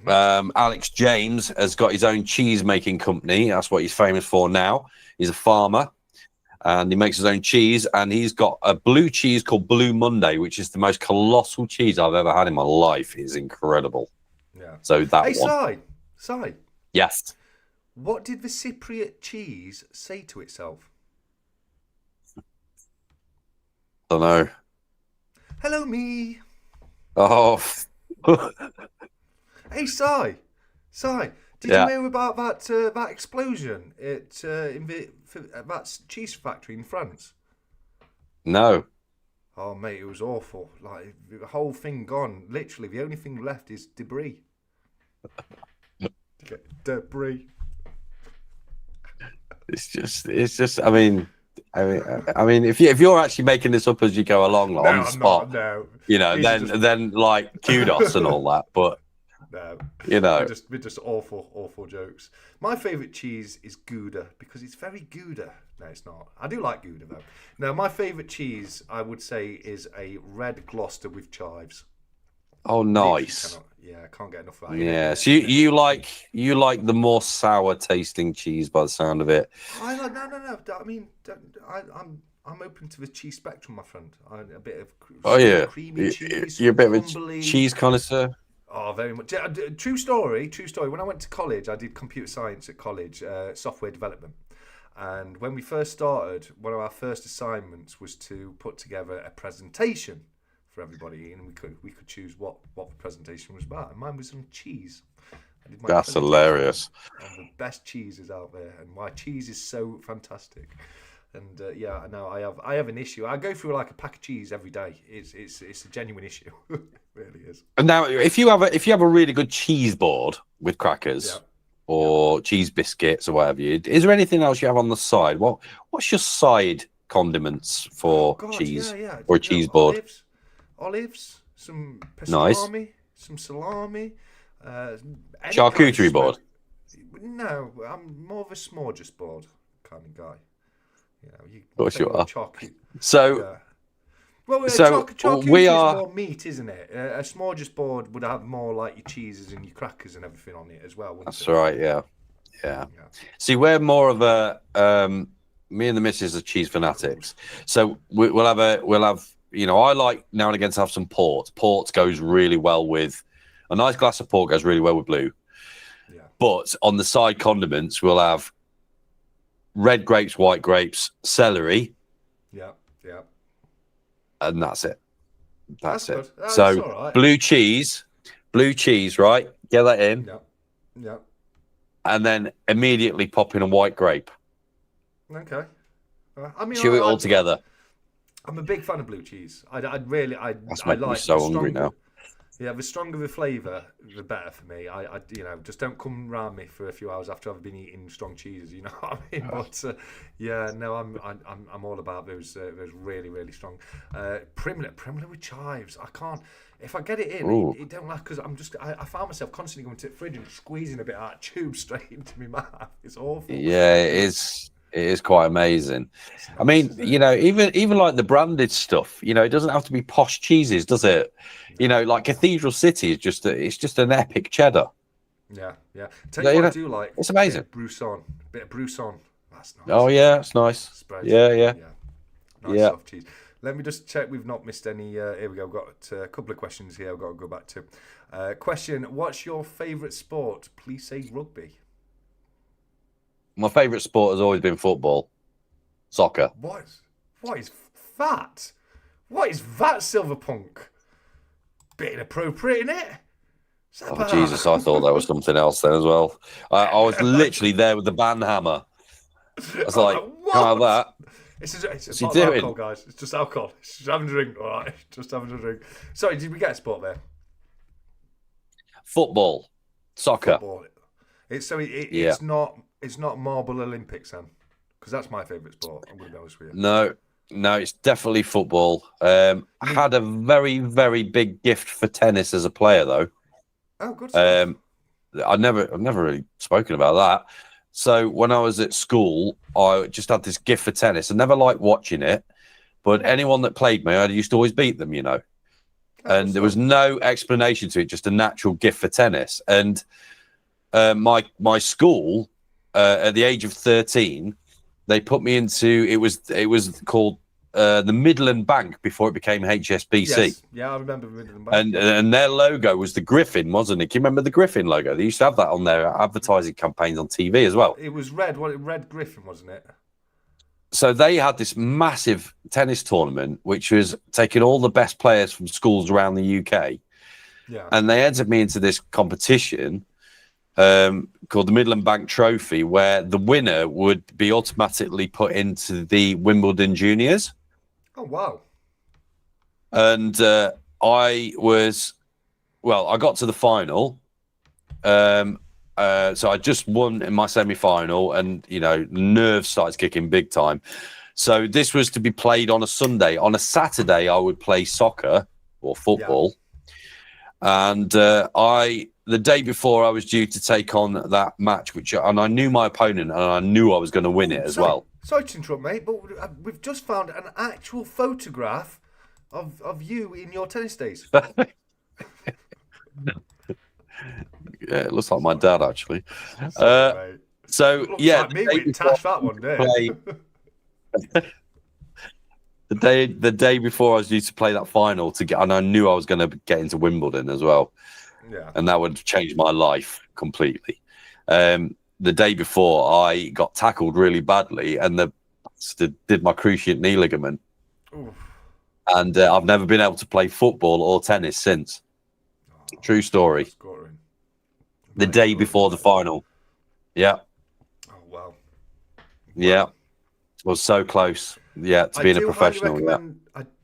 Alex James, has got his own cheese making company. That's what he's famous for now. He's a farmer and he makes his own cheese, and he's got a blue cheese called Blue Monday, which is the most colossal cheese I've ever had in my life. It's incredible. Yeah. So that one.
Cy.
Yes.
What did the Cypriot cheese say to itself?
Don't know.
Hello, me.
Oh.
Hey, Cy. Did you hear about that explosion at that cheese factory in France?
No.
Oh, mate, it was awful. Like, the whole thing gone. Literally, the only thing left is debris. Debris.
It's just. I mean, if you're actually making this up as you go along, like, on the spot, you know, then like kudos and all that, but.
No,
you know,
we're just awful jokes. My favourite cheese is Gouda because it's very Gouda. No, it's not. I do like Gouda though. Now, my favourite cheese, I would say, is a red Gloucester with chives.
Oh, nice.
I can't get enough of that.
Yeah, so you like the more sour tasting cheese by the sound of it.
No. I mean, I'm open to the cheese spectrum, my friend. A bit of creamy cheese.
You're a bit of a cheese connoisseur.
Oh, very much. True story. When I went to college, I did computer science at college, software development. And when we first started, one of our first assignments was to put together a presentation for everybody, and we could choose what the presentation was about. And mine was on cheese.
That's hilarious.
And the best cheeses out there, and why cheese is so fantastic. And I know I have an issue. I go through like a pack of cheese every day. It's a genuine issue. It really is.
And now, if you have a really good cheese board with crackers or cheese biscuits or whatever, is there anything else you have on the side? What's your side condiments for cheese or a cheese board?
Olives, some pastrami, some salami,
charcuterie board.
No, I'm more of a smorgasbord kind of guy.
Of course you are.
So charcuterie is more meat, isn't it? A smorgasbord would have more like your cheeses and your crackers and everything on it as well.
That's right. Yeah. See, we're more of a me and the missus are cheese fanatics. So we'll have. You know, I like now and again to have some port. Port goes really well with a nice glass of port. Goes really well with blue. Yeah. But on the side condiments, we'll have red grapes, white grapes, celery. Yeah. And that's it. That's it. So right. blue cheese, right? Get that in.
Yeah.
And then immediately pop in a white grape.
Okay.
Chew it all together.
I'm a big fan of blue cheese.
That's making me so hungry now.
Yeah, the stronger the flavour, the better for me. I just don't come around me for a few hours after I've been eating strong cheeses. You know what I mean? But I'm all about those really, really strong. Primula with chives. I can't. If I get it in, it don't last because I found myself constantly going to the fridge and squeezing a bit out of tube straight into my mouth. It's awful.
Yeah, it is. It is quite amazing. I mean, you know, even like the branded stuff, you know, it doesn't have to be posh cheeses, does it? You know, like Cathedral City is just an epic cheddar.
Yeah. Tell you what I do like.
It's amazing.
Bit of Bruson. That's nice.
Oh yeah, it's nice.
Spread.
Yeah.
Nice soft cheese. Let me just check we've not missed any. Here we go. I've got a couple of questions here I've got to go back to. Question, what's your favourite sport? Please say rugby.
My favourite sport has always been football. Soccer.
What is that? What is that, Silverpunk? Bit inappropriate, isn't it?
Oh, Jesus, I thought that was something else then as well. I was literally there with the band hammer. I was like, can't have that.
It's
What's
a
he doing?
alcohol, guys. It's just alcohol. It's just having a drink, all right? Just having a drink. Sorry, did we get a sport there?
Football. Soccer.
Football. It's not Marble Olympics, then? Because that's my favourite sport, I'm going to be honest with you.
No, it's definitely football. I had a very, very big gift for tennis as a player, though.
Oh, good stuff.
I've never really spoken about that. So when I was at school, I just had this gift for tennis. I never liked watching it, but anyone that played me, I used to always beat them, you know. And there was no explanation to it, just a natural gift for tennis. And my school, at the age of 13, they put me into it was called the Midland Bank before it became HSBC.
Yes. Yeah, I remember Midland Bank.
And their logo was the Griffin, wasn't it? Can you remember the Griffin logo? They used to have that on their advertising campaigns on TV as well.
It was red. Red Griffin, wasn't it?
So they had this massive tennis tournament, which was taking all the best players from schools around the UK.
Yeah.
And they entered me into this competition called the Midland Bank Trophy, where the winner would be automatically put into the Wimbledon Juniors.
Oh, wow.
And I got to the final. So I just won in my semi-final, and, you know, nerves started kicking big time. So this was to be played on a Sunday. On a Saturday, I would play soccer or football. Yeah. And the day before I was due to take on that match, and I knew my opponent, and I knew I was going to win it as well.
Sorry to interrupt, mate, but we've just found an actual photograph of you in your tennis days.
Yeah, it looks like my dad, actually.
Sorry,
so yeah,
like me, we tashed that one day.
The day before I was due to play that final and I knew I was going to get into Wimbledon as well.
Yeah, and
that would change my life completely. The day before, I got tackled really badly, and did my cruciate knee ligament. Oof. And I've never been able to play football or tennis since. True story. The day before the final. Yeah.
Oh, wow.
Yeah. It was so close. Yeah, to being a professional. Yeah.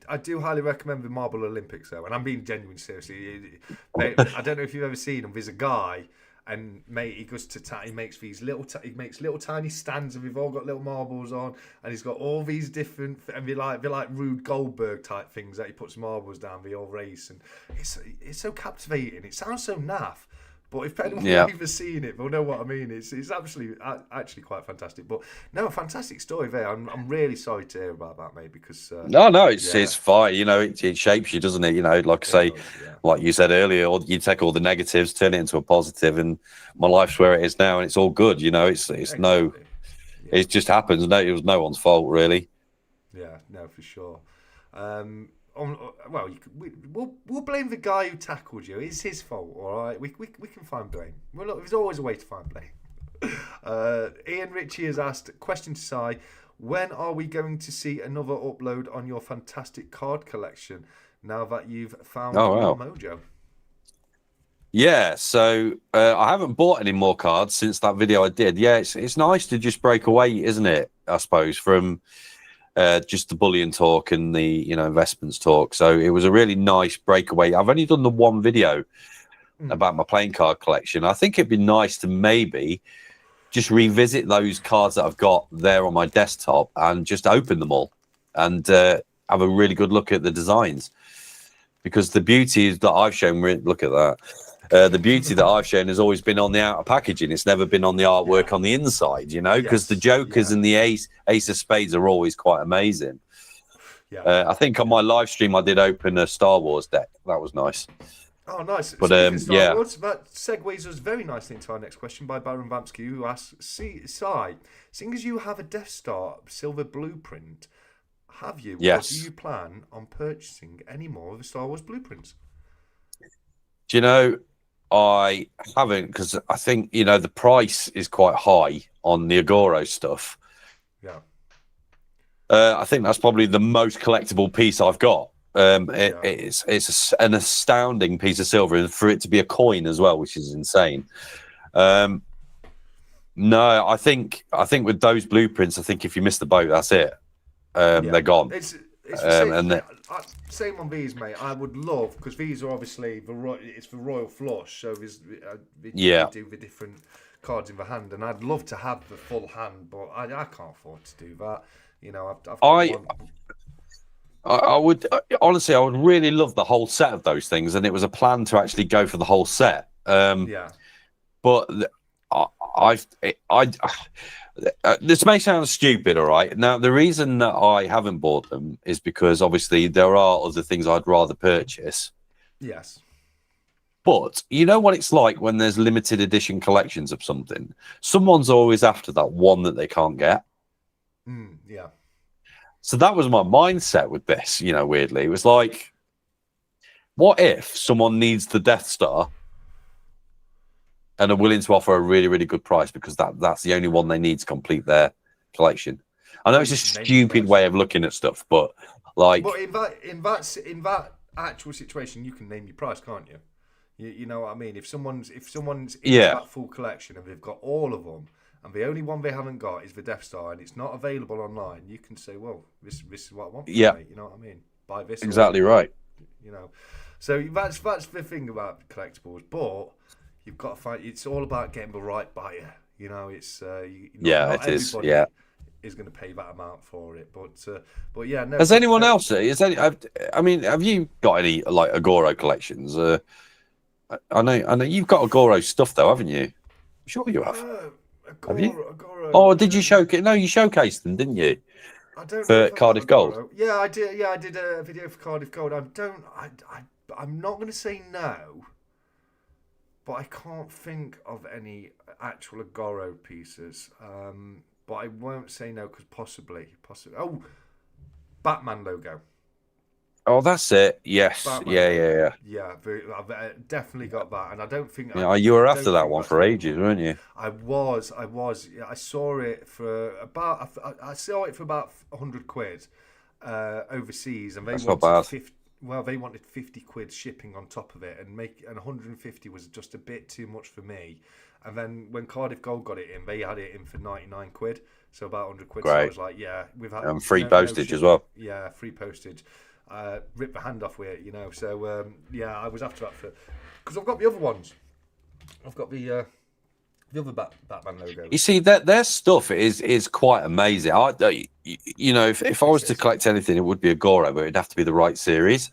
I do highly recommend the Marble Olympics, though, and I'm being genuine, seriously. Mate, I don't know if you've ever seen him. There's a guy, and mate, he goes to he makes these little tiny stands, and we've all got little marbles on, and he's got all these different, and they're like Rube Goldberg type things that he puts marbles down. They all race, and it's so captivating. It sounds so naff. But if anyone's ever seen it, they'll know what I mean. It's actually quite fantastic. But no, fantastic story there. I'm really sorry to hear about that, mate. Because
no, it's fine. You know, it shapes you, doesn't it? You know, like I say, like you said earlier, you take all the negatives, turn it into a positive, and my life's where it is now, and it's all good. You know, it's it just happens. No, it was no one's fault, really. Yeah,
no, for sure. We'll blame the guy who tackled you. It's his fault, all right? We can find blame. Well, look, there's always a way to find blame. Ian Ritchie has asked, question to 𝗫, when are we going to see another upload on your fantastic card collection now that you've found your mojo?
Yeah, so I haven't bought any more cards since that video I did. Yeah, it's nice to just break away, isn't it? I suppose, from just the bullion talk and the investments talk. So it was a really nice breakaway. I've only done the one video about my playing card collection. I think it'd be nice to maybe just revisit those cards that I've got there on my desktop and just open them all and have a really good look at the designs, because the beauty that I've shown, look at that. The beauty that I've shown has always been on the outer packaging. It's never been on the artwork on the inside, because the jokers and the ace of spades are always quite amazing. Yeah. I think on my live stream I did open a Star Wars deck. That was nice.
Oh, nice.
But
Star Wars, that segues us very nicely into our next question by 𝗵𝗵𝗁, who asks, 𝗫, seeing as you have a Death Star silver blueprint, have you or do you plan on purchasing any more of the Star Wars blueprints?
Do you know, I haven't, because I think, the price is quite high on the Agoro stuff.
Yeah.
I think that's probably the most collectible piece I've got. It's an astounding piece of silver, and for it to be a coin as well, which is insane. No, I think with those blueprints, I think if you miss the boat, that's it. They're gone.
It's the same on these, mate. I would love, because these are obviously it's the royal flush, so we do the different cards in the hand, and I'd love to have the full hand, but I can't afford to do that. You know,
I would honestly, I would really love the whole set of those things, and it was a plan to actually go for the whole set. But this may sound stupid, all right. Now, the reason that I haven't bought them is because obviously there are other things I'd rather purchase.
Yes.
But you know what it's like when there's limited edition collections of something. Someone's always after that one that they can't get.
Yeah.
So that was my mindset with this, you know, weirdly. It was like, what if someone needs the Death Star and are willing to offer a really, really good price because that's the only one they need to complete their collection? I know it's a stupid way of looking at stuff, but like...
But in that actual situation, you can name your price, can't you? You know what I mean? If someone's in that full collection and they've got all of them, and the only one they haven't got is the Death Star, and it's not available online, you can say, well, this is what I want.
Yeah.
You know what I mean? Buy this.
Exactly right.
You know, so that's the thing about collectibles. But you've got to find. It's all about getting the right buyer. You know, it's not everybody is going to pay that amount for it. But yeah, no.
Has anyone else? I mean, have you got any like Agoro collections? I know you've got Agoro stuff though, haven't you? Sure you have. Have you? Oh, did you showcase? No, you showcased them, didn't you?
I don't
for Cardiff Gold.
Yeah, I did. Yeah, I did a video for Cardiff Gold. I'm not going to say no, but I can't think of any actual Agoro pieces. But I won't say no because possibly. Oh, Batman logo.
Oh, that's it. Yes.
Batman
Yeah.
Yeah, I've definitely got that, and I don't think.
Yeah, you were after that one for ages, weren't you?
I was. Yeah, I saw it for about. I saw it for about £100 overseas, and they wanted they wanted 50 quid shipping on top of it, and 150 was just a bit too much for me. And then when Cardiff Gold got it in, they had it in for 99 quid, so about 100 quid.
Great.
So I was like, yeah, we've had
free postage as well.
Yeah, free postage. Rip the hand off with it, you know. So yeah, I was after that because I've got the other ones. I've got the other Batman logo.
You see, their stuff is quite amazing. You know, if I was to collect anything, it would be a Agoro, but it'd have to be the right series.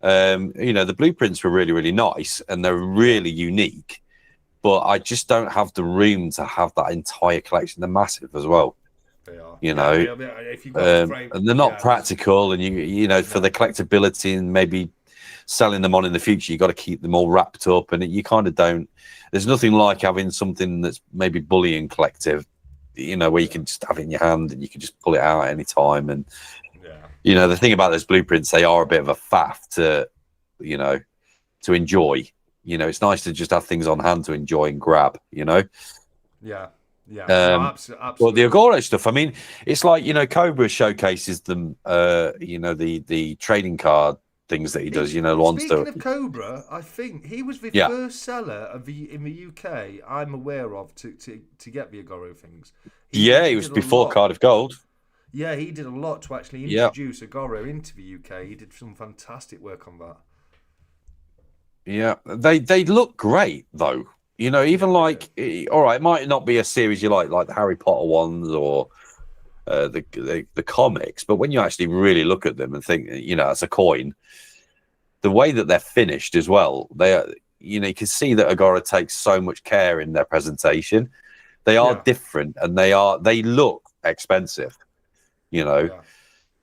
You know, the blueprints were really, really nice and they're really unique, but I just don't have the room to have that entire collection. They're massive as well.
They are.
You know,
if you've got
and they're not practical, and you know, for the collectability and maybe selling them on in the future, you got to keep them all wrapped up, and you kind of don't. There's nothing like having something that's maybe bullion collective, you know, where you can just have it in your hand and you can just pull it out at any time. And you know, the thing about those blueprints, they are a bit of a faff to, you know, to enjoy. You know, it's nice to just have things on hand to enjoy and grab. You know.
Yeah. Yeah, absolutely.
Well, the Agoro stuff, I mean, it's like, you know, Cobra showcases them, you know, the trading card things that he does, you know, ones
Speaking of Cobra, I think he was the first seller in the UK I'm aware of to get the Agoro things.
He was before Cardiff Gold.
Yeah, he did a lot to actually introduce Agoro into the UK. He did some fantastic work on that.
Yeah, they look great though. You know, even like, all right, it might not be a series you like the Harry Potter ones or the comics, but when you actually really look at them and think, you know, it's a coin, the way that they're finished as well, they are, you know, you can see that Agoro takes so much care in their presentation. They are different and they look expensive, you know.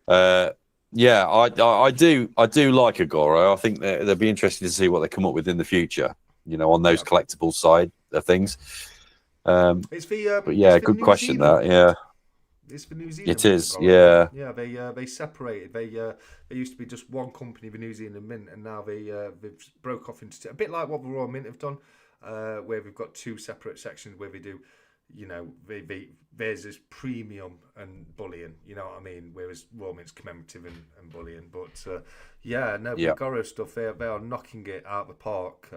I do like Agoro. I think they'll be interesting to see what they come up with in the future, you know, on those collectible side of things.
It's the
but yeah, good question. That
it's for New Zealand.
It is, yeah.
Yeah, they separated. They used to be just one company, the New Zealand Mint, and now they've broke off into a bit like what the Royal Mint have done, where we've got two separate sections where we do, you know, there's this premium and bullion, you know what I mean? Whereas Roman's commemorative and bullion. But 𝗵𝗵𝗶𝗃 stuff, they are knocking it out of the park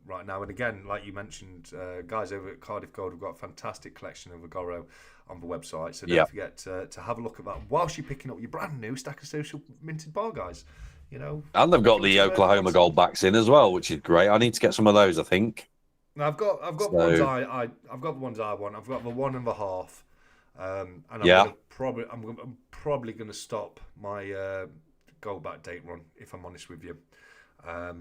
right now. And again, like you mentioned, guys over at Cardiff Gold have got a fantastic collection of 𝗂𝗁 on the website. So don't forget to have a look at that whilst you're picking up your brand new stack of social minted bar, guys. You know,
and they've got the Oklahoma gold backs in as well, which is great. I need to get some of those, I think.
I've got the ones I've got the ones I want. I've got the 1 1/2, and I'm probably going to stop my gold back date run, if I'm honest with you. They're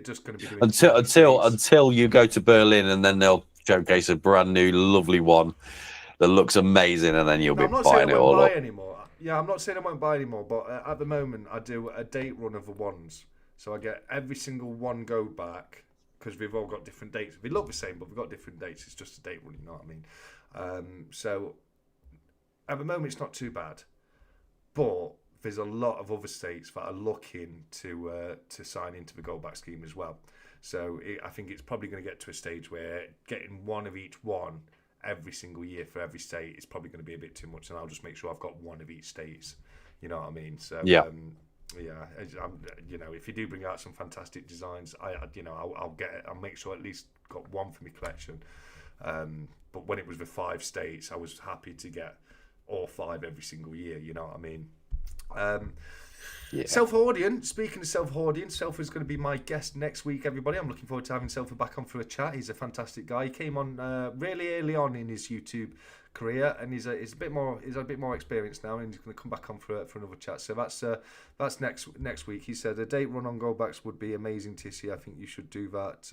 just going to be doing
until you go to Berlin, and then they'll showcase a brand new lovely one that looks amazing, and then you'll be buying it all up.
Yeah, I'm not saying I won't buy anymore, but at the moment I do a date run of the ones. So I get every single one gold back, because we've all got different dates. We look the same, but we've got different dates. It's just a date run, you know what I mean? So at the moment it's not too bad. But there's a lot of other states that are looking to sign into the gold back scheme as well. So I think it's probably going to get to a stage where getting one of each one every single year for every state is probably going to be a bit too much, and I'll just make sure I've got one of each states. You know what I mean? So you know, if you do bring out some fantastic designs, I'll get it. I'll make sure I at least got one for my collection. But when it was the 5 states, I was happy to get all 5 every single year. You know what I mean? 𝗬𝗂𝗺𝗐. Speaking of 𝗬𝗂𝗺𝗐, Self is going to be my guest next week, everybody. I'm looking forward to having Self back on for a chat. He's a fantastic guy. He came on really early on in his YouTube career, and he's a bit more experienced now, and he's going to come back on for another chat. So that's next week. He said a date run on goldbacks would be amazing, 𝗕𝘂. I think you should do that.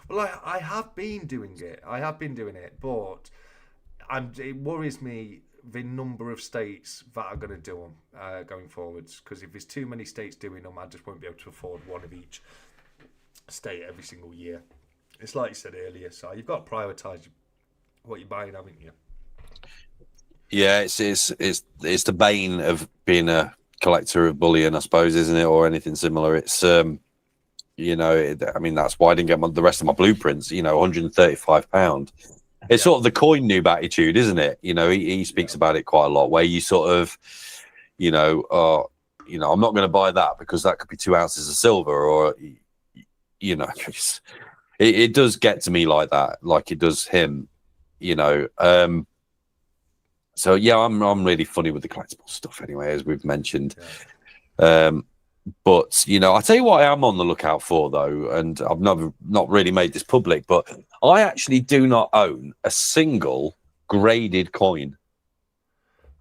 Well, I have been doing it. But it worries me the number of states that are going to do them going forwards, because if there's too many states doing them, I just won't be able to afford one of each state every single year. It's like you said earlier, so you've got to prioritise what you're buying, haven't you?
Yeah, it's the bane of being a collector of bullion, I suppose, isn't it, or anything similar? It's you know, I mean, that's why I didn't get the rest of my blueprints. You know, £135. It's sort of the coin noob attitude, isn't it? You know, he speaks about it quite a lot, where you sort of, I'm not going to buy that because that could be 2 ounces of silver, or, you know, it does get to me like that, like it does him, you know. So yeah, I'm really funny with the collectible stuff anyway, as we've mentioned. But you know, I tell you what I am on the lookout for though, and I've not really made this public, but I actually do not own a single graded coin.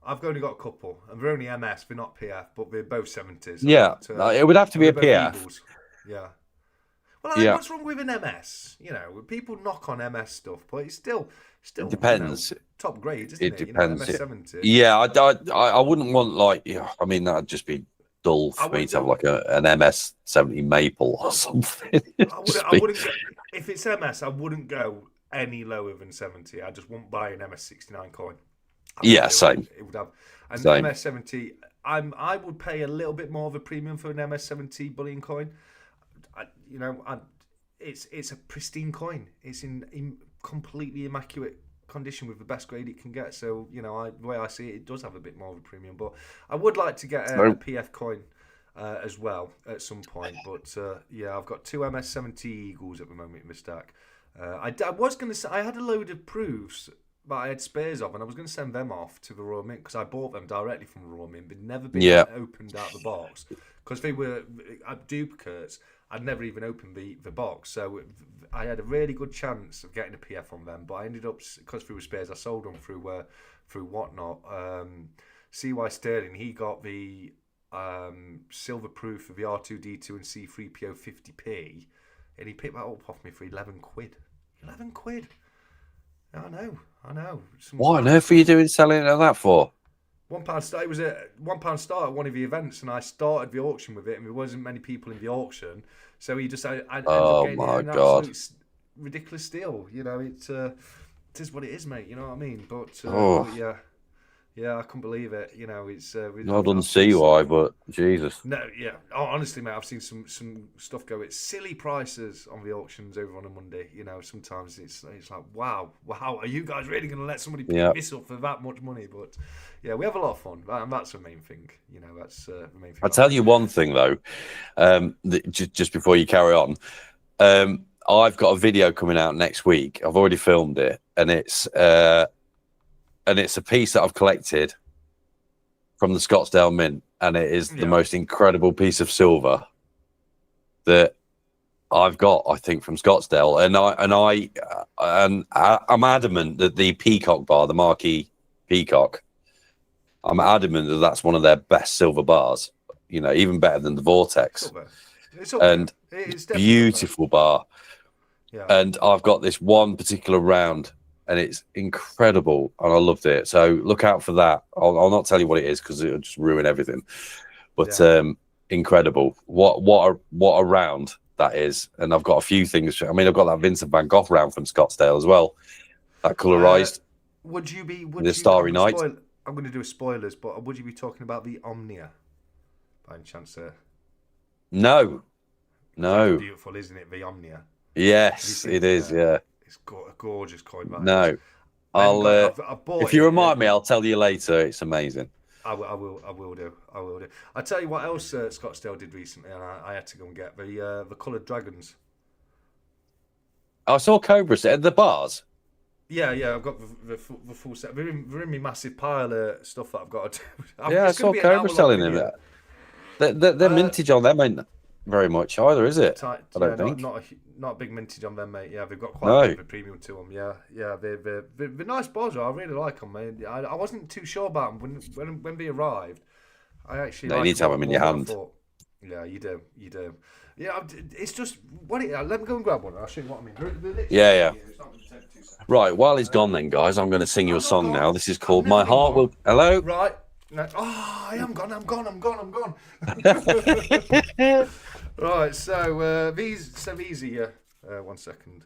I've only got a couple, and they're only MS. They're not PF, but they're both 70s.
Yeah, it would have to be a PF.
Eagles. Yeah. Well, what's wrong with an MS? You know, people knock on MS stuff, but it's still
it depends.
You know, top grade, isn't it?
It
You
depends.
know, MS 70.
Yeah, I wouldn't want I mean, that'd just be dull for me to have like an MS 70 maple or something.
I wouldn't go, if it's MS, I wouldn't go any lower than 70. I just won't buy an MS 69 coin.
Same.
It would have an MS 70. I would pay a little bit more of a premium for an MS 70 bullion coin. It's a pristine coin. It's in completely immaculate condition with the best grade it can get. So, you know, the way I see it, it does have a bit more of a premium. But I would like to get a PF coin as well at some point. But I've got 2 MS 70 Eagles at the moment in the stack. I was going to say, I had a load of proofs that I had spares of, and I was going to send them off to the Royal Mint because I bought them directly from the Royal Mint, but never been opened out of the box because they were duplicates. I'd never even opened the box, so I had a really good chance of getting a PF on them, but I ended up, because they were spares, I sold them through whatnot. 𝗬𝗺 Sterling, he got the silver proof of the R2D2 and C3PO 50p, and he picked that up off me for 11 quid. 11 quid. I know.
What on earth are you doing selling it that for?
£1 start. It was a £1 start at one of the events, and I started the auction with it, and there wasn't many people in the auction, so he just I ended up getting an absolute ridiculous steal. You know, it is what it is, mate. You know what I mean? But yeah, Yeah, I couldn't believe it. You know, it's.
I don't see why, but Jesus.
No, yeah. Oh, honestly, mate, I've seen some stuff go at silly prices on the auctions over on a Monday. You know, sometimes it's like, wow, are you guys really going to let somebody pick this up for that much money? But yeah, we have a lot of fun, and that's the main thing. You know, that's the main thing.
I'll tell you one thing though, just before you carry on. I've got a video coming out next week. I've already filmed it, and it's a piece that I've collected from the Scottsdale Mint, and it is the most incredible piece of silver that I've got, I think, from Scottsdale. And I'm adamant that the Peacock bar, the Marquis Peacock, I'm adamant that that's one of their best silver bars. You know, even better than the Vortex. And it's beautiful bar. Yeah. And I've got this one particular round, and it's incredible, and I loved it. So look out for that. I'll not tell you what it is because it'll just ruin everything. But incredible. What a round that is. And I've got a few things. I mean, I've got that Vincent van Gogh round from Scottsdale as well. That colorized.
Would you be
the Starry Night?
I'm going to do spoilers, but would you be talking about the Omnia by any chance?
No.
That's beautiful, isn't it? The Omnia.
Yes, it is. Yeah.
It's got a gorgeous coin.
No, I've bought if you remind me, I'll tell you later. It's amazing.
I will do. I'll tell you what else Scottsdale did recently, and I had to go and get the coloured dragons.
I saw Cobras at the bars.
Yeah, I've got the full set. They're in my massive pile of stuff that I've got to do.
I saw Cobras selling them. They're mintage on them ain't very much either, is it? I don't think.
Not a big mintage on them, mate. Yeah, they've got quite a bit of a premium to them. Yeah, they're nice bars. I really like them, mate. I wasn't too sure about them when they arrived. I actually
you need to have them in your hand.
Yeah, you do. Yeah, it's just let me go and grab one. I'll show you what I mean.
Yeah. Right, while he's gone, then, guys, I'm going to sing you a song now. This is called "My Heart Will." Hello.
Right. No. Oh, I'm gone. Right, so these are your 1 second.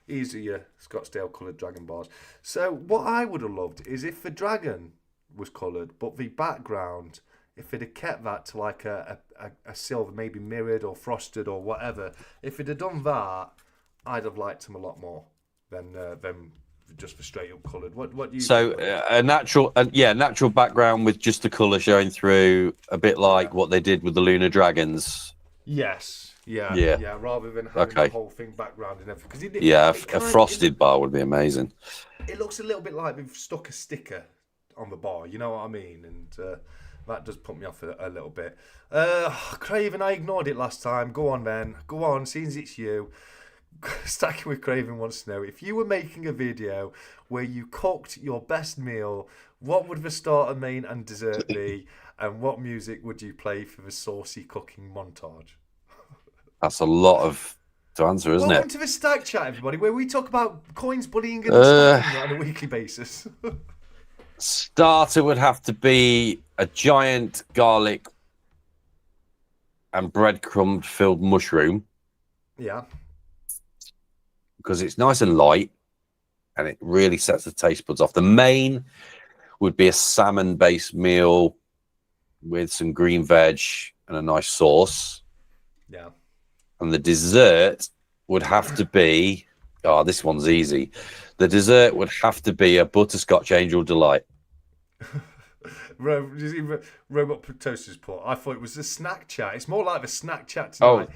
These are your Scottsdale coloured dragon bars. So what I would have loved is if the dragon was coloured, but the background, if it had kept that to like a silver, maybe mirrored or frosted or whatever. If it had done that, I'd have liked them a lot more than just the straight up coloured. What do you?
So a natural background with just the colour showing through, a bit like what they did with the Lunar Dragons.
Yes. Yeah. Rather than having the whole thing background and everything.
A frosted bar would be amazing.
It looks a little bit like they've stuck a sticker on the bar. You know what I mean? And that does put me off a little bit. Craven, I ignored it last time. Go on, then. Go on. Seems it's you. Stacking with Craven wants to know, if you were making a video where you cooked your best meal, what would the starter, main and dessert be, and what music would you play for the saucy cooking montage?
That's a lot to answer, isn't it?
Welcome to the Stack Chat, everybody, where we talk about coins, bullying, and stacking on a weekly basis.
Starter would have to be a giant garlic and breadcrumb filled mushroom.
Yeah.
Because it's nice and light, and it really sets the taste buds off. The main would be a salmon-based meal with some green veg and a nice sauce.
Yeah.
And the dessert would have to be... Oh, this one's easy. The dessert would have to be a butterscotch Angel Delight.
Robot Toaster's put, I thought it was a snack chat. It's more like the snack chat tonight.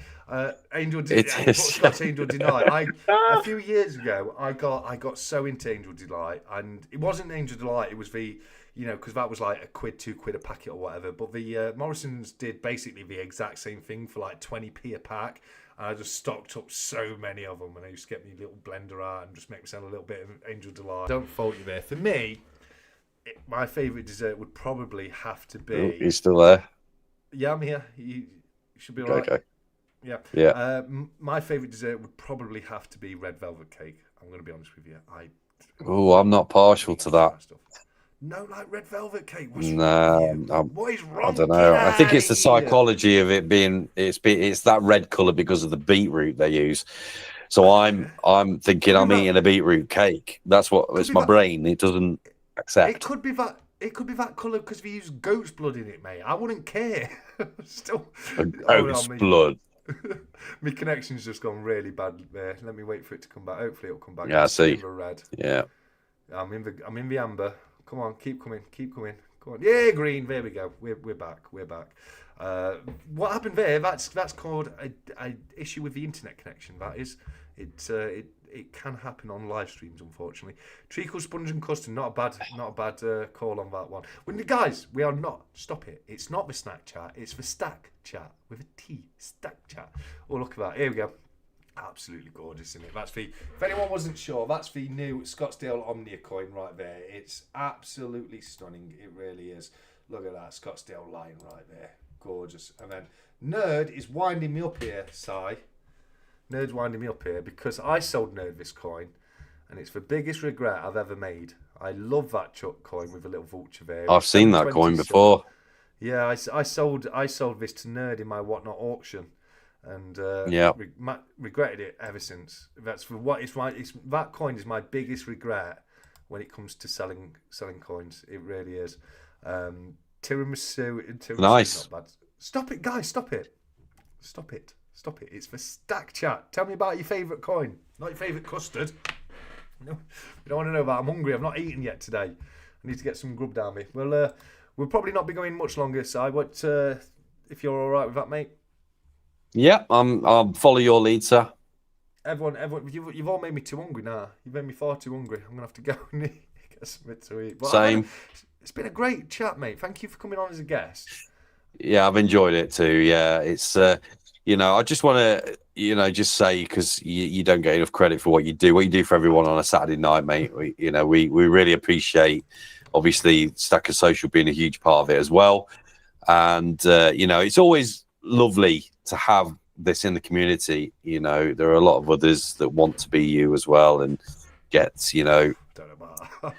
Angel Delight. A few years ago, I got so into Angel Delight, and it wasn't Angel Delight. It was the, because that was like £1, £2 a packet or whatever. But the Morrison's did basically the exact same thing for like 20p a pack. And I just stocked up so many of them, and I used to get me a little blender out and just make myself a little bit of Angel Delight. Don't fault you there. For me, my favourite dessert would probably have to be...
Oh, he's still there?
Yeah, I'm here. You should be all right.
Okay.
Yeah. My favourite dessert would probably have to be red velvet cake. I'm going to be honest with you.
I'm not partial to that.
No, like red velvet cake.
What is wrong?
I
don't know. I think it's the psychology of it being it's that red colour because of the beetroot they use. So I'm thinking I'm eating a beetroot cake. That's what it's my brain. It doesn't accept.
It could be that It could be that colour because we use goat's blood in it, mate. I wouldn't care. Still.
Goat's blood.
My connection's just gone really bad there. Let me wait for it to come back. Hopefully it'll come back.
Yeah, I see.
Red.
Yeah.
I'm in the amber. Come on, keep coming. Come on. Yeah, green. There we go. We're back. What happened there? That's called a issue with the internet connection. That is, it can happen on live streams, unfortunately. Treacle, sponge, and custard. Not a bad call on that one. Guys, we are not. Stop it. It's not the snack chat. It's the stack chat with a T. Stack chat. Oh, look at that. Here we go. Absolutely gorgeous, isn't it? If anyone wasn't sure, that's the new Scottsdale Omnia coin right there. It's absolutely stunning. It really is. Look at that Scottsdale line right there. Gorgeous. And then Nerd is winding me up here, Si. Nerd's winding me up here because I sold Nerd this coin and it's the biggest regret I've ever made. I love that Chuck coin with a little vulture there.
I've seen that coin before.
Yeah, I sold this to Nerd in my Whatnot auction. And regretted it ever since. That's for what it's right. That coin is my biggest regret when it comes to selling coins. It really is. Tiramisu
nice.
Not bad. Stop it, guys! Stop it! It's for stack chat. Tell me about your favourite coin, not your favourite custard. No, we don't want to know about. I'm hungry. I've not eaten yet today. I need to get some grub down me. Well, we'll probably not be going much longer. Si, what if you're all right with that, mate?
Yeah, I'll follow your lead, sir.
Everyone, you've all made me too hungry now. You've made me far too hungry. I'm gonna have to go and get something to eat. But
same.
It's been a great chat, mate. Thank you for coming on as a guest.
Yeah, I've enjoyed it too. Yeah, it's I just want to just say, because you don't get enough credit for what you do for everyone on a Saturday night, mate. We really appreciate, obviously, Stacker Social being a huge part of it as well, and it's always lovely to have this in the community. There are a lot of others that want to be you as well and get
Don't know about that.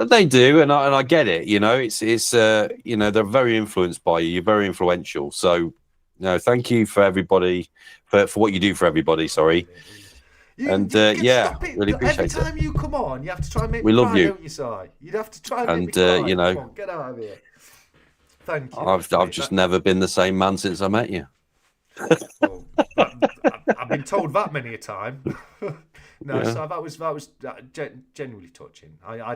They do, and I get it. It's they're very influenced by you. You're very influential. So thank you for everybody for what you do for everybody. Sorry. Really appreciate it.
Every time you come on, you have to try and make
we
me
love
cry,
you.
don't you, Si? You'd have to try and make me cry. Come on, get out of here. Thank you.
I've just never been the same man since I met you.
Well, I've been told that many a time. No, so that was genuinely touching. I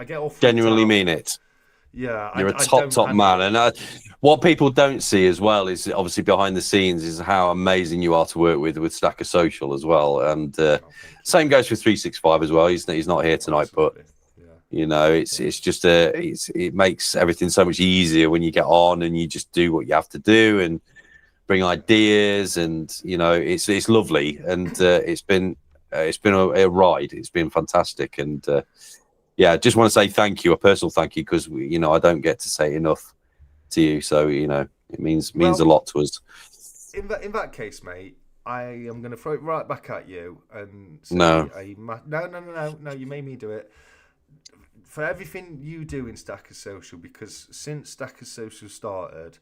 get off.
Genuinely mean it.
Yeah,
you're a top man, and what people don't see as well is obviously behind the scenes is how amazing you are to work with Stacker Social as well, and same goes for 365 as well. He's not here tonight, but it's just it makes everything so much easier when you get on and you just do what you have to do and bring ideas, and it's lovely, and it's been a ride. It's been fantastic, and just want to say thank you, a personal thank you, because I don't get to say enough to you, so it means a lot to us.
In that case, mate, I am going to throw it right back at you and say,
no,
you made me do it. For everything you do in Stacker Social, because since Stacker Social started,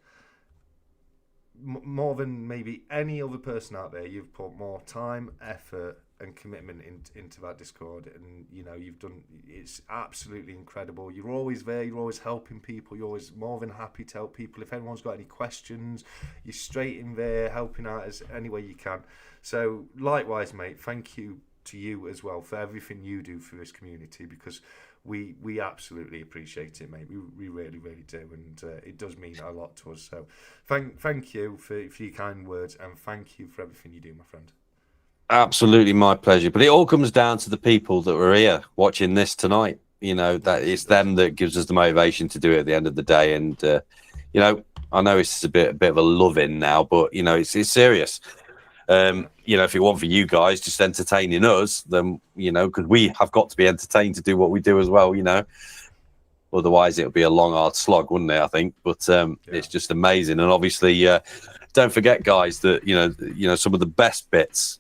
more than maybe any other person out there, you've put more time, effort, and commitment into that Discord, and you've done. It's absolutely incredible. You're always there. You're always helping people. You're always more than happy to help people. If anyone's got any questions, you're straight in there helping out as any way you can. So likewise, mate, thank you to you as well for everything you do for this community, because we absolutely appreciate it, mate. We really, really do, and it does mean a lot to us. So thank you for your kind words, and thank you for everything you do, my friend.
Absolutely, my pleasure. But it all comes down to the people that were here watching this tonight. That it's them that gives us the motivation to do it at the end of the day. And I know it's a bit of a love-in now, but it's serious. If it weren't for you guys just entertaining us, then because we have got to be entertained to do what we do as well. Otherwise it'll be a long, hard slog, wouldn't it? I think. But it's just amazing, and obviously, don't forget, guys, that some of the best bits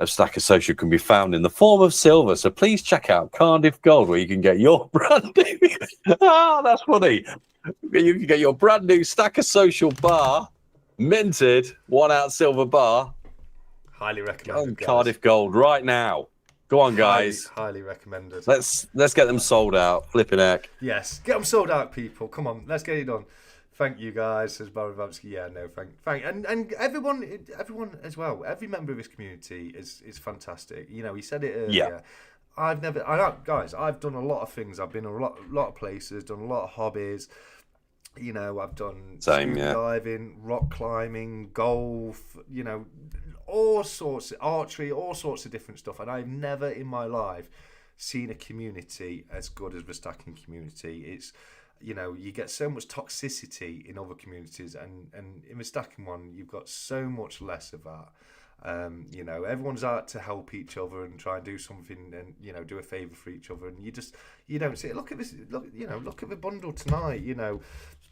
of Stacker Social can be found in the form of silver. So please check out Cardiff Gold, where you can get your brand new. That's funny. You can get your brand new Stacker Social bar, minted 1 ounce silver bar.
Highly recommend.
Cardiff Gold right now. Go on, guys.
Highly recommended.
Let's get them sold out. Flipping heck.
Yes, get them sold out, people. Come on, let's get it done. Thank you, guys. Says 𝗵𝗶𝗶𝗀𝗀. Yeah, no, thank, and everyone as well. Every member of this community is fantastic. You know, he said it earlier. Yeah. Guys, I've done a lot of things. I've been a lot of places, done a lot of hobbies. You know, I've done scuba diving, rock climbing, golf. You know, all sorts of archery, all sorts of different stuff. And I've never in my life seen a community as good as the stacking community. It's, you know, you get so much toxicity in other communities, and in the stacking one, you've got so much less of that. You know, everyone's out to help each other and try and do something, and you know, do a favour for each other. And you don't see it. Look at this. Look at the bundle tonight. You know,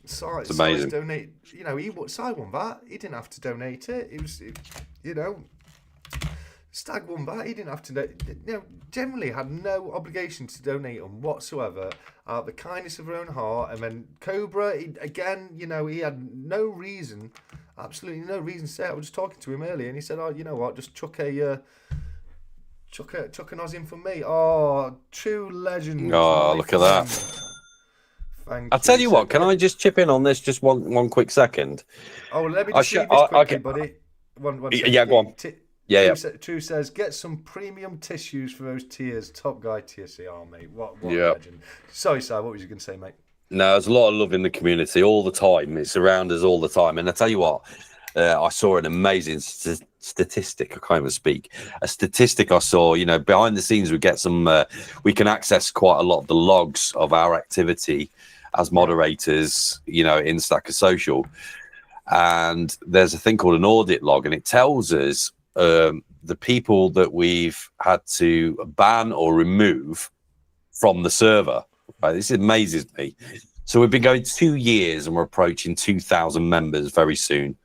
it's amazing.
Donate. You know, 𝗖𝗺 won that. He didn't have to donate it. You know, Stag won that. He didn't have to. You know, generally had no obligation to donate them whatsoever. Out of the kindness of their own heart. And then 𝗂𝗶𝗃, again, you know, he had no reason. Absolutely no reason to say it. I was just talking to him earlier, and he said, "Oh, you know what? Just chuck an Oz in for me." Oh, true legend.
Oh, look at that. I'll tell you what. Can I just chip in on this just one quick second?
Oh, let me just read this quickly, buddy. One second.
Yeah, go on.
True says, get some premium tissues for those tears. Top guy TSC. Oh, mate, what a legend. Sorry, Si, what was you going to say, mate?
No, there's a lot of love in the community all the time. It's around us all the time. And I tell you what, I saw an amazing statistic. I can't even speak. A statistic I saw, you know, behind the scenes, we get some, we can access quite a lot of the logs of our activity as moderators, you know, in Stacker Social. And there's a thing called an audit log, and it tells us the people that we've had to ban or remove from the server. Right, this amazes me. So we've been going 2 years, and we're approaching 2,000 members very soon.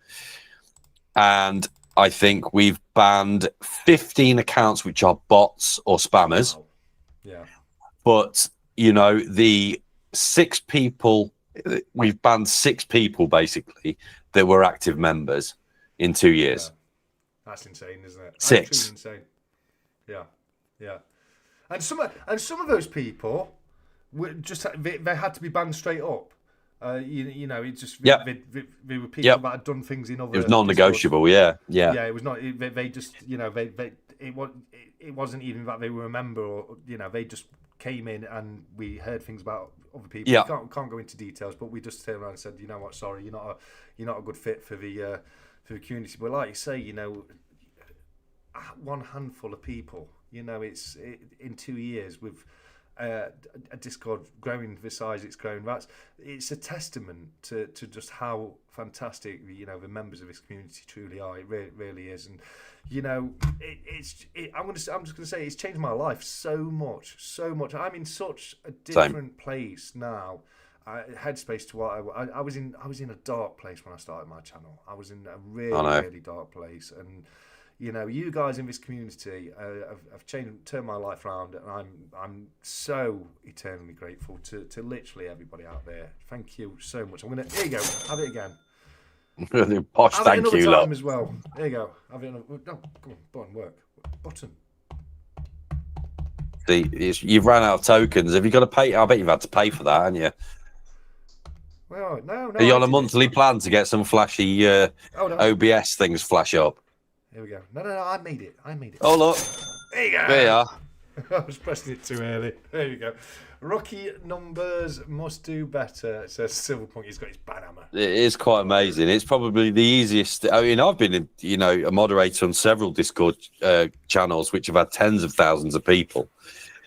And I think we've banned 15 accounts which are bots or spammers.
Wow. Yeah.
But, you know, the 6 people, we've banned 6 people basically that were active members in 2 years.
Yeah. That's insane, isn't it?
6.
That's insane. Yeah. And some of those people were just they had to be banned straight up. You know, it just they were people that had done things in other.
It was non-negotiable. Yeah.
It was not. They just, you know, it wasn't even that they were a member, or you know, they just came in and we heard things about other people.
Yeah.
We can't go into details, but we just turned around and said, you know what, sorry, you're not a good fit for the community. But like you say, you know, one handful of people. You know, in 2 years with a Discord growing the size it's grown. It's a testament to just how fantastic, you know, the members of this community truly are. It really is, and you know, I'm just gonna say it's changed my life so much. I'm in such a different place now. Headspace to what I was in. I was in a dark place when I started my channel. I was in a really dark place, and you know, you guys in this community have turned my life around, and I'm so eternally grateful to literally everybody out there. Thank you so much. Here you go, have it again.
Posh,
have
thank
it another
you,
time as well. There you go. Have it another. No, come on, button work. Button.
You've ran out of tokens. Have you got to pay? I bet you've had to pay for that, haven't you?
Well, no.
Are you on a monthly plan to get some flashy OBS things flash up?
Here we go. No, I made it.
Oh, look.
There you go.
There you are.
I was pressing it too early. There you go. Rookie numbers must do better, says 𝗕𝗂𝘀. He's got his banhammer.
It is quite amazing. It's probably the easiest. I mean, I've been, you know, a moderator on several Discord channels which have had tens of thousands of people.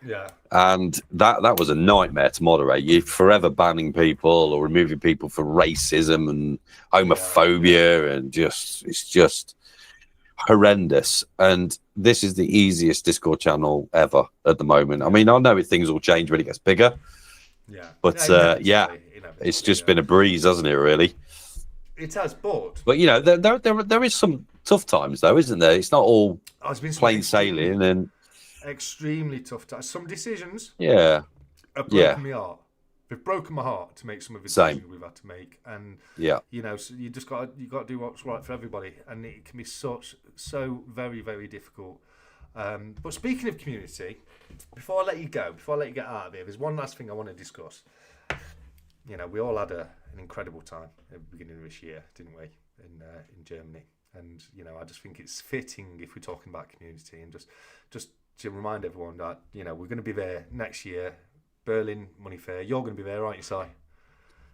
Yeah. And
that was a nightmare to moderate. You're forever banning people or removing people for racism and homophobia, and it's just horrendous. And this is the easiest Discord channel ever at the moment. I mean, I know things will change when it gets bigger. Yeah. But it's just been a breeze, hasn't it, really?
It has,
but you know, there is some tough times though, isn't there? It's not all plain sailing and
extremely tough times. Some decisions
have
broken my heart. They've broken my heart to make some of the decisions we've had to make, and you know, so you got to do what's right for everybody, and it can be so very, very difficult. But speaking of community, before I let you go, before I let you get out of here, there's one last thing I want to discuss. You know, we all had an incredible time at the beginning of this year, didn't we, in Germany? And, you know, I just think it's fitting, if we're talking about community, and just to remind everyone that, you know, we're going to be there next year, Berlin Money Fair. You're going to be there, aren't you, Si?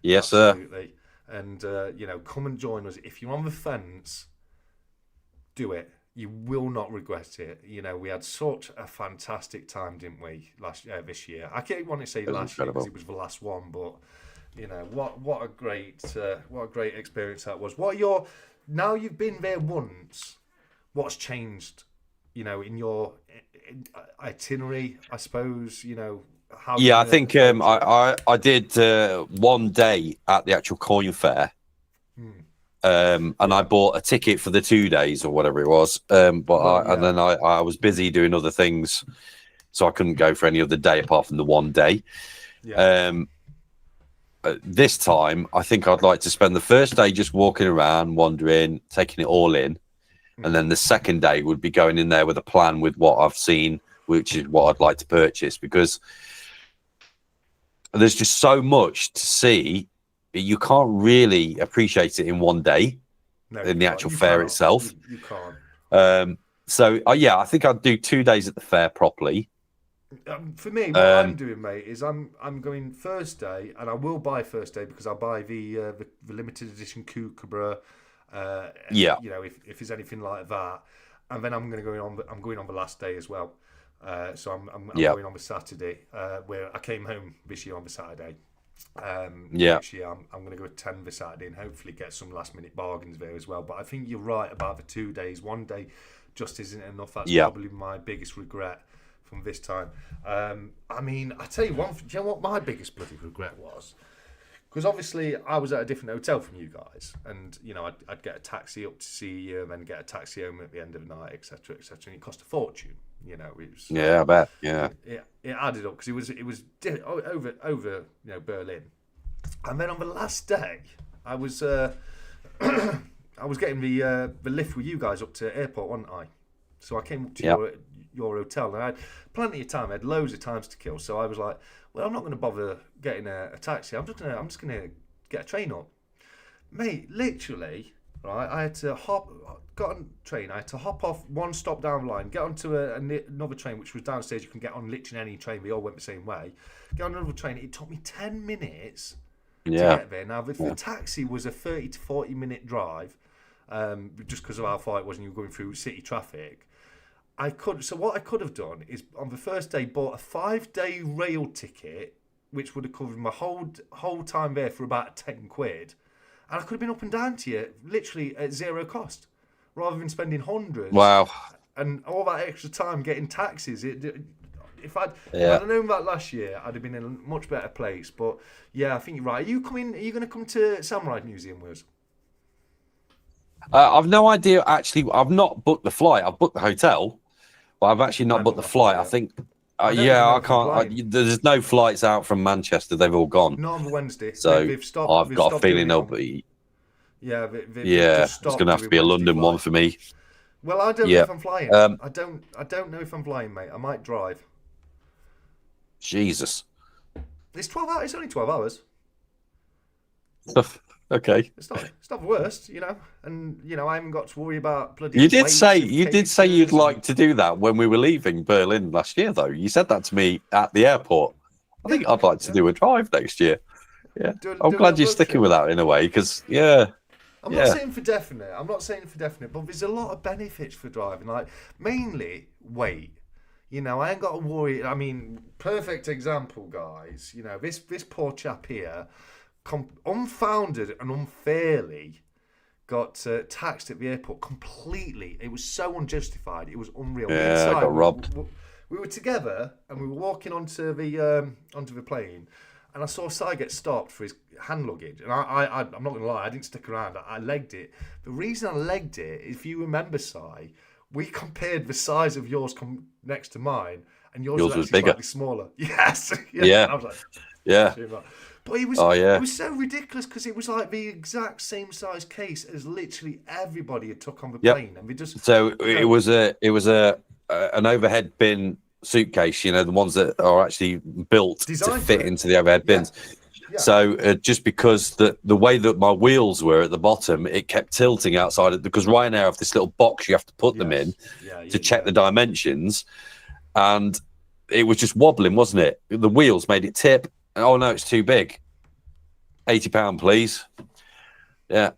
Yes,
Absolutely. And, you know, come and join us. If you're on the fence, do it. You will not regret it. You know, we had such a fantastic time, didn't we, this year? I keep wanting to say last year because it was the last one, but, you know, what a great experience that was. Now you've been there once, what's changed, you know, in your itinerary, I suppose, you know?
I think I did 1 day at the actual coin fair. And I bought a ticket for the 2 days or whatever it was. And then I was busy doing other things, so I couldn't go for any other day apart from the 1 day. This time, I think I'd like to spend the first day just walking around, wandering, taking it all in. And then the second day would be going in there with a plan with what I've seen, which is what I'd like to purchase, because there's just so much to see. You can't really appreciate it in 1 day in the actual fair itself.
You can't.
I think I'd do 2 days at the fair properly.
For me, what I'm doing, mate, is I'm going first day, and I will buy first day because I'll buy the limited edition 𝗀𝗶𝗃. You know, if there's anything like that, and then I'm going on the last day as well. So I'm going on the Saturday, where I came home this year on the Saturday. Next year I'm going to go attend the Saturday and hopefully get some last minute bargains there as well. But I think you're right about the 2 days. 1 day just isn't enough. That's probably my biggest regret from this time. I mean, I tell you one, do you know what my biggest bloody regret was? Because obviously I was at a different hotel from you guys, and you know I'd get a taxi up to see you, and then get a taxi home at the end of the night, etc., etc. And it cost a fortune. You know, it was,
I bet. Yeah,
it added up because it was over you know, Berlin, and then on the last day I was I was getting the lift with you guys up to airport, wasn't I? So I came up to your hotel, and I had plenty of time. I had loads of times to kill, so I was like, well, I'm not going to bother getting a taxi. I'm just gonna get a train up, mate. Literally, right? I had to got on a train. I had to hop off one stop down the line, get onto another train, which was downstairs. You can get on literally any train. We all went the same way. Get on another train. It took me 10 minutes to get there. Now, the taxi was a 30 to 40 minute drive, just because of how far it was, and you were going through city traffic. So what I could have done is on the first day bought a 5-day rail ticket, which would have covered my whole time there for about £10, and I could have been up and down to you literally at zero cost, rather than spending hundreds.
Wow! And
all that extra time getting taxis. If I'd known that last year, I'd have been in a much better place. But yeah, I think you're right. Are you going to come to Samurai Museum with us?
I've no idea. Actually, I've not booked the flight. I've booked the hotel, but I've actually not booked the flight. I think. I can't. There's no flights out from Manchester. They've all gone.
Not on Wednesday.
So
they've stopped,
I've got a feeling they'll be.
Yeah,
it's going to have to be a London one for me.
Well, I don't know if I'm flying. I don't know if I'm flying, mate. I might drive.
Jesus.
It's 12 hours. It's only 12 hours.
Okay.
It's not the worst, you know. And you know, I haven't got to worry about bloody.
You did say you'd like to do that when we were leaving Berlin last year, though. You said that to me at the airport. I think I'd like to do a drive next year. Yeah, I'm glad you're sticking with that in a way, because
I'm not saying for definite, but there's a lot of benefits for driving. Like mainly weight. You know, I ain't got to worry. I mean, perfect example, guys. You know, this poor chap here, unfounded and unfairly, got taxed at the airport completely. It was so unjustified. It was unreal.
Yeah, I got robbed.
We were together and we were walking onto the plane, and I saw Si get stopped for his hand luggage. And I'm not going to lie, I didn't stick around. I legged it. The reason I legged it, if you remember, Si, we compared the size of yours next to mine, and yours was bigger, slightly smaller. Yes.
Yeah.
I was like,
yeah.
But it was so ridiculous because it was like the exact same size case as literally everybody had took on the plane, and we just.
So it was a an overhead bin suitcase, you know, the ones that are actually built
Designed
to fit into the overhead bins.
Yeah.
So just because the way that my wheels were at the bottom, it kept tilting outside it, because Ryanair have this little box you have to put them in to check the dimensions, and it was just wobbling, wasn't it? The wheels made it tip. Oh no, it's too big. £80, please. Yeah.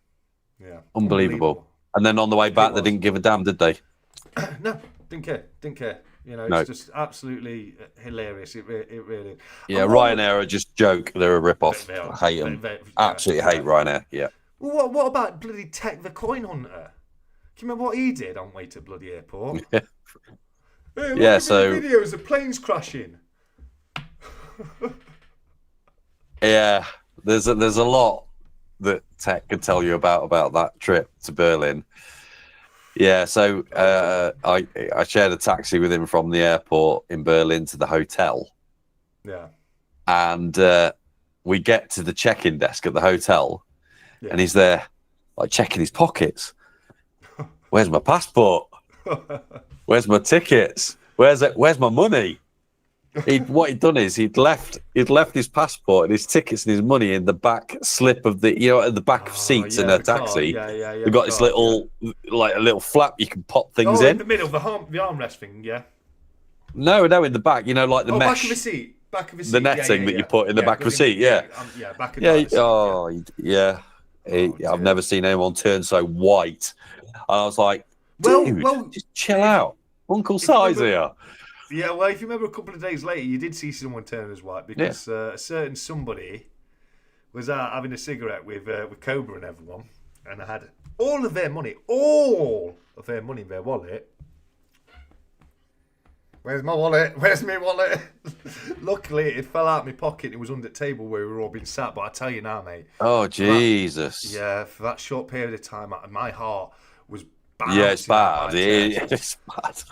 Unbelievable. And then on the way back, they didn't give a damn, did they?
No, didn't care. You know, it's just absolutely hilarious. It really.
Yeah, Ryanair are just joke. They're a rip-off. I hate them. Absolutely hate Ryanair. Yeah.
Well, what about bloody 𝗃_𝘂𝗺 Hunter? Do you remember what he did on way to bloody airport?
Yeah.
Hey, look at the videos of planes crashing.
Yeah, there's a lot that Tech could tell you about that trip to Berlin. Yeah, so I shared a taxi with him from the airport in Berlin to the hotel.
Yeah.
And we get to the check-in desk at the hotel, and he's there, like, checking his pockets. Where's my passport? Where's my tickets? Where's my money? What he'd done is he'd left his passport and his tickets and his money in the back slip of the, you know, at the back of seats in a taxi. We've got this little, like a little flap you can pop things in.
In the middle, the armrest thing, yeah.
No, in the back. You know, like the mesh.
Back of a seat.
The netting that you put in the back of a seat.
Back of the seat.
I've never seen anyone turn so white. And I was like, dude, just chill out. Uncle Si's here.
Yeah, well, if you remember a couple of days later, you did see someone turn as white because a certain somebody was out having a cigarette with Cobra and everyone, and I had all of their money in their wallet. Where's my wallet? Where's my wallet? Luckily, it fell out of my pocket. It was under the table where we were all being sat. But I tell you now, mate.
Oh, Jesus.
For that short period of time, my heart was bad.
Yeah, it's bad. It's bad.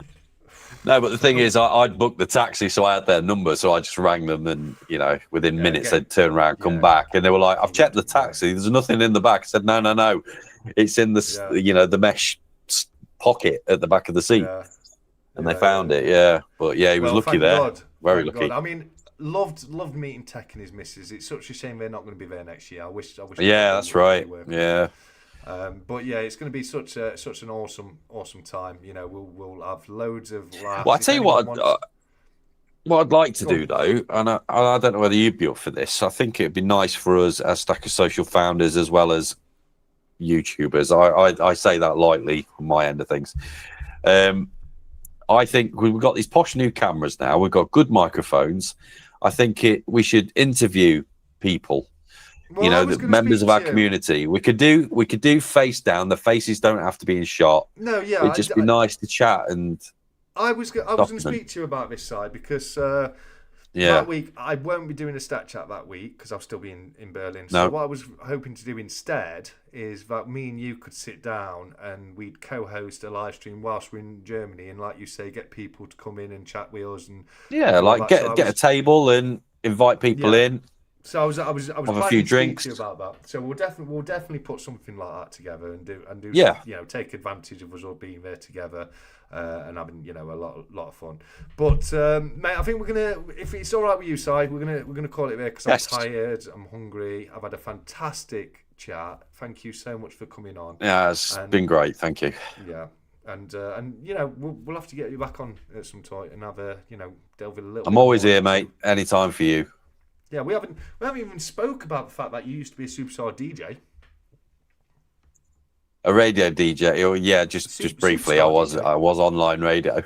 No, but the thing is, I'd booked the taxi, so I had their number, so I just rang them, and, you know, within minutes they'd turn around, come back, and they were like, "I've checked the taxi. There's nothing in the back." I said, "No, it's in the you know, the mesh pocket at the back of the seat." And they found it, But he was lucky there. God. Very lucky.
God. I mean, loved meeting Tech and his missus. It's such a shame they're not going to be there next year. I wish.
Yeah, that's right. Yeah.
But it's going to be such an awesome time. You know, we'll have loads of laughs.
Well, I tell you what I'd like to do though, and I don't know whether you'd be up for this. I think it'd be nice for us as Stacker Social founders as well as YouTubers. I say that lightly on my end of things. I think we've got these posh new cameras now. We've got good microphones. I think we should interview people. Well, you know, the members of our community. We could do face down. The faces don't have to be in shot.
No, yeah,
it'd just be nice to chat. And
I was going to speak to you about this side because that week I won't be doing a stat chat that week because I'll still be in Berlin. So what I was hoping to do instead is that me and you could sit down and we'd co-host a live stream whilst we're in Germany, and like you say, get people to come in and chat with us and
like get a table and invite people in.
So I was
have a few drinks
to you about that. So we'll definitely put something like that together and do take advantage of us all being there together and having a lot of fun. But mate, I think we're gonna, if it's all right with you, Si, we're gonna call it there because I'm tired, I'm hungry. I've had a fantastic chat. Thank you so much for coming on.
Yeah, it's been great. Thank you.
Yeah. And we'll have to get you back on at some point and have a delve a little.
I'm always here, mate. Anytime for you.
Yeah, we haven't even spoke about the fact that you used to be a superstar DJ.
A radio DJ. Oh, yeah, just briefly. I was online radio.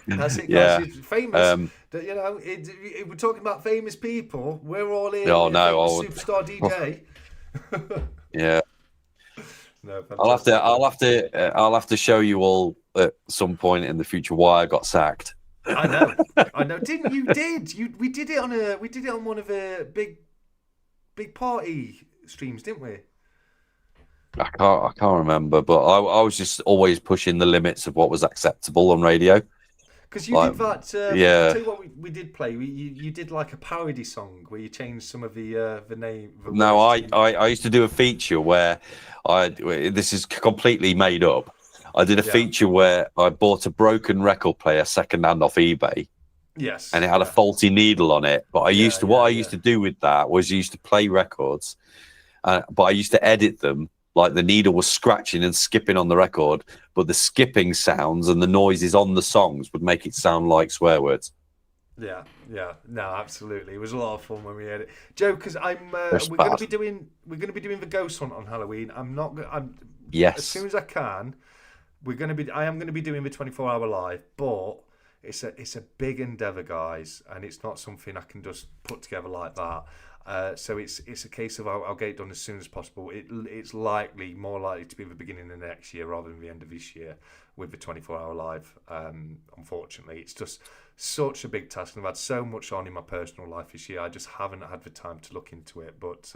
That's it, guys. It's famous. We're talking about famous people. We're all in.
Oh no,
superstar DJ.
Yeah. No, I'll have to show you all at some point in the future why I got sacked.
I know. Didn't you? We did it on one of the big party streams, didn't we?
I can't remember, but I was just always pushing the limits of what was acceptable on radio.
Because you did that. I'll tell you what we did play. You did like a parody song where you changed some of the name.
I used to do a feature where this is completely made up. I did a feature where I bought a broken record player second-hand off eBay.
Yes.
And it had a faulty needle on it. But I used to, what I used to do with that was I used to play records, but I used to edit them. Like the needle was scratching and skipping on the record, but the skipping sounds and the noises on the songs would make it sound like swear words.
Yeah, no, absolutely. It was a lot of fun when we had it, Joe. Because we're going to be doing the ghost hunt on Halloween.
Yes.
As soon as I can, I am going to be doing the 24-hour live, but it's a big endeavour, guys, and it's not something I can just put together like that. So it's a case of I'll get it done as soon as possible. It's more likely to be the beginning of next year rather than the end of this year with the 24-hour live. Unfortunately, it's just such a big task, and I've had so much on in my personal life this year. I just haven't had the time to look into it. But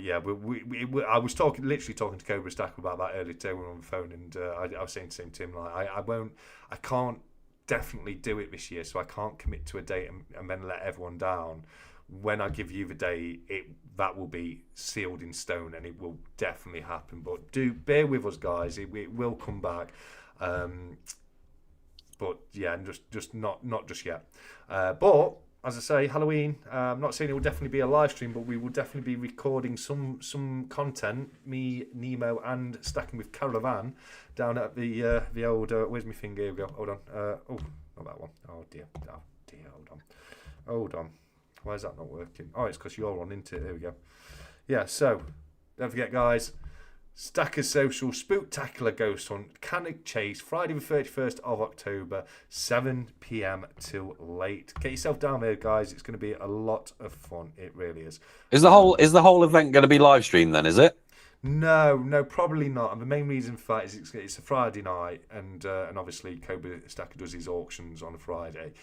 yeah, I was literally talking to 𝗀𝗶𝗃𝗀𝗃 about that earlier today when we were on the phone, and I was saying to him like I can't definitely do it this year, so I can't commit to a date and then let everyone down. When I give you the day, that will be sealed in stone, and it will definitely happen. But do bear with us, guys. It will come back. But yeah, just not just yet. But as I say, Halloween. I'm not saying it will definitely be a live stream, but we will definitely be recording some content. Me, Nemo, and Stacking with Caravan down at the old. Where's my thing? Here we go. Hold on. Not that one. Oh dear. Hold on. Why is that not working? Oh, it's because you're on, isn't it? There we go. Yeah, so don't forget, guys. Stackers Social Spooktacular Ghost Hunt, Cannock Chase, Friday the 31st of October, 7 p.m. till late. Get yourself down there, guys. It's going to be a lot of fun. It really is. Is the whole
event going to be live streamed then? Is it?
No, probably not. And the main reason for that is it's a Friday night, and obviously 𝗀𝗶𝗃 Stacker does his auctions on a Friday.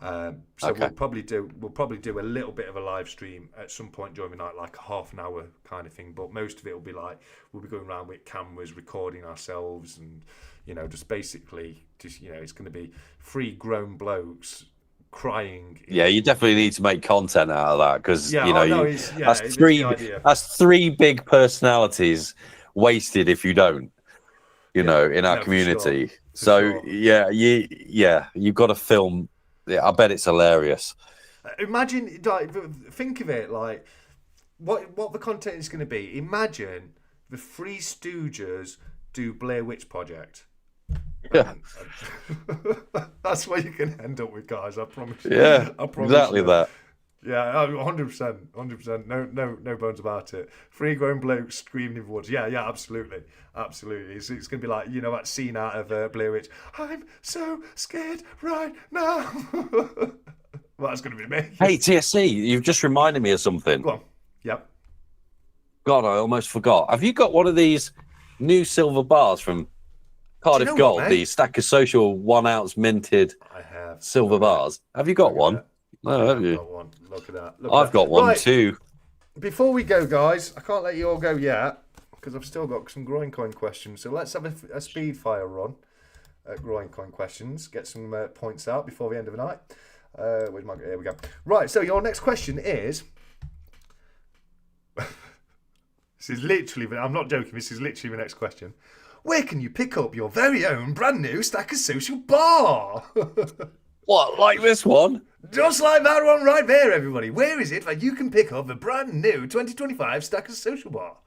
So okay. we'll probably do a little bit of a live stream at some point during the night, like a half an hour kind of thing. But most of it will be like we'll be going around with cameras, recording ourselves, and just basically it's going to be 3 grown blokes crying.
Yeah, you definitely need to make content out of that because that's 3 big personalities wasted if you don't. In our community. For sure. You've got to film. Yeah, I bet it's hilarious.
Imagine, think of it like what the content is going to be. Imagine the 3 Stooges do Blair Witch Project.
Yeah,
that's what you can end up with, guys. I promise you.
Yeah,
I promise
exactly
you.
that.
Yeah, 100%. No bones about it. 3 grown blokes screaming in the woods. Yeah, absolutely. It's going to be like that scene out of Blair Witch. I'm so scared right now. Well, that's going to be me.
Hey, TSC, you've just reminded me of something.
Go on. Yep.
God, I almost forgot. Have you got one of these new silver bars from Cardiff Gold? The Stacker Social 1 ounce minted silver bars. Have you got one? No, have you?
Got one. Look at that.
I've got one too.
Before we go, guys, I can't let you all go yet because I've still got some groin coin questions. So let's have a speed fire run at groin coin questions. Get some points out before the end of the night. Here we go. Right. So your next question is. This is literally. I'm not joking. This is literally the next question. Where can you pick up your very own brand new Stacker Social bar?
What, like this one?
Just like that one right there, everybody. Where is it that you can pick up the brand new 2025 Stacker Social bar?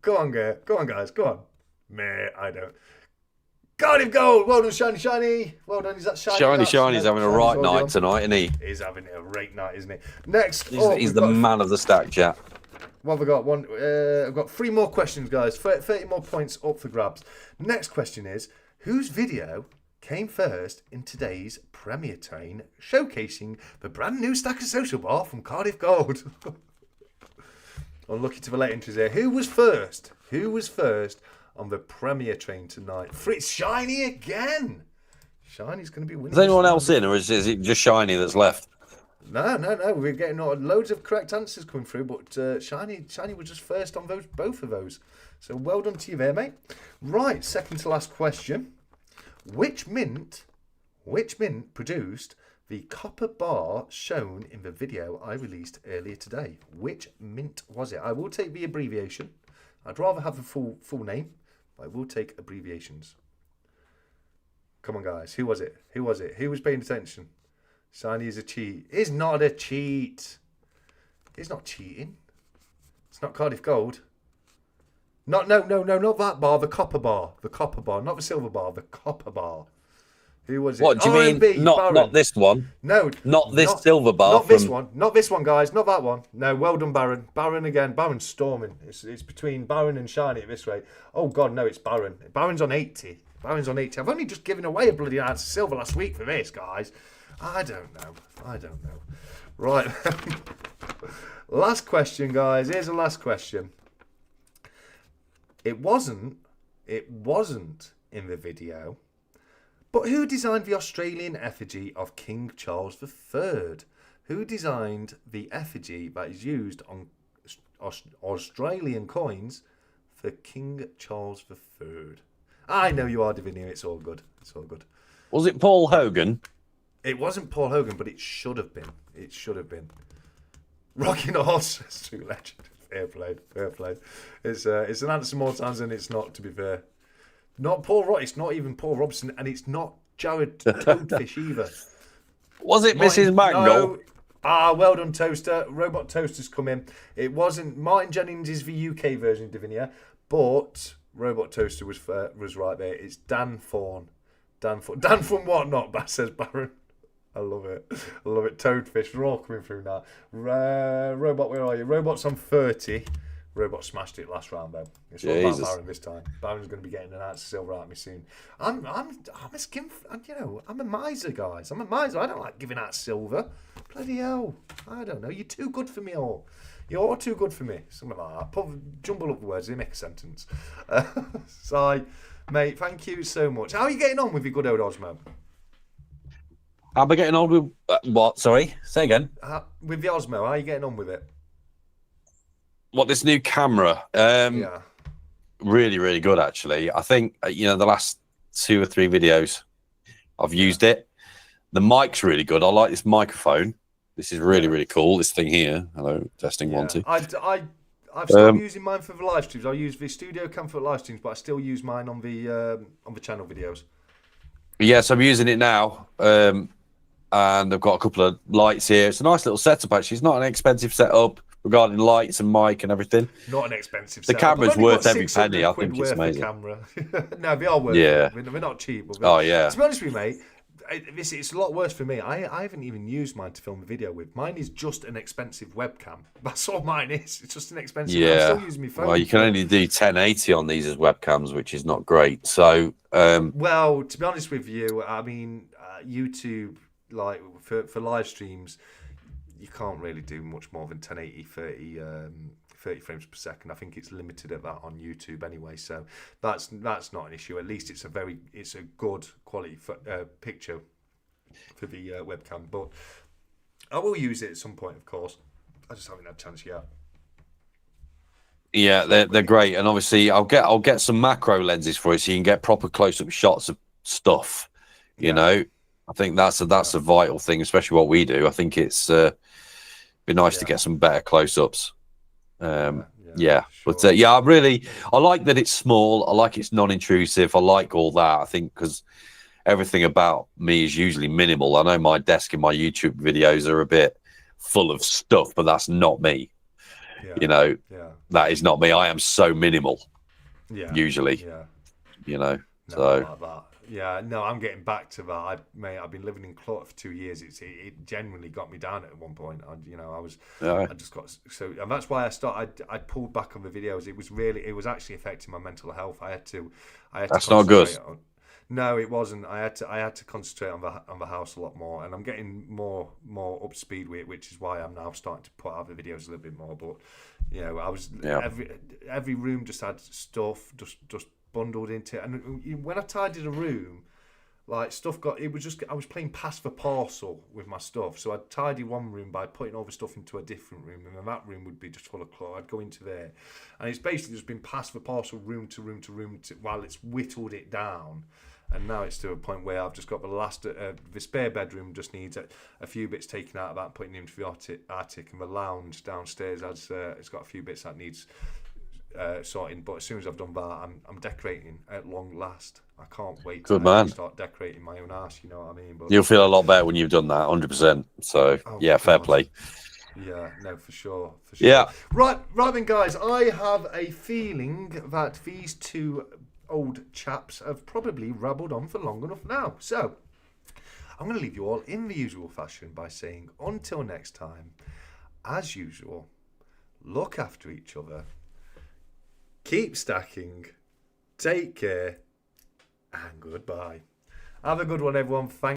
Go on, guys. Go on. Meh, I don't. Cardiff Gold. Well done, Shiny. Well done. Is that Shiny?
Shiny's having a right night tonight, isn't he?
He's having a great night, isn't he? Next.
He's the man of the stack, chat.
What have we got? I've got 3 more questions, guys. 30 more points up for grabs. Next question is, whose video came first in today's premiere train showcasing the brand new Stacker Social bar from Cardiff Gold? Unlucky to the late entries here. Who was first on the premiere train tonight? It's Shiny again. Shiny's going to be winning.
Is anyone else in, or is it just Shiny that's left?
No. We're getting loads of correct answers coming through, but Shiny was just first on both of those. So well done to you there, mate. Right, second to last question. Which mint produced the copper bar shown in the video I released earlier today? Which mint was it? I will take the abbreviation. I'd rather have the full name, but I will take abbreviations. Come on, guys. Who was it? Who was it? Who was paying attention? Shiny is a cheat. It's not a cheat. It's not cheating. It's not Cardiff Gold. No, not that bar. The copper bar. The copper bar. Not the silver bar. The copper bar. Who was it?
What do you mean? Not this one.
No.
Not this silver bar.
Not this one. Not this one, guys. Not that one. No, well done, Baron. Baron again. Baron's storming. It's between Baron and Shiny at this rate. Oh, God, no, it's Baron. Baron's on 80. Baron's on 80. I've only just given away a bloody ounce of silver last week for this, guys. I don't know. Right. Last question, guys. Here's the last question. It wasn't in the video, but who designed the Australian effigy of King Charles III? Who designed the effigy that is used on Australian coins for King Charles III? I know you are, Divinia. It's all good. It's all good.
Was it Paul Hogan?
It wasn't Paul Hogan, but it should have been. It should have been. Rocking a horse, true legend. Fair play, fair play. It's an answer more times than it's not, to be fair. Not Paul Rock. It's not even Paul Robson, and it's not Jared Toadfish either.
Was it Mrs. Mangle?
No. Ah, well done, Toaster. Robot Toaster's come in. It wasn't. Martin Jennings is the UK version of Divinia, but Robot Toaster was right there. It's Dan Thorne. Dan from Whatnot, says Baron. I love it. I love it. Toadfish, we're all coming through now. Robot, where are you? Robot's on 30. Robot smashed it last round, though. It's all about Baron this time. Baron's going to be getting an ounce of silver out of me soon. I'm a skin, I'm a miser, guys. I'm a miser. I don't like giving out silver. Bloody hell. I don't know. You're too good for me all. You're all too good for me. Something like that. Jumble up the words, they make a sentence. So, mate, thank you so much. How are you getting on with your good old Osmo?
How am I getting on with what? Sorry, say again.
With the Osmo, how are you getting on with it?
What, this new camera?
Yeah.
Really, really good, actually. I think, the last 2 or 3 videos I've used it. The mic's really good. I like this microphone. This is really, really cool. This thing here. Hello, testing 1 2.
I've stopped using mine for the live streams. I use the studio cam for live streams, but I still use mine on the channel videos.
Yes, I'm using it now. And I've got a couple of lights here. It's a nice little setup, actually. It's not an expensive setup regarding lights and mic and everything.
Not an expensive
setup. The camera's worth every penny. I think it's amazing.
Camera. No, they are worth it. We're not cheap. But to be honest with you, mate, it's a lot worse for me. I haven't even used mine to film a video with. Mine is just an expensive webcam. That's all mine is. It's just an expensive one. I'm still using my phone.
Well, you can only do 1080 on these as webcams, which is not great. So,
well, to be honest with you, I mean, YouTube, like for live streams, you can't really do much more than 1080 30 frames per second. I think it's limited at that on YouTube anyway, so that's not an issue. At least it's a good quality picture for the webcam. But I will use it at some point, of course. I just haven't had a chance yet.
Yeah, they're great, and obviously I'll get some macro lenses for it, so you can get proper close-up shots of stuff. You know, I think that's a vital thing, especially what we do. I think it's be nice to get some better close-ups. But I like that it's small. I like it's non-intrusive. I like all that. I think because everything about me is usually minimal. I know my desk in my YouTube videos are a bit full of stuff, but that's not me. That is not me. I am so minimal. Usually.
I'm getting back to that. I've been living in clutter for 2 years. It genuinely got me down at one point. I just got so, and that's why I pulled back on the videos. It was actually affecting my mental health. I had to.
That's not good.
No, it wasn't. I had to concentrate on the house a lot more, and I'm getting more up to speed with it, which is why I'm now starting to put out the videos a little bit more. But I was every room just had stuff just bundled into it, and when I tidied a room, like I was playing pass the parcel with my stuff. So I'd tidy one room by putting all the stuff into a different room, and then that room would be just full of clutter. I'd go into there, and it's basically just been pass the parcel room to room to room while it's whittled it down. And now it's to a point where I've just got the spare bedroom just needs a few bits taken out of that, putting into the attic, and the lounge downstairs it's got a few bits that needs sorting, but as soon as I've done that, I'm decorating at long last. I can't wait
Good
to
man.
actually start decorating my own house, you know what I mean? But
You'll feel a lot better when you've done that, 100%. So, yeah, fair play.
Yeah, no, for sure.
Yeah.
Right then, guys, I have a feeling that these two old chaps have probably rabbled on for long enough now. So, I'm going to leave you all in the usual fashion by saying, until next time, as usual, look after each other, keep stacking, take care, and goodbye. Have a good one, everyone. Thank